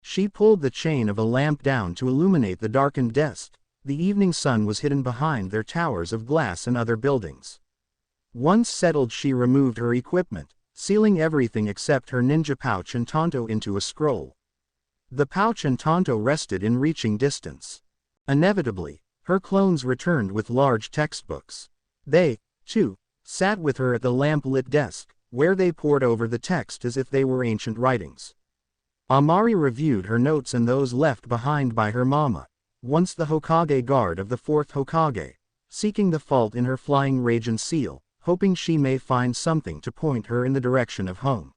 [SPEAKER 1] She pulled the chain of a lamp down to illuminate the darkened desk. The evening sun was hidden behind their towers of glass and other buildings. Once settled, she removed her equipment, sealing everything except her ninja pouch and tanto into a scroll. The pouch and tanto rested in reaching distance. Inevitably, her clones returned with large textbooks. They, too, sat with her at the lamp-lit desk, where they pored over the text as if they were ancient writings. Amari reviewed her notes and those left behind by her mama, once the Hokage guard of the 4th Hokage, seeking the fault in her flying rage and seal, hoping she may find something to point her in the direction of home.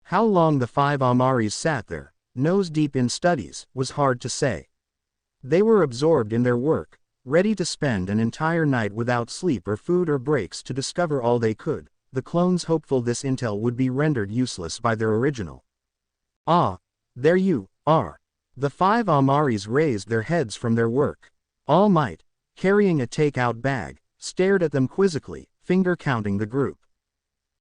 [SPEAKER 1] How long the 5 Amaris sat there, nose deep in studies, was hard to say. They were absorbed in their work, ready to spend an entire night without sleep or food or breaks to discover all they could, the clones hopeful this intel would be rendered useless by their original. Ah, there you are. The 5 Amaris raised their heads from their work. All Might, carrying a take-out bag, stared at them quizzically, finger-counting the group.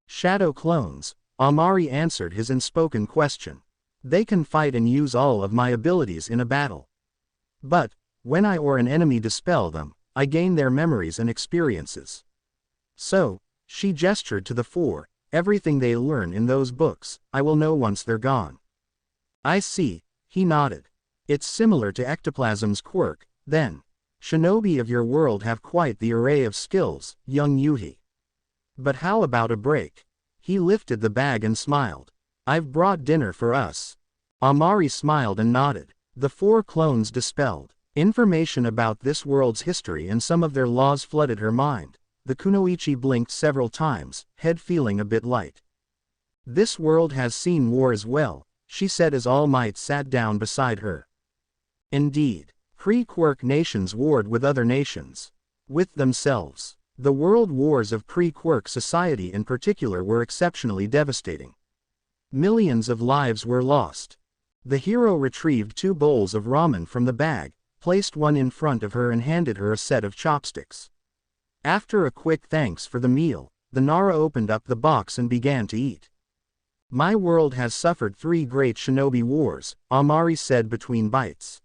[SPEAKER 1] Shadow clones, Amari answered his unspoken question. They can fight and use all of my abilities in a battle. But, when I or an enemy dispel them, I gain their memories and experiences. So, she gestured to the 4, everything they learn in those books, I will know once they're gone. I see, he nodded. It's similar to ectoplasm's quirk, then. Shinobi of your world have quite the array of skills, young Yuhi. But how about a break? He lifted the bag and smiled. I've brought dinner for us. Amari smiled and nodded. The 4 clones dispelled. Information about this world's history and some of their laws flooded her mind. The kunoichi blinked several times, head feeling a bit light. This world has seen war as well, she said as All Might sat down beside her. Indeed, pre-quirk nations warred with other nations. With themselves. The world wars of pre-quirk society in particular were exceptionally devastating. Millions of lives were lost. The hero retrieved 2 bowls of ramen from the bag, placed one in front of her and handed her a set of chopsticks. After a quick thanks for the meal, the Nara opened up the box and began to eat. My world has suffered 3 great shinobi wars, Amari said between bites.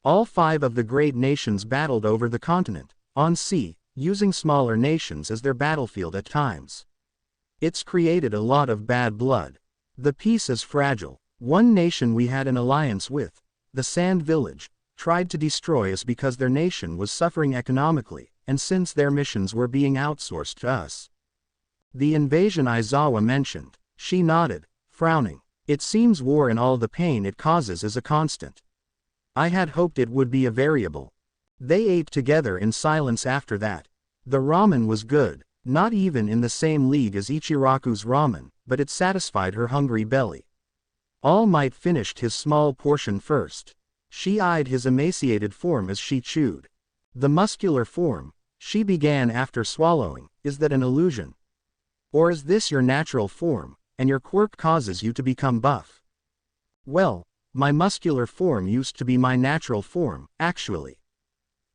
[SPEAKER 1] All 5 of the great nations battled over the continent, on sea, using smaller nations as their battlefield at times. It's created a lot of bad blood. The peace is fragile. One nation we had an alliance with, the Sand Village, tried to destroy us because their nation was suffering economically, and since their missions were being outsourced to us. The invasion Aizawa mentioned. She nodded, frowning. It seems war and all the pain it causes is a constant. I had hoped it would be a variable. They ate together in silence after that. The ramen was good, not even in the same league as Ichiraku's ramen, but it satisfied her hungry belly. All Might finished his small portion first. She eyed his emaciated form as she chewed. The muscular form, she began after swallowing, is that an illusion? Or is this your natural form, and your quirk causes you to become buff? Well, my muscular form used to be my natural form, actually.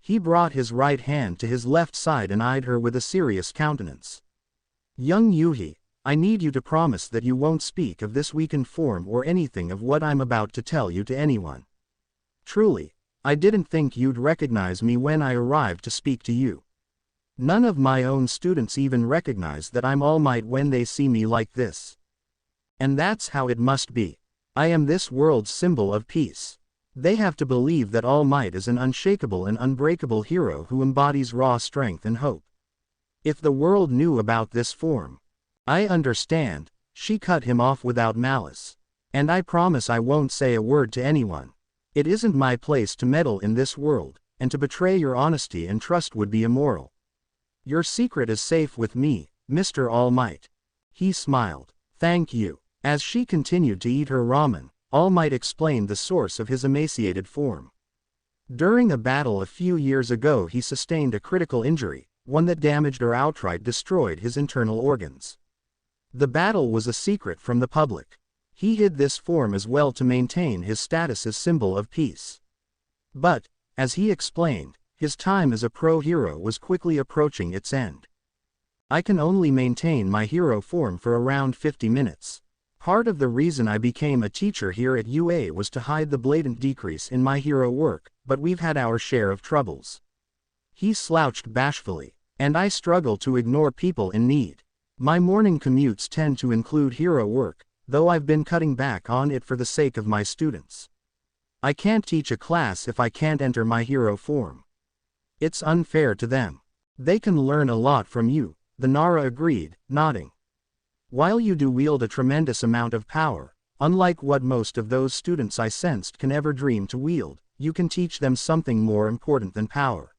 [SPEAKER 1] He brought his right hand to his left side and eyed her with a serious countenance. Young Yuhi, I need you to promise that you won't speak of this weakened form or anything of what I'm about to tell you to anyone. Truly, I didn't think you'd recognize me when I arrived to speak to you. None of my own students even recognize that I'm All Might when they see me like this. And that's how it must be. I am this world's symbol of peace. They have to believe that All Might is an unshakable and unbreakable hero who embodies raw strength and hope. If the world knew about this form. I understand, she cut him off without malice. And I promise I won't say a word to anyone. It isn't my place to meddle in this world, and to betray your honesty and trust would be immoral. Your secret is safe with me, Mr. All Might. He smiled. Thank you. As she continued to eat her ramen, All Might explained the source of his emaciated form. During a battle a few years ago he sustained a critical injury, one that damaged or outright destroyed his internal organs. The battle was a secret from the public. He hid this form as well to maintain his status as symbol of peace. But, as he explained, his time as a pro-hero was quickly approaching its end. I can only maintain my hero form for around 50 minutes. Part of the reason I became a teacher here at UA was to hide the blatant decrease in my hero work, but we've had our share of troubles. He slouched bashfully. And I struggle to ignore people in need. My morning commutes tend to include hero work, though I've been cutting back on it for the sake of my students. I can't teach a class if I can't enter my hero form. It's unfair to them. They can learn a lot from you, the Nara agreed, nodding. While you do wield a tremendous amount of power, unlike what most of those students I sensed can ever dream to wield, you can teach them something more important than power.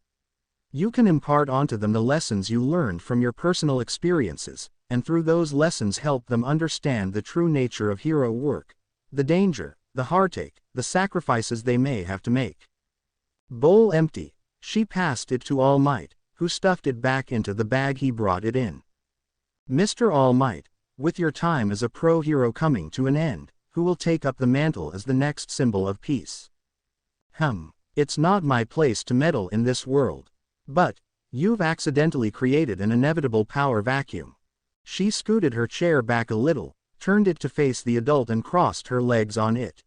[SPEAKER 1] You can impart onto them the lessons you learned from your personal experiences, and through those lessons help them understand the true nature of hero work, the danger, the heartache, the sacrifices they may have to make. Bowl empty, she passed it to All Might, who stuffed it back into the bag he brought it in. Mr. All Might, with your time as a pro-hero coming to an end, who will take up the mantle as the next symbol of peace? It's not my place to meddle in this world. But, you've accidentally created an inevitable power vacuum. She scooted her chair back a little, turned it to face the adult and crossed her legs on it.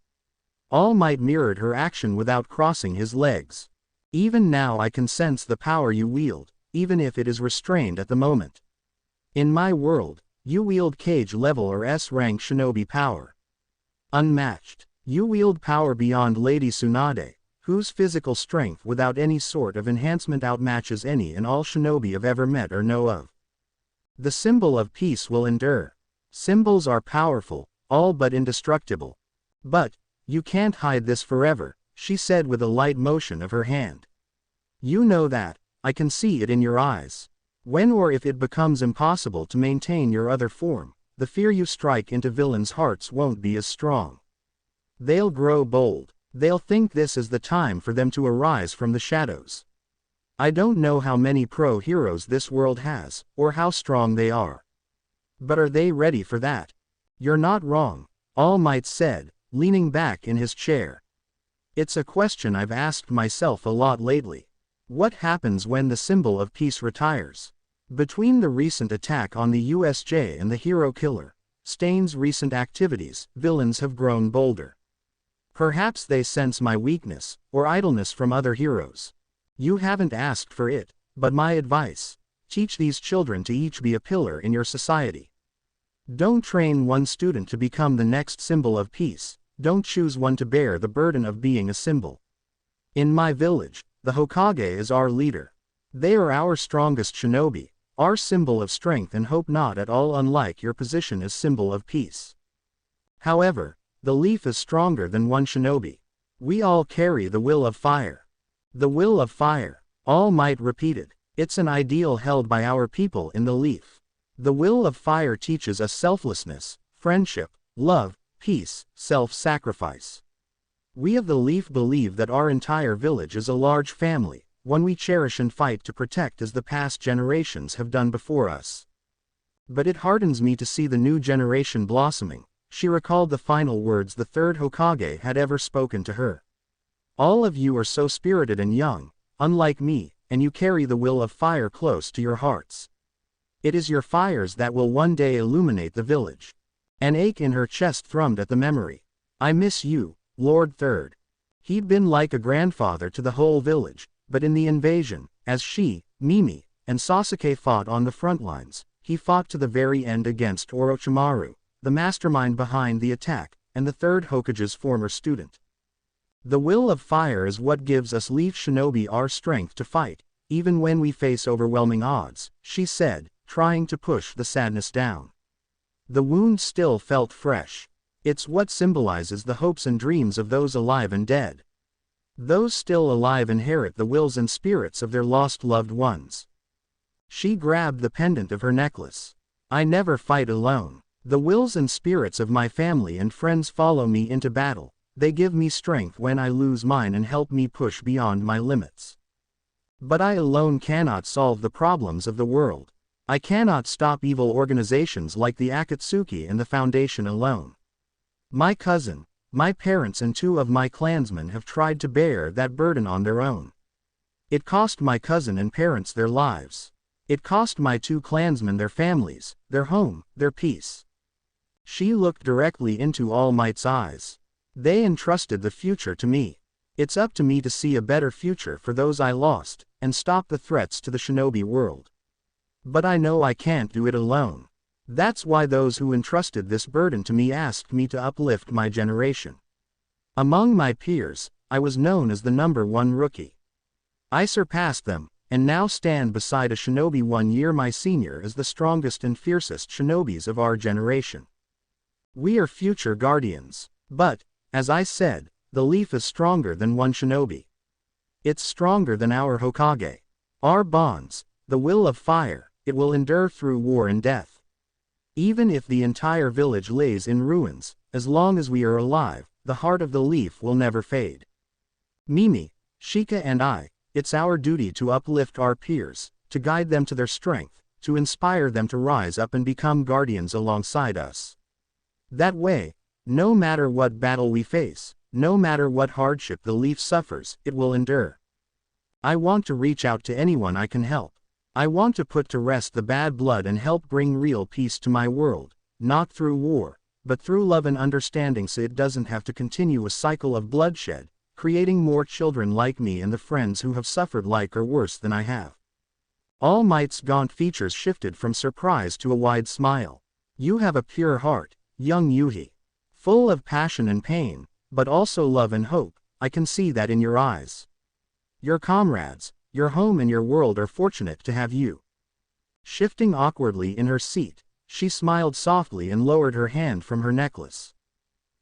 [SPEAKER 1] All Might mirrored her action without crossing his legs. Even now I can sense the power you wield, even if it is restrained at the moment. In my world, you wield Cage level or S-rank shinobi power. Unmatched. You wield power beyond Lady Tsunade, whose physical strength without any sort of enhancement outmatches any and all shinobi I've ever met or know of. The symbol of peace will endure. Symbols are powerful, all but indestructible. But, you can't hide this forever, she said with a light motion of her hand. You know that, I can see it in your eyes. When or if it becomes impossible to maintain your other form, the fear you strike into villains' hearts won't be as strong. They'll grow bold. They'll think this is the time for them to arise from the shadows. I don't know how many pro-heroes this world has, or how strong they are. But are they ready for that? You're not wrong, All Might said, leaning back in his chair. It's a question I've asked myself a lot lately. What happens when the symbol of peace retires? Between the recent attack on the USJ and the hero killer, Stain's recent activities, villains have grown bolder. Perhaps they sense my weakness, or idleness from other heroes. You haven't asked for it, but my advice: teach these children to each be a pillar in your society. Don't train one student to become the next symbol of peace, don't choose one to bear the burden of being a symbol. In my village, the Hokage is our leader. They are our strongest shinobi, our symbol of strength and hope, not at all unlike your position as symbol of peace. However, the leaf is stronger than one shinobi. We all carry the will of fire. The will of fire, All Might repeated. It's an ideal held by our people in the leaf. The will of fire teaches us selflessness, friendship, love, peace, self-sacrifice. We of the leaf believe that our entire village is a large family, one we cherish and fight to protect as the past generations have done before us. But it hardens me to see the new generation blossoming. She recalled the final words the third Hokage had ever spoken to her. All of you are so spirited and young, unlike me, and you carry the will of fire close to your hearts. It is your fires that will one day illuminate the village. An ache in her chest thrummed at the memory. I miss you, Lord Third. He'd been like a grandfather to the whole village, but in the invasion, as she, Mimi, and Sasuke fought on the front lines. He fought to the very end against Orochimaru, the mastermind behind the attack, and the third Hokage's former student. The will of fire is what gives us Leaf Shinobi our strength to fight, even when we face overwhelming odds, she said, trying to push the sadness down. The wound still felt fresh. It's what symbolizes the hopes and dreams of those alive and dead. Those still alive inherit the wills and spirits of their lost loved ones. She grabbed the pendant of her necklace. I never fight alone. The wills and spirits of my family and friends follow me into battle. They give me strength when I lose mine and help me push beyond my limits. But I alone cannot solve the problems of the world. I cannot stop evil organizations like the Akatsuki and the Foundation alone. My cousin, my parents and 2 of my clansmen have tried to bear that burden on their own. It cost my cousin and parents their lives. It cost my 2 clansmen their families, their home, their peace. She looked directly into All Might's eyes. They entrusted the future to me. It's up to me to see a better future for those I lost, and stop the threats to the shinobi world. But I know I can't do it alone. That's why those who entrusted this burden to me asked me to uplift my generation. Among my peers, I was known as the #1 rookie. I surpassed them, and now stand beside a shinobi 1 year my senior as the strongest and fiercest shinobis of our generation. We are future guardians. But, as I said, the leaf is stronger than one shinobi. It's stronger than our Hokage. Our bonds, the will of fire, it will endure through war and death. Even if the entire village lays in ruins, as long as we are alive, the heart of the leaf will never fade. Mimi, Shika and I, it's our duty to uplift our peers, to guide them to their strength, to inspire them to rise up and become guardians alongside us. That way, no matter what battle we face, no matter what hardship the leaf suffers, it will endure. I want to reach out to anyone I can help. I want to put to rest the bad blood and help bring real peace to my world, not through war, but through love and understanding so it doesn't have to continue a cycle of bloodshed, creating more children like me and the friends who have suffered like or worse than I have. All Might's gaunt features shifted from surprise to a wide smile. You have a pure heart, young Yuhi. Full of passion and pain, but also love and hope, I can see that in your eyes. Your comrades, your home and your world are fortunate to have you. Shifting awkwardly in her seat, she smiled softly and lowered her hand from her necklace.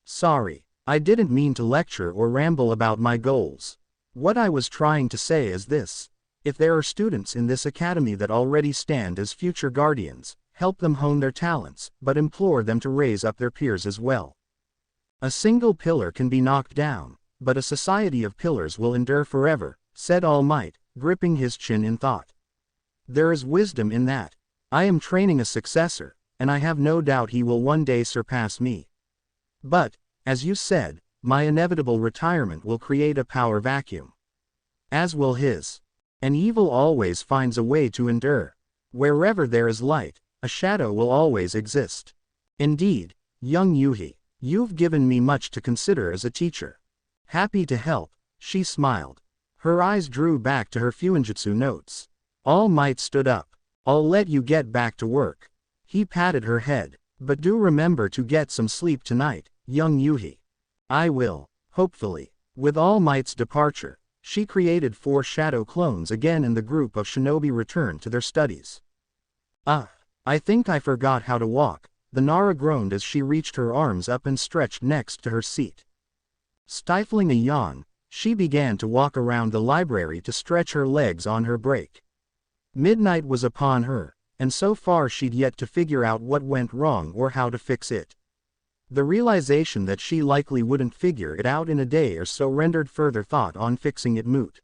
[SPEAKER 1] Sorry, I didn't mean to lecture or ramble about my goals. What I was trying to say is this: if there are students in this academy that already stand as future guardians, help them hone their talents, but implore them to raise up their peers as well. A single pillar can be knocked down, but a society of pillars will endure forever, said All Might, gripping his chin in thought. There is wisdom in that. I am training a successor, and I have no doubt he will one day surpass me. But, as you said, my inevitable retirement will create a power vacuum. As will his. And evil always finds a way to endure. Wherever there is light, a shadow will always exist. Indeed, young Yuhi, you've given me much to consider as a teacher. Happy to help, she smiled. Her eyes drew back to her Fuinjutsu notes. All Might stood up. I'll let you get back to work. He patted her head. But do remember to get some sleep tonight, young Yuhi. I will, hopefully. With All Might's departure, she created 4 shadow clones again and the group of shinobi returned to their studies. I think I forgot how to walk, the Nara groaned as she reached her arms up and stretched next to her seat. Stifling a yawn, she began to walk around the library to stretch her legs on her break. Midnight was upon her, and so far she'd yet to figure out what went wrong or how to fix it. The realization that she likely wouldn't figure it out in a day or so rendered further thought on fixing it moot.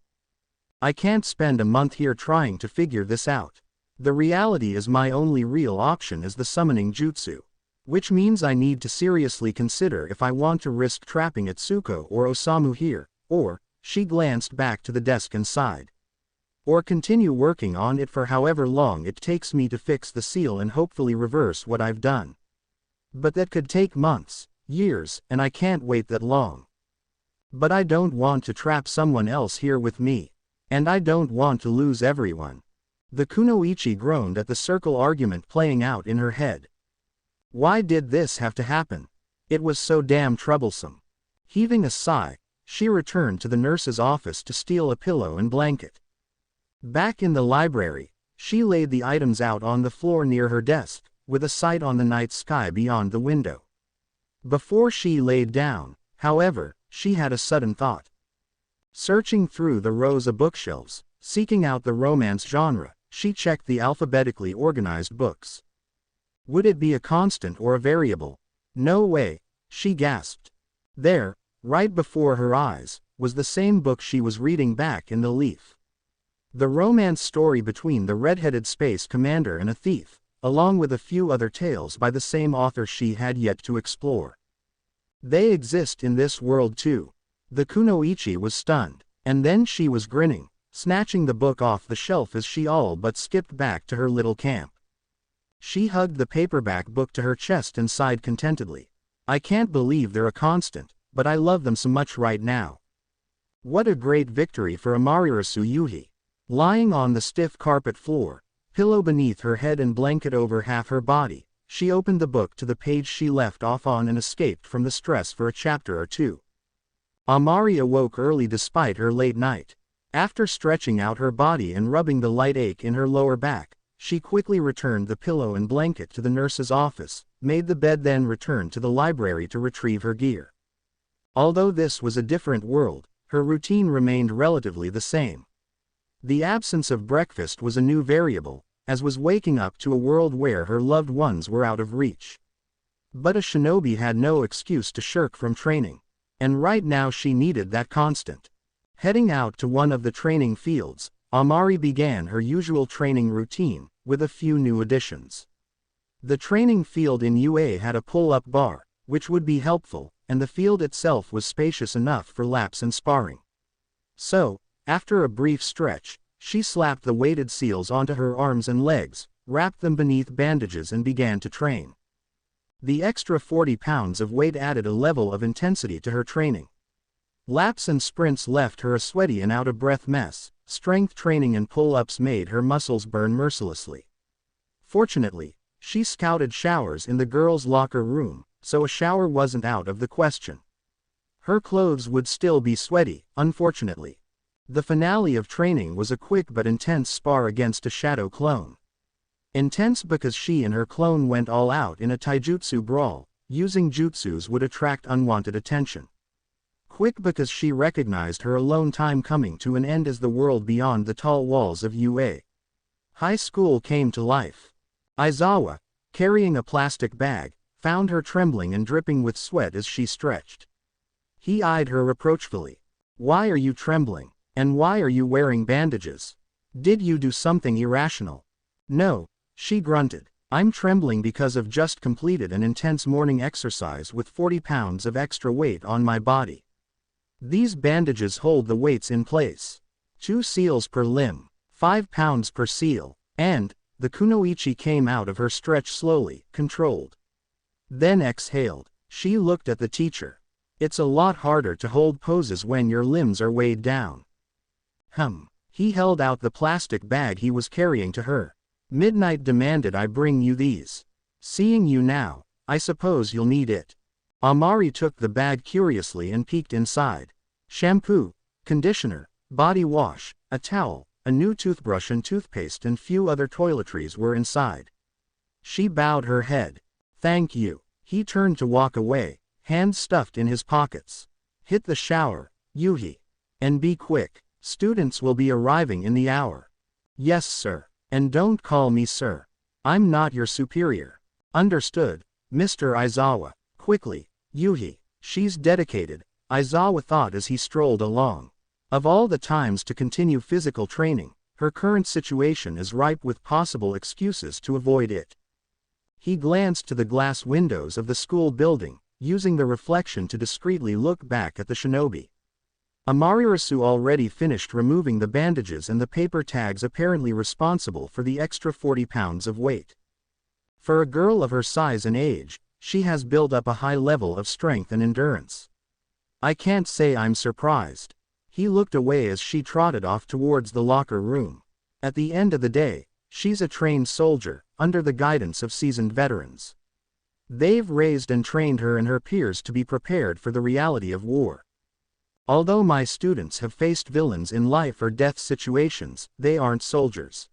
[SPEAKER 1] I can't spend a month here trying to figure this out. The reality is my only real option is the summoning jutsu. Which means I need to seriously consider if I want to risk trapping Itsuko or Osamu here, or, she glanced back to the desk and sighed. Or continue working on it for however long it takes me to fix the seal and hopefully reverse what I've done. But that could take months, years, and I can't wait that long. But I don't want to trap someone else here with me. And I don't want to lose everyone. The kunoichi groaned at the circle argument playing out in her head. Why did this have to happen? It was so damn troublesome. Heaving a sigh, she returned to the nurse's office to steal a pillow and blanket. Back in the library, she laid the items out on the floor near her desk, with a sight on the night sky beyond the window. Before she laid down, however, she had a sudden thought. Searching through the rows of bookshelves, seeking out the romance genre, she checked the alphabetically organized books. Would it be a constant or a variable? No way, she gasped. There, right before her eyes, was the same book she was reading back in the leaf. The romance story between the red-headed space commander and a thief, along with a few other tales by the same author she had yet to explore. They exist in this world too. The kunoichi was stunned, and then she was grinning, snatching the book off the shelf as she all but skipped back to her little camp. She hugged the paperback book to her chest and sighed contentedly. I can't believe they're a constant, but I love them so much right now. What a great victory for Amarirasu Yuhi. Lying on the stiff carpet floor, pillow beneath her head and blanket over half her body, she opened the book to the page she left off on and escaped from the stress for a chapter or two. Amari awoke early despite her late night. After stretching out her body and rubbing the light ache in her lower back, she quickly returned the pillow and blanket to the nurse's office, made the bed, then returned to the library to retrieve her gear. Although this was a different world, her routine remained relatively the same. The absence of breakfast was a new variable, as was waking up to a world where her loved ones were out of reach. But a shinobi had no excuse to shirk from training, and right now she needed that constant. Heading out to one of the training fields, Amari began her usual training routine, with a few new additions. The training field in UA had a pull-up bar, which would be helpful, and the field itself was spacious enough for laps and sparring. So, after a brief stretch, she slapped the weighted seals onto her arms and legs, wrapped them beneath bandages and began to train. The extra 40 pounds of weight added a level of intensity to her training. Laps and sprints left her a sweaty and out-of-breath mess. Strength training and pull-ups made her muscles burn mercilessly. Fortunately, she scouted showers in the girls' locker room, so a shower wasn't out of the question. Her clothes would still be sweaty, unfortunately. The finale of training was a quick but intense spar against a shadow clone. Intense because she and her clone went all out in a taijutsu brawl. Using jutsus would attract unwanted attention. Quick because she recognized her alone time coming to an end as the world beyond the tall walls of UA High School came to life. Aizawa, carrying a plastic bag, found her trembling and dripping with sweat as she stretched. He eyed her reproachfully. Why are you trembling? And why are you wearing bandages? Did you do something irrational? No, she grunted. I'm trembling because I've just completed an intense morning exercise with 40 pounds of extra weight on my body. These bandages hold the weights in place. 2 seals per limb, 5 pounds per seal, and, the kunoichi came out of her stretch slowly, controlled. Then exhaled. She looked at the teacher. It's a lot harder to hold poses when your limbs are weighed down. He held out the plastic bag he was carrying to her. Midnight demanded I bring you these. Seeing you now, I suppose you'll need it. Amari took the bag curiously and peeked inside. Shampoo, conditioner, body wash, a towel, a new toothbrush and toothpaste and few other toiletries were inside. She bowed her head. Thank you. He turned to walk away, hands stuffed in his pockets. Hit the shower, Yuhi. And be quick. Students will be arriving in the hour. Yes, sir. And don't call me sir. I'm not your superior. Understood, Mr. Aizawa. Quickly, Yuhi. She's dedicated, Aizawa thought as he strolled along. Of all the times to continue physical training, her current situation is ripe with possible excuses to avoid it. He glanced to the glass windows of the school building, using the reflection to discreetly look back at the shinobi. Amarirasu already finished removing the bandages and the paper tags apparently responsible for the extra 40 pounds of weight. For a girl of her size and age, she has built up a high level of strength and endurance. I can't say I'm surprised. He looked away as she trotted off towards the locker room. At the end of the day, she's a trained soldier, under the guidance of seasoned veterans. They've raised and trained her and her peers to be prepared for the reality of war. Although my students have faced villains in life or death situations, they aren't soldiers.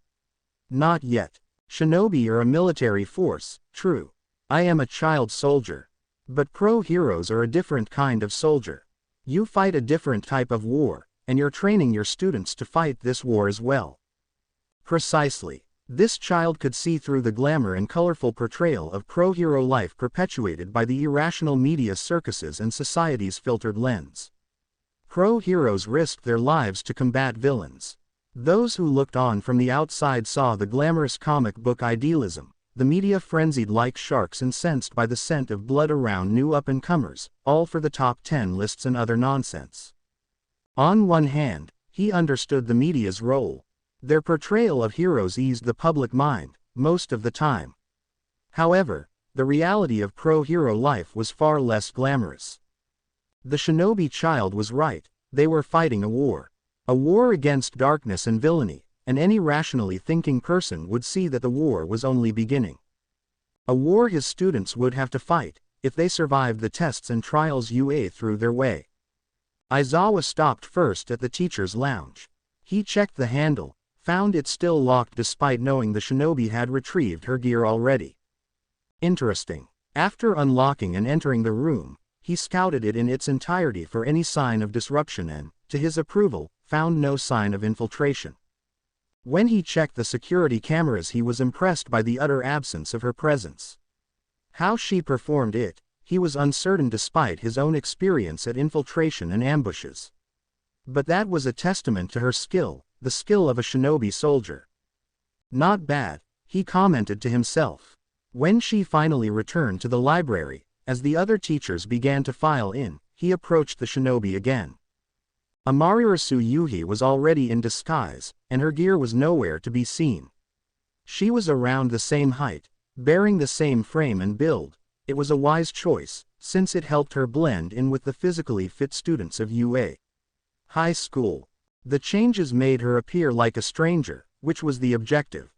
[SPEAKER 1] Not yet. Shinobi are a military force, true. I am a child soldier. But pro heroes are a different kind of soldier. You fight a different type of war, and you're training your students to fight this war as well. Precisely. This child could see through the glamour and colorful portrayal of pro-hero life perpetuated by the irrational media circuses and society's filtered lens. Pro-heroes risked their lives to combat villains. Those who looked on from the outside saw the glamorous comic book idealism, the media frenzied like sharks incensed by the scent of blood around new up-and-comers, all for the top 10 lists and other nonsense. On one hand, he understood the media's role. Their portrayal of heroes eased the public mind, most of the time. However, the reality of pro-hero life was far less glamorous. The shinobi child was right, they were fighting a war. A war against darkness and villainy, and any rationally thinking person would see that the war was only beginning. A war his students would have to fight, if they survived the tests and trials UA threw their way. Aizawa stopped first at the teacher's lounge. He checked the handle, found it still locked despite knowing the shinobi had retrieved her gear already. Interesting. After unlocking and entering the room, he scouted it in its entirety for any sign of disruption and, to his approval, found no sign of infiltration. When he checked the security cameras, he was impressed by the utter absence of her presence. How she performed it, he was uncertain despite his own experience at infiltration and ambushes. But that was a testament to her skill, the skill of a shinobi soldier. Not bad, he commented to himself. When she finally returned to the library, as the other teachers began to file in, he approached the shinobi again. Amaterasu Yuhi was already in disguise, and her gear was nowhere to be seen. She was around the same height, bearing the same frame and build. It was a wise choice, since it helped her blend in with the physically fit students of UA High School. The changes made her appear like a stranger, which was the objective.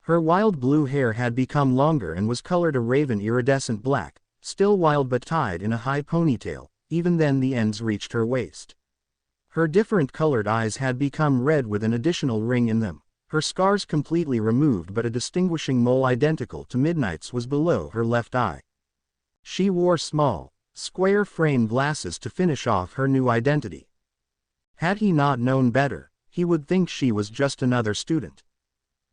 [SPEAKER 1] Her wild blue hair had become longer and was colored a raven iridescent black, still wild but tied in a high ponytail, even then the ends reached her waist. Her different colored eyes had become red with an additional ring in them, her scars completely removed but a distinguishing mole identical to Midnight's was below her left eye. She wore small, square-framed glasses to finish off her new identity. Had he not known better, he would think she was just another student.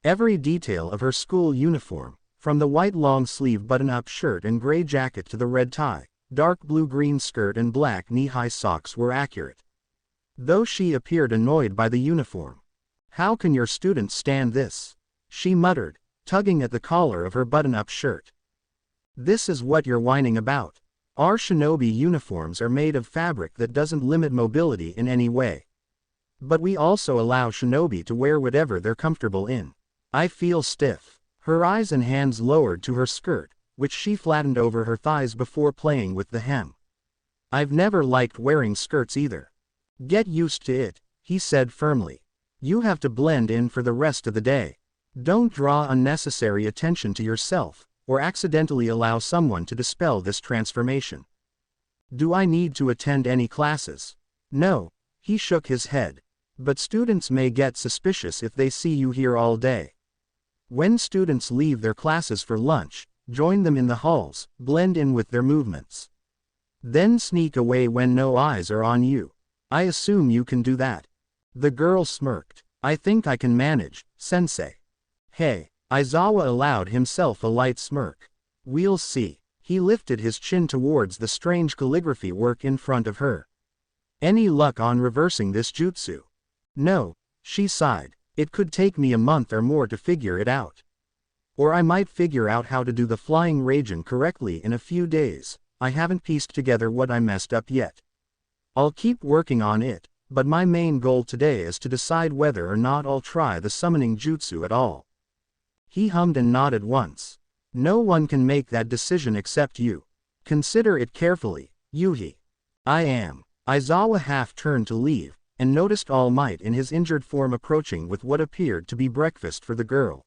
[SPEAKER 1] Every detail of her school uniform, from the white long-sleeve button-up shirt and gray jacket to the red tie, dark blue-green skirt and black knee-high socks were accurate. Though she appeared annoyed by the uniform. "How can your students stand this?" she muttered, tugging at the collar of her button-up shirt. "This is what you're whining about. Our shinobi uniforms are made of fabric that doesn't limit mobility in any way. But we also allow shinobi to wear whatever they're comfortable in. I feel stiff." Her eyes and hands lowered to her skirt, which she flattened over her thighs before playing with the hem. "I've never liked wearing skirts either." "Get used to it," he said firmly. "You have to blend in for the rest of the day. Don't draw unnecessary attention to yourself, or accidentally allow someone to dispel this transformation." "Do I need to attend any classes?" "No," he shook his head. "But students may get suspicious if they see you here all day. When students leave their classes for lunch, join them in the halls, blend in with their movements. Then sneak away when no eyes are on you. I assume you can do that." The girl smirked. "I think I can manage, sensei." "Hey." Aizawa allowed himself a light smirk. "We'll see." He lifted his chin towards the strange calligraphy work in front of her. "Any luck on reversing this jutsu?" "No," she sighed. "It could take me a month or more to figure it out. Or I might figure out how to do the flying Raijin correctly in a few days. I haven't pieced together what I messed up yet. I'll keep working on it, but my main goal today is to decide whether or not I'll try the summoning jutsu at all." He hummed and nodded once. "No one can make that decision except you. Consider it carefully, Yuhi." "I am." Aizawa half turned to leave, and noticed All Might in his injured form approaching with what appeared to be breakfast for the girl.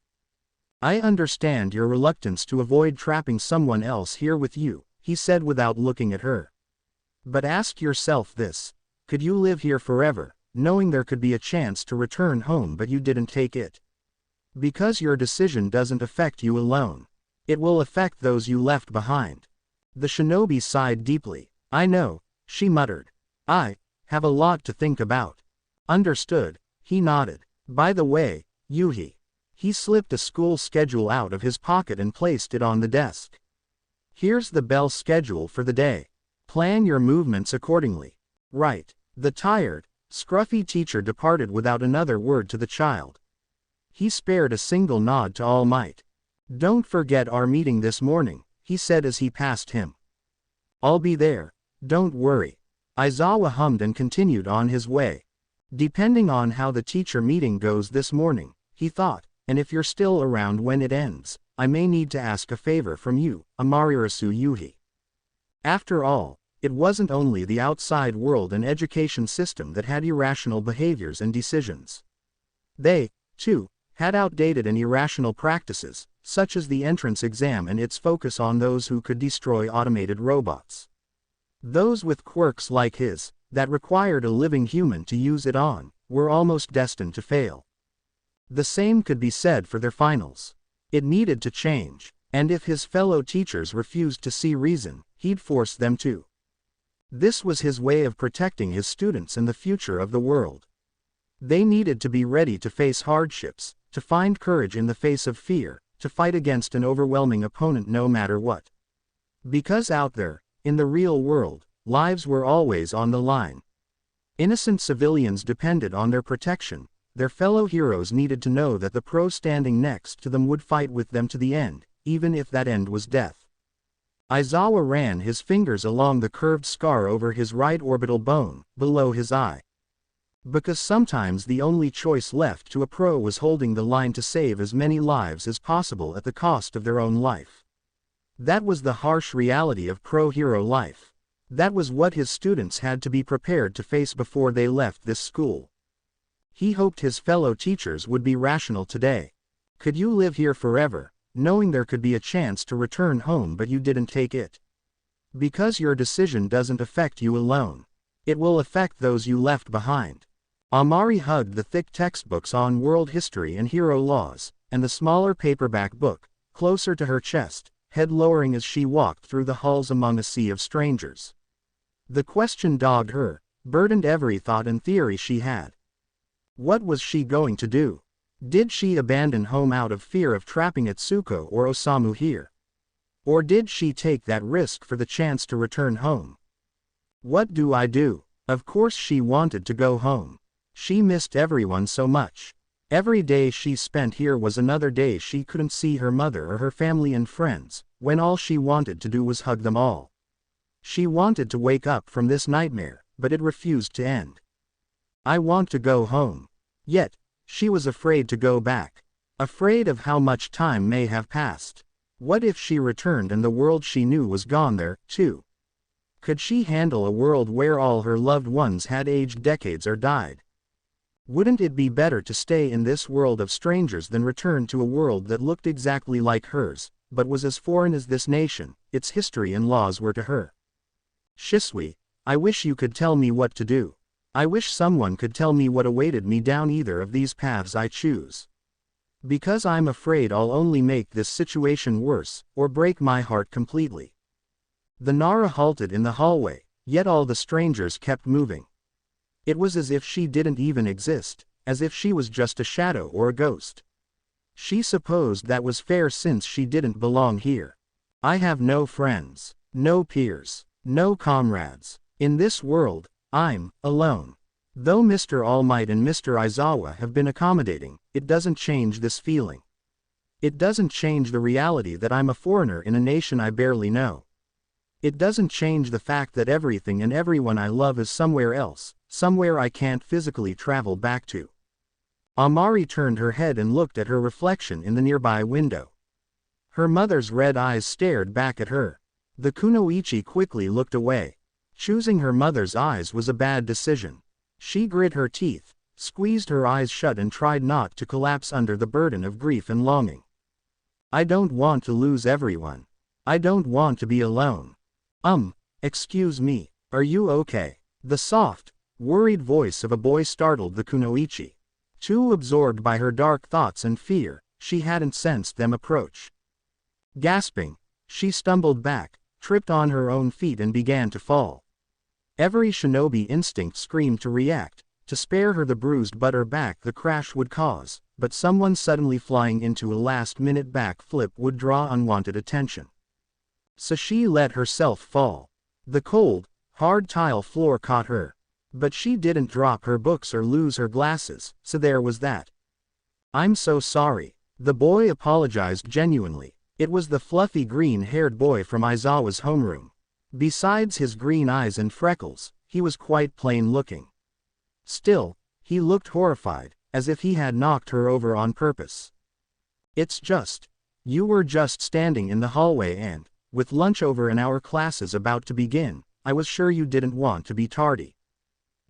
[SPEAKER 1] "I understand your reluctance to avoid trapping someone else here with you," he said without looking at her. "But ask yourself this. Could you live here forever, knowing there could be a chance to return home but you didn't take it? Because your decision doesn't affect you alone. It will affect those you left behind." The shinobi sighed deeply. "I know," she muttered. "I have a lot to think about." "Understood," he nodded. "By the way, Yuhi." He slipped a school schedule out of his pocket and placed it on the desk. "Here's the bell schedule for the day. Plan your movements accordingly." "Right." The tired, scruffy teacher departed without another word to the child. He spared a single nod to All Might. "Don't forget our meeting this morning," he said as he passed him. "I'll be there. Don't worry." Aizawa hummed and continued on his way. "Depending on how the teacher meeting goes this morning," he thought, "and if you're still around when it ends, I may need to ask a favor from you, Amarirasu Yuhi." After all, it wasn't only the outside world and education system that had irrational behaviors and decisions. They, too, had outdated and irrational practices, such as the entrance exam and its focus on those who could destroy automated robots. Those with quirks like his, that required a living human to use it on, were almost destined to fail. The same could be said for their finals. It needed to change, and if his fellow teachers refused to see reason, he'd force them to. This was his way of protecting his students and the future of the world. They needed to be ready to face hardships, to find courage in the face of fear, to fight against an overwhelming opponent no matter what. Because out there, in the real world, lives were always on the line. Innocent civilians depended on their protection. Their fellow heroes needed to know that the pro standing next to them would fight with them to the end, even if that end was death. Aizawa ran his fingers along the curved scar over his right orbital bone, below his eye. Because sometimes the only choice left to a pro was holding the line to save as many lives as possible at the cost of their own life. That was the harsh reality of pro-hero life. That was what his students had to be prepared to face before they left this school. He hoped his fellow teachers would be rational today. Could you live here forever, knowing there could be a chance to return home but you didn't take it? Because your decision doesn't affect you alone. It will affect those you left behind. Amari hugged the thick textbooks on world history and hero laws, and the smaller paperback book, closer to her chest, head lowering as she walked through the halls among a sea of strangers. The question dogged her, burdened every thought and theory she had. What was she going to do? Did she abandon home out of fear of trapping Atsuko or Osamu here? Or did she take that risk for the chance to return home? What do I do? Of course she wanted to go home. She missed everyone so much. Every day she spent here was another day she couldn't see her mother or her family and friends, when all she wanted to do was hug them all. She wanted to wake up from this nightmare, but it refused to end. "I want to go home." Yet, she was afraid to go back. Afraid of how much time may have passed. What if she returned and the world she knew was gone there, too? Could she handle a world where all her loved ones had aged decades or died? Wouldn't it be better to stay in this world of strangers than return to a world that looked exactly like hers, but was as foreign as this nation, its history and laws were to her? "Shisui, I wish you could tell me what to do. I wish someone could tell me what awaited me down either of these paths I choose. Because I'm afraid I'll only make this situation worse, or break my heart completely." The Nara halted in the hallway, yet all the strangers kept moving. It was as if she didn't even exist, as if she was just a shadow or a ghost. She supposed that was fair since she didn't belong here. "I have no friends, no peers, no comrades. In this world, I'm alone. Though Mr. All Might and Mr. Aizawa have been accommodating, it doesn't change this feeling. It doesn't change the reality that I'm a foreigner in a nation I barely know. It doesn't change the fact that everything and everyone I love is somewhere else, somewhere I can't physically travel back to." Amari turned her head and looked at her reflection in the nearby window. Her mother's red eyes stared back at her. The kunoichi quickly looked away. Choosing her mother's eyes was a bad decision. She grit her teeth, squeezed her eyes shut and tried not to collapse under the burden of grief and longing. I don't want to lose everyone. I don't want to be alone. Excuse me, are you okay? The soft, worried voice of a boy startled the kunoichi. Too absorbed by her dark thoughts and fear, she hadn't sensed them approach. Gasping, she stumbled back, tripped on her own feet and began to fall. Every shinobi instinct screamed to react, to spare her the bruised butter back the crash would cause, but someone suddenly flying into a last-minute back flip would draw unwanted attention. So she let herself fall. The cold, hard tile floor caught her. But she didn't drop her books or lose her glasses, so there was that. I'm so sorry. The boy apologized genuinely. It was the fluffy green-haired boy from Aizawa's homeroom. Besides his green eyes and freckles, he was quite plain-looking. Still, he looked horrified, as if he had knocked her over on purpose. It's just. You were just standing in the hallway and, with lunch over and our classes about to begin, I was sure you didn't want to be tardy.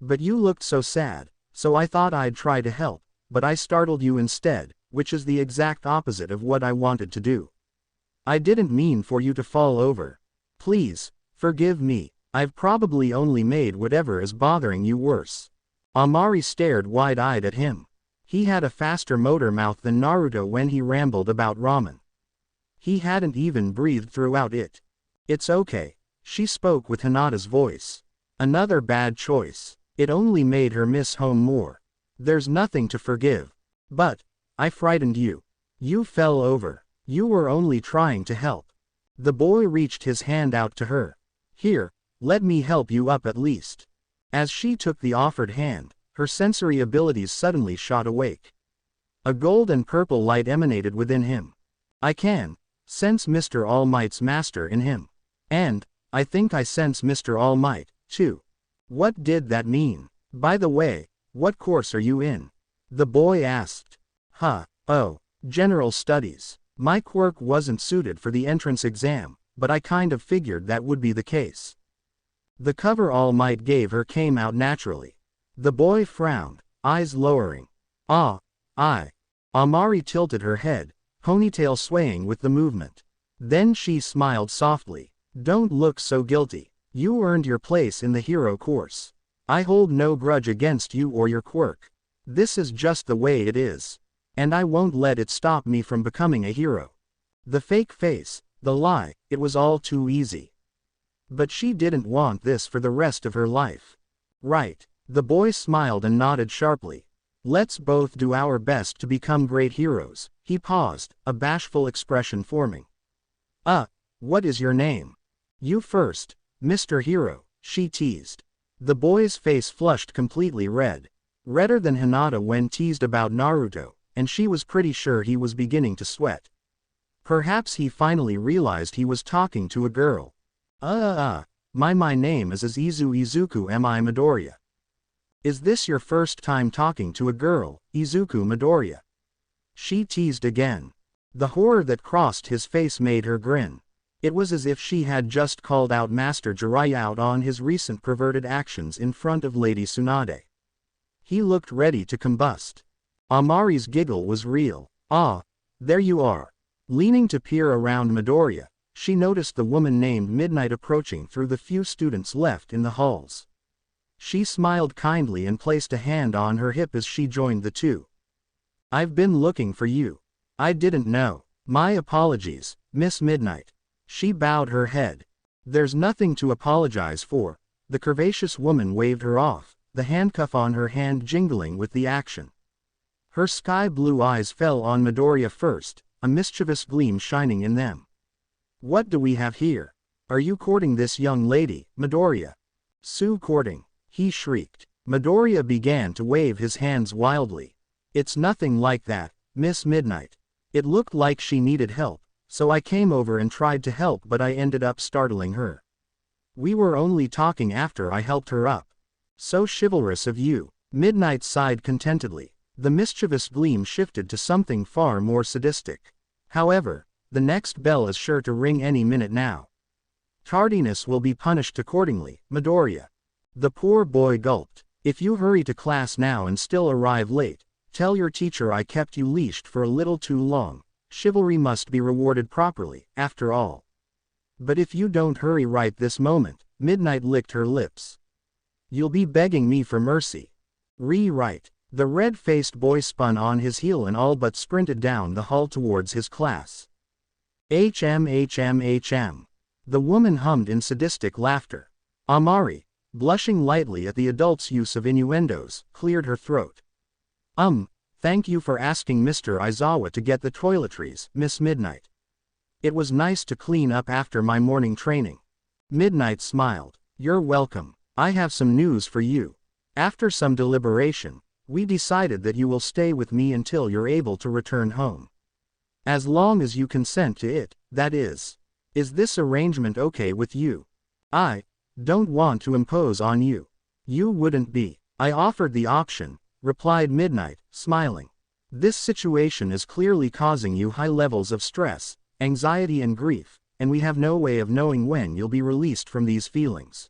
[SPEAKER 1] But you looked so sad, so I thought I'd try to help, but I startled you instead, which is the exact opposite of what I wanted to do. I didn't mean for you to fall over. Please, forgive me, I've probably only made whatever is bothering you worse. Amari stared wide-eyed at him. He had a faster motor mouth than Naruto when he rambled about ramen. He hadn't even breathed throughout it. It's okay, she spoke with Hinata's voice. Another bad choice. It only made her miss home more. There's nothing to forgive. But, I frightened you. You fell over. You were only trying to help. The boy reached his hand out to her. Here, let me help you up at least. As she took the offered hand, her sensory abilities suddenly shot awake. A gold and purple light emanated within him. I can sense Mr. All Might's master in him. And, I think I sense Mr. All Might, too. What did that mean? By the way, what course are you in? The boy asked. Oh, General Studies. My quirk wasn't suited for the entrance exam, but I kind of figured that would be the case. The cover All Might gave her came out naturally. The boy frowned, eyes lowering. Amari tilted her head, ponytail swaying with the movement. Then she smiled softly. Don't look so guilty. You earned your place in the hero course. I hold no grudge against you or your quirk. This is just the way it is. And I won't let it stop me from becoming a hero. The fake face, the lie, it was all too easy. But she didn't want this for the rest of her life. Right. The boy smiled and nodded sharply. Let's both do our best to become great heroes. He paused, a bashful expression forming. What is your name? You first, Mr. Hero, she teased. The boy's face flushed completely red. Redder than Hinata when teased about Naruto, and she was pretty sure he was beginning to sweat. Perhaps he finally realized he was talking to a girl. My name is Izuku Midoriya. Is this your first time talking to a girl, Izuku Midoriya? She teased again. The horror that crossed his face made her grin. It was as if she had just called out Master Jiraiya out on his recent perverted actions in front of Lady Tsunade. He looked ready to combust. Amari's giggle was real. There you are. Leaning to peer around Midoriya, she noticed the woman named Midnight approaching through the few students left in the halls. She smiled kindly and placed a hand on her hip as she joined the two. I've been looking for you. I didn't know. My apologies, Miss Midnight. She bowed her head. There's nothing to apologize for. The curvaceous woman waved her off, the handcuff on her hand jingling with the action. Her sky-blue eyes fell on Midoriya first, a mischievous gleam shining in them. What do we have here? Are you courting this young lady, Midoriya? Sue courting, he shrieked. Midoriya began to wave his hands wildly. It's nothing like that, Miss Midnight. It looked like she needed help, so I came over and tried to help, but I ended up startling her. We were only talking after I helped her up. So chivalrous of you. Midnight sighed contentedly. The mischievous gleam shifted to something far more sadistic. However, the next bell is sure to ring any minute now. Tardiness will be punished accordingly, Midoriya. The poor boy gulped. If you hurry to class now and still arrive late, tell your teacher I kept you leashed for a little too long. Chivalry must be rewarded properly, after all. But if you don't hurry right this moment, Midnight licked her lips. You'll be begging me for mercy. Right. The red-faced boy spun on his heel and all but sprinted down the hall towards his class. HM. The woman hummed in sadistic laughter. Amari, blushing lightly at the adult's use of innuendos, cleared her throat. Thank you for asking Mr. Aizawa to get the toiletries, Miss Midnight. It was nice to clean up after my morning training. Midnight smiled. You're welcome. I have some news for you. After some deliberation, we decided that you will stay with me until you're able to return home. As long as you consent to it, that is. Is this arrangement okay with you? I don't want to impose on you. You wouldn't be. I offered the option, replied Midnight, smiling. This situation is clearly causing you high levels of stress, anxiety and grief, and we have no way of knowing when you'll be released from these feelings.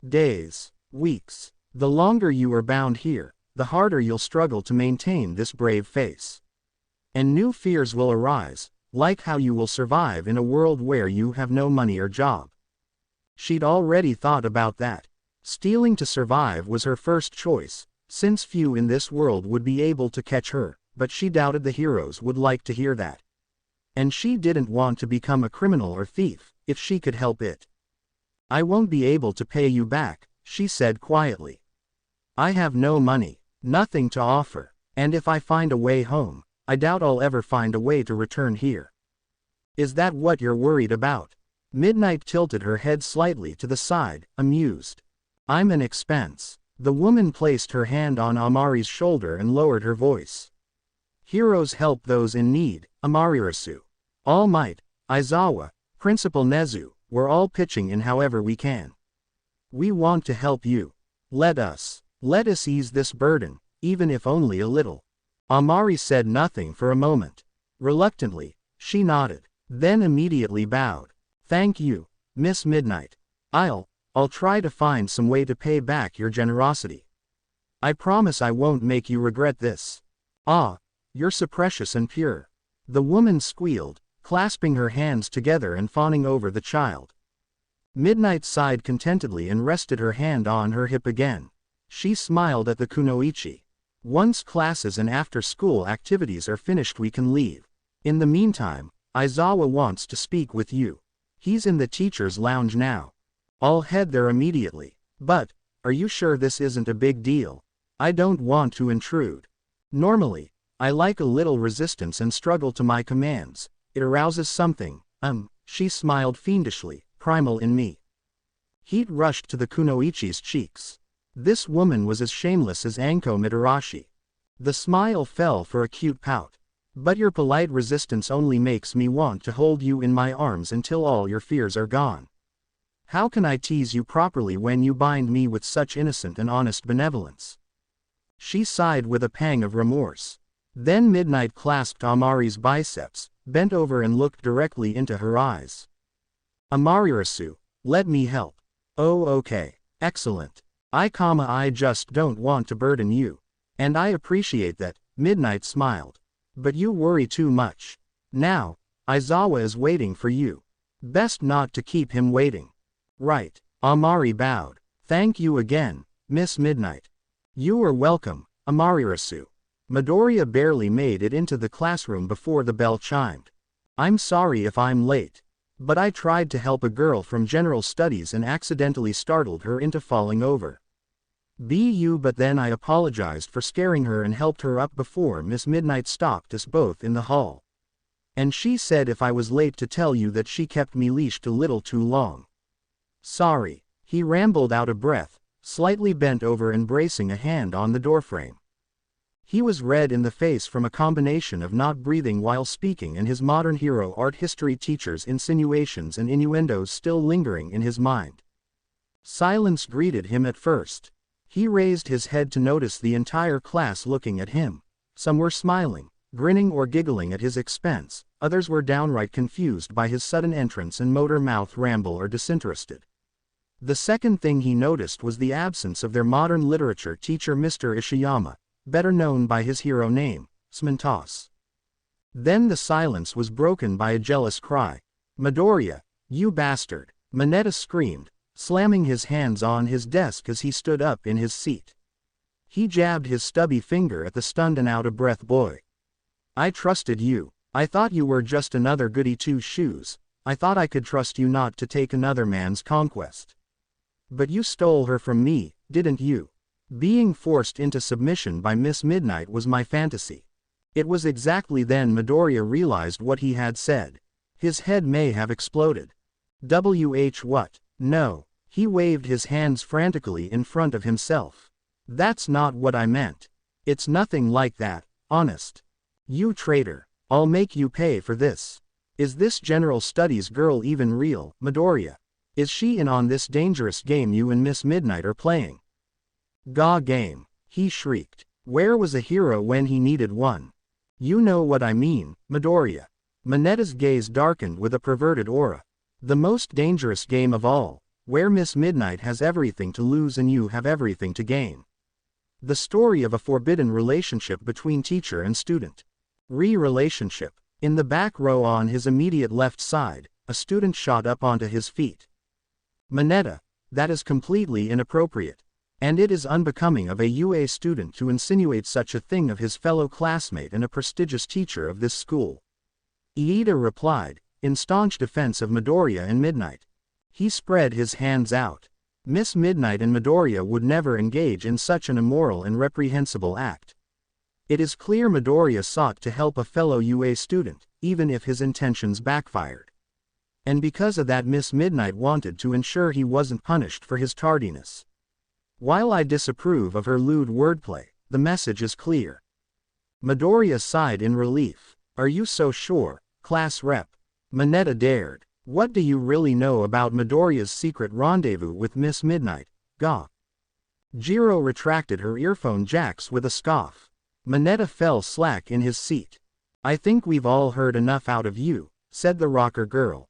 [SPEAKER 1] Days, weeks. The longer you are bound here, the harder you'll struggle to maintain this brave face. And new fears will arise, like how you will survive in a world where you have no money or job. She'd already thought about that. Stealing to survive was her first choice, since few in this world would be able to catch her, but she doubted the heroes would like to hear that. And she didn't want to become a criminal or thief, if she could help it. I won't be able to pay you back, she said quietly. I have no money, nothing to offer, and if I find a way home, I doubt I'll ever find a way to return here. Is that what you're worried about? Midnight tilted her head slightly to the side, amused. I'm an expense. The woman placed her hand on Amari's shoulder and lowered her voice. Heroes help those in need, Amarirasu. All Might, Aizawa, Principal Nezu, we're all pitching in however we can. We want to help you. Let us ease this burden, even if only a little. Amari said nothing for a moment. Reluctantly, she nodded, then immediately bowed. Thank you, Miss Midnight. I'll try to find some way to pay back your generosity. I promise I won't make you regret this. Ah, you're so precious and pure. The woman squealed, clasping her hands together and fawning over the child. Midnight sighed contentedly and rested her hand on her hip again. She smiled at the kunoichi. Once classes and after-school activities are finished we can leave. In the meantime, Aizawa wants to speak with you. He's in the teacher's lounge now. I'll head there immediately. But, are you sure this isn't a big deal? I don't want to intrude. Normally, I like a little resistance and struggle to my commands. It arouses something, she smiled fiendishly, primal in me. Heat rushed to the kunoichi's cheeks. This woman was as shameless as Anko Mitarashi. The smile fell for a cute pout. But your polite resistance only makes me want to hold you in my arms until all your fears are gone. How can I tease you properly when you bind me with such innocent and honest benevolence? She sighed with a pang of remorse. Then Midnight clasped Amari's biceps, bent over and looked directly into her eyes. Amarirasu, let me help. Oh okay, excellent. I just don't want to burden you. And I appreciate that, Midnight smiled. But you worry too much. Now, Aizawa is waiting for you. Best not to keep him waiting. Right, Amari bowed. Thank you again, Miss Midnight. You are welcome, Amarirasu. Midoriya barely made it into the classroom before the bell chimed. I'm sorry if I'm late. But I tried to help a girl from General Studies and accidentally startled her into falling over. But then I apologized for scaring her and helped her up before Miss Midnight stopped us both in the hall. And she said if I was late to tell you that she kept me leashed a little too long. Sorry, he rambled out of breath, slightly bent over and bracing a hand on the doorframe. He was red in the face from a combination of not breathing while speaking and his modern hero art history teacher's insinuations and innuendos still lingering in his mind. Silence greeted him at first. He raised his head to notice the entire class looking at him. Some were smiling, grinning or giggling at his expense, others were downright confused by his sudden entrance and motor mouth ramble or disinterested. The second thing he noticed was the absence of their modern literature teacher Mr. Ishiyama, better known by his hero name, Smintos. Then the silence was broken by a jealous cry. "Midoriya, you bastard!" Mineta screamed, slamming his hands on his desk as he stood up in his seat. He jabbed his stubby finger at the stunned and out-of-breath boy. "I trusted you. I thought you were just another goody two-shoes. I thought I could trust you not to take another man's conquest. But you stole her from me, didn't you? Being forced into submission by Miss Midnight was my fantasy." It was exactly then Midoriya realized what he had said. His head may have exploded. What? No. He waved his hands frantically in front of himself. "That's not what I meant. It's nothing like that, honest. You traitor. I'll make you pay for this. Is this General Studies girl even real, Midoriya? Is she in on this dangerous game you and Miss Midnight are playing?" "Ga game," he shrieked. "Where was a hero when he needed one? You know what I mean, Midoriya." Mineta's gaze darkened with a perverted aura. "The most dangerous game of all, where Miss Midnight has everything to lose and you have everything to gain. The story of a forbidden relationship between teacher and student. Relationship." In the back row on his immediate left side, a student shot up onto his feet. "Mineta, that is completely inappropriate. And it is unbecoming of a UA student to insinuate such a thing of his fellow classmate and a prestigious teacher of this school." Iida replied, in staunch defense of Midoriya and Midnight. He spread his hands out. Miss Midnight and Midoriya would never engage in such an immoral and reprehensible act. It is clear Midoriya sought to help a fellow UA student, even if his intentions backfired. And because of that Miss Midnight wanted to ensure he wasn't punished for his tardiness. While I disapprove of her lewd wordplay, the message is clear. Midoriya sighed in relief. "Are you so sure, class rep?" Mineta dared. "What do you really know about Midoriya's secret rendezvous with Miss Midnight, Ga?" Jiro retracted her earphone jacks with a scoff. Mineta fell slack in his seat. "I think we've all heard enough out of you," said the rocker girl.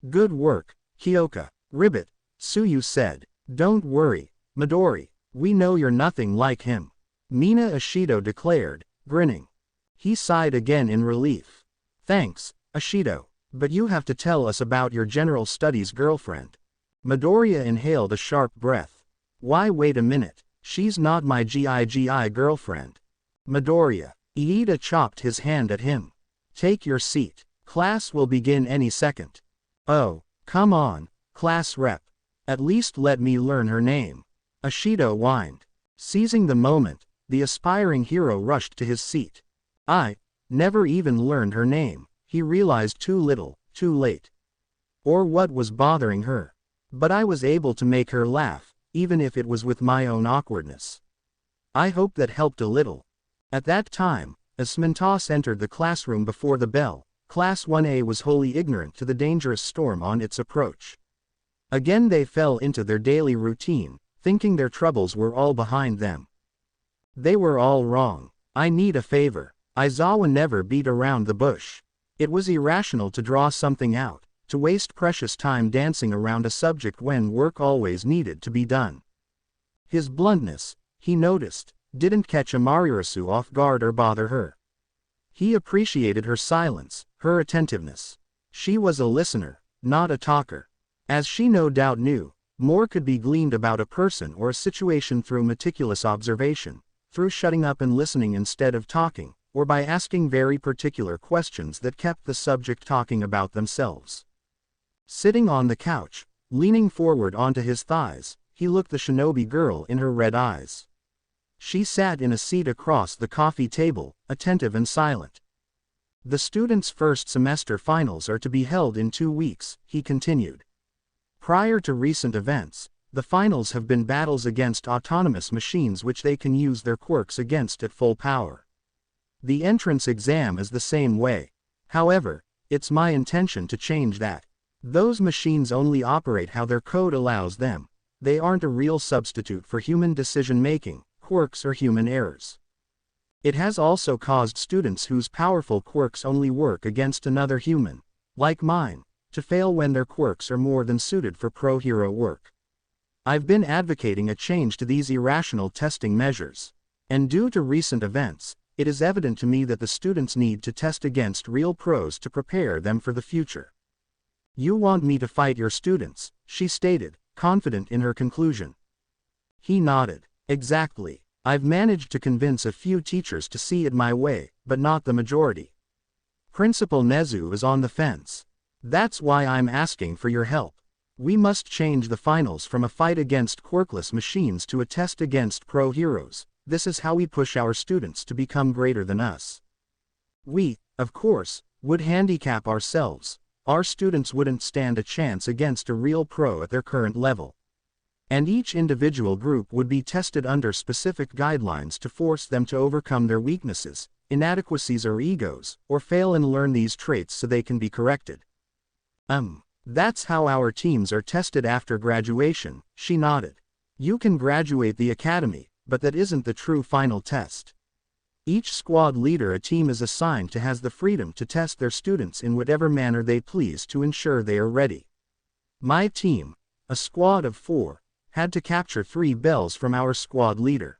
[SPEAKER 1] "Good work, Kyoka." "Ribbit," Tsuyu said. "Don't worry, Midori, we know you're nothing like him," Mina Ashido declared, grinning. He sighed again in relief. "Thanks, Ashido, but you have to tell us about your General Studies girlfriend." Midoriya inhaled a sharp breath. "Why wait a minute, she's not my GIGI girlfriend." "Midoriya." Iida chopped his hand at him. "Take your seat. Class will begin any second." "Oh, come on, class rep. At least let me learn her name," Ashido whined. Seizing the moment, the aspiring hero rushed to his seat. "I never even learned her name," he realized too little, too late. Or what was bothering her. "But I was able to make her laugh, even if it was with my own awkwardness. I hope that helped a little." At that time, as Smintos entered the classroom before the bell, Class 1A was wholly ignorant to the dangerous storm on its approach. Again they fell into their daily routine, thinking their troubles were all behind them. They were all wrong. "I need a favor." Aizawa never beat around the bush. It was irrational to draw something out, to waste precious time dancing around a subject when work always needed to be done. His bluntness, he noticed, didn't catch Amaterasu off guard or bother her. He appreciated her silence, her attentiveness. She was a listener, not a talker. As she no doubt knew, more could be gleaned about a person or a situation through meticulous observation, through shutting up and listening instead of talking, or by asking very particular questions that kept the subject talking about themselves. Sitting on the couch, leaning forward onto his thighs, he looked the shinobi girl in her red eyes. She sat in a seat across the coffee table, attentive and silent. "The students' first semester finals are to be held in 2 weeks, he continued. Prior to recent events, the finals have been battles against autonomous machines which they can use their quirks against at full power. The entrance exam is the same way. However, it's my intention to change that. Those machines only operate how their code allows them. They aren't a real substitute for human decision-making, quirks or human errors. It has also caused students whose powerful quirks only work against another human, like mine, to fail when their quirks are more than suited for pro-hero work. I've been advocating a change to these irrational testing measures. And due to recent events, it is evident to me that the students need to test against real pros to prepare them for the future. You want me to fight your students, she stated, confident in her conclusion. He nodded. Exactly. I've managed to convince a few teachers to see it my way, but not the majority. Principal Nezu is on the fence. That's why I'm asking for your help. We must change the finals from a fight against quirkless machines to a test against pro heroes. This is how we push our students to become greater than us. We, of course, would handicap ourselves. Our students wouldn't stand a chance against a real pro at their current level. And each individual group would be tested under specific guidelines to force them to overcome their weaknesses, inadequacies or egos, or fail and learn these traits so they can be corrected. That's how our teams are tested after graduation, she nodded. You can graduate the academy, but that isn't the true final test. Each squad leader a team is assigned to has the freedom to test their students in whatever manner they please to ensure they are ready. My team, a squad of 4, had to capture 3 bells from our squad leader.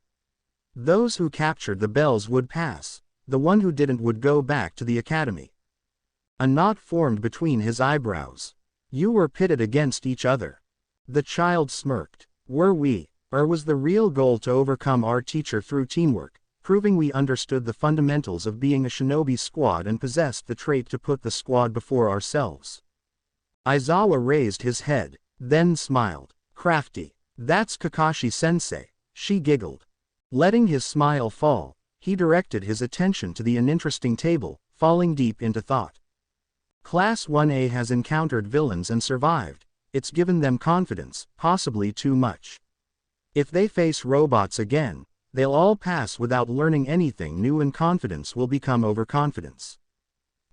[SPEAKER 1] Those who captured the bells would pass, the one who didn't would go back to the academy. A knot formed between his eyebrows. You were pitted against each other. The child smirked. Were we, or was the real goal to overcome our teacher through teamwork, proving we understood the fundamentals of being a shinobi squad and possessed the trait to put the squad before ourselves? Aizawa raised his head, then smiled. Crafty. That's Kakashi-sensei, she giggled. Letting his smile fall, he directed his attention to the uninteresting table, falling deep into thought. Class 1A has encountered villains and survived. It's given them confidence, possibly too much. If they face robots again, they'll all pass without learning anything new and confidence will become overconfidence.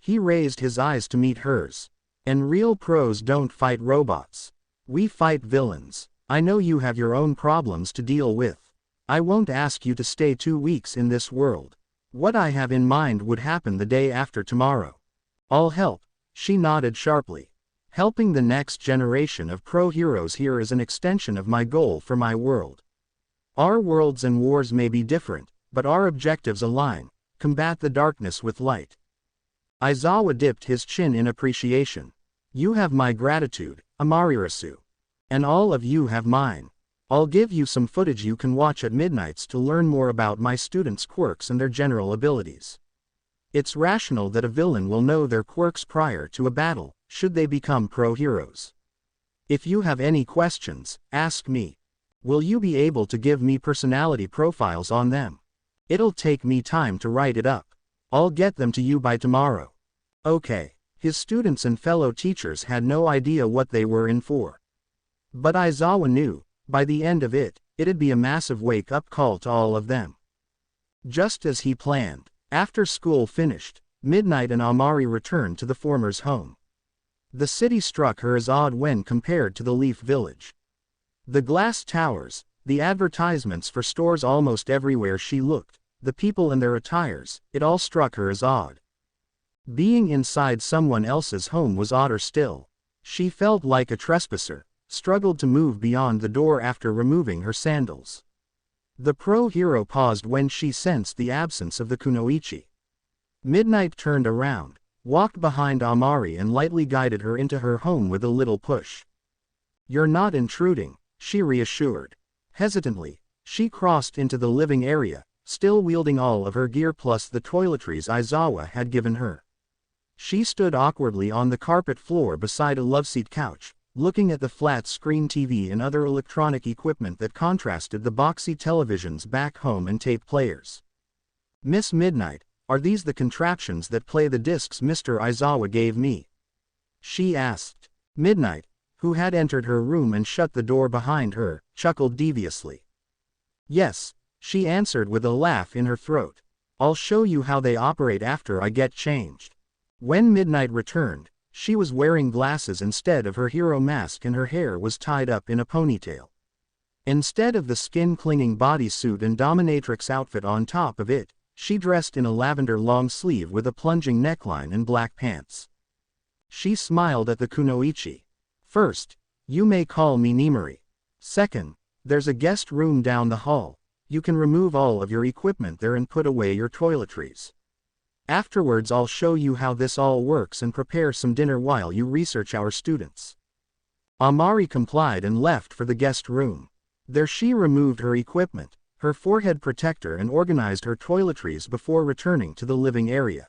[SPEAKER 1] He raised his eyes to meet hers. And real pros don't fight robots. We fight villains. I know you have your own problems to deal with. I won't ask you to stay 2 weeks in this world. What I have in mind would happen the day after tomorrow. I'll help, she nodded sharply. Helping the next generation of pro heroes here is an extension of my goal for my world. Our worlds and wars may be different, but our objectives align. Combat the darkness with light. Aizawa dipped his chin in appreciation. You have my gratitude, Amarirasu. And all of you have mine. I'll give you some footage you can watch at midnights to learn more about my students' quirks and their general abilities. It's rational that a villain will know their quirks prior to a battle, should they become pro heroes. If you have any questions, ask me. Will you be able to give me personality profiles on them? It'll take me time to write it up. I'll get them to you by tomorrow. Okay. His students and fellow teachers had no idea what they were in for. But Aizawa knew, by the end of it, it'd be a massive wake-up call to all of them. Just as he planned, after school finished, Midnight and Amari returned to the former's home. The city struck her as odd when compared to the Leaf Village. The glass towers, the advertisements for stores almost everywhere she looked, the people and their attires, it all struck her as odd. Being inside someone else's home was odder still. She felt like a trespasser, struggled to move beyond the door after removing her sandals. The pro-hero paused when she sensed the absence of the kunoichi. Midnight turned around, walked behind Amari and lightly guided her into her home with a little push. You're not intruding, she reassured. Hesitantly, she crossed into the living area, still wielding all of her gear plus the toiletries Aizawa had given her. She stood awkwardly on the carpet floor beside a loveseat couch, looking at the flat-screen TV and other electronic equipment that contrasted the boxy televisions back home and tape players. Miss Midnight, are these the contraptions that play the discs Mr. Aizawa gave me? She asked. Midnight, who had entered her room and shut the door behind her, chuckled deviously. Yes, she answered with a laugh in her throat. I'll show you how they operate after I get changed. When Midnight returned, she was wearing glasses instead of her hero mask and her hair was tied up in a ponytail. Instead of the skin-clinging bodysuit and dominatrix outfit on top of it, she dressed in a lavender long sleeve with a plunging neckline and black pants. She smiled at the kunoichi. First, you may call me Nimari. Second, there's a guest room down the hall. You can remove all of your equipment there and put away your toiletries. Afterwards I'll show you how this all works and prepare some dinner while you research our students. Amari complied and left for the guest room. There she removed her equipment, her forehead protector, and organized her toiletries before returning to the living area.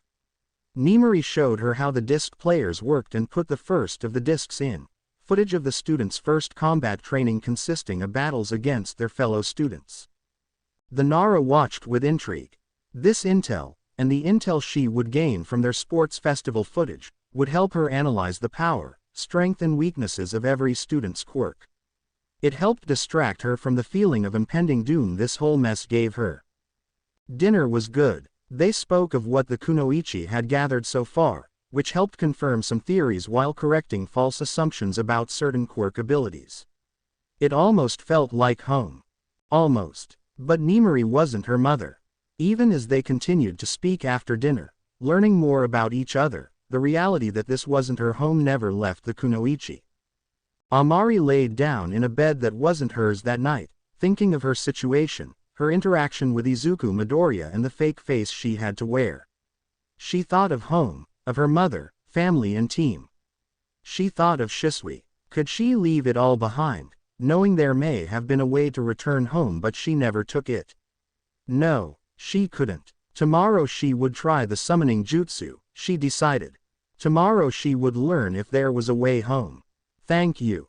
[SPEAKER 1] Nimari showed her how the disc players worked and put the first of the discs in, footage of the students' first combat training consisting of battles against their fellow students. The Nara watched with intrigue. This intel, and the intel she would gain from their sports festival footage, would help her analyze the power, strength and weaknesses of every student's quirk. It helped distract her from the feeling of impending doom this whole mess gave her. Dinner was good. They spoke of what the kunoichi had gathered so far, which helped confirm some theories while correcting false assumptions about certain quirk abilities. It almost felt like home. Almost. But Nimari wasn't her mother. Even as they continued to speak after dinner, learning more about each other, the reality that this wasn't her home never left the kunoichi. Amari laid down in a bed that wasn't hers that night, thinking of her situation, her interaction with Izuku Midoriya and the fake face she had to wear. She thought of home, of her mother, family and team. She thought of Shisui. Could she leave it all behind, knowing there may have been a way to return home but she never took it? No, she couldn't. Tomorrow she would try the summoning jutsu, she decided. Tomorrow she would learn if there was a way home. Thank you.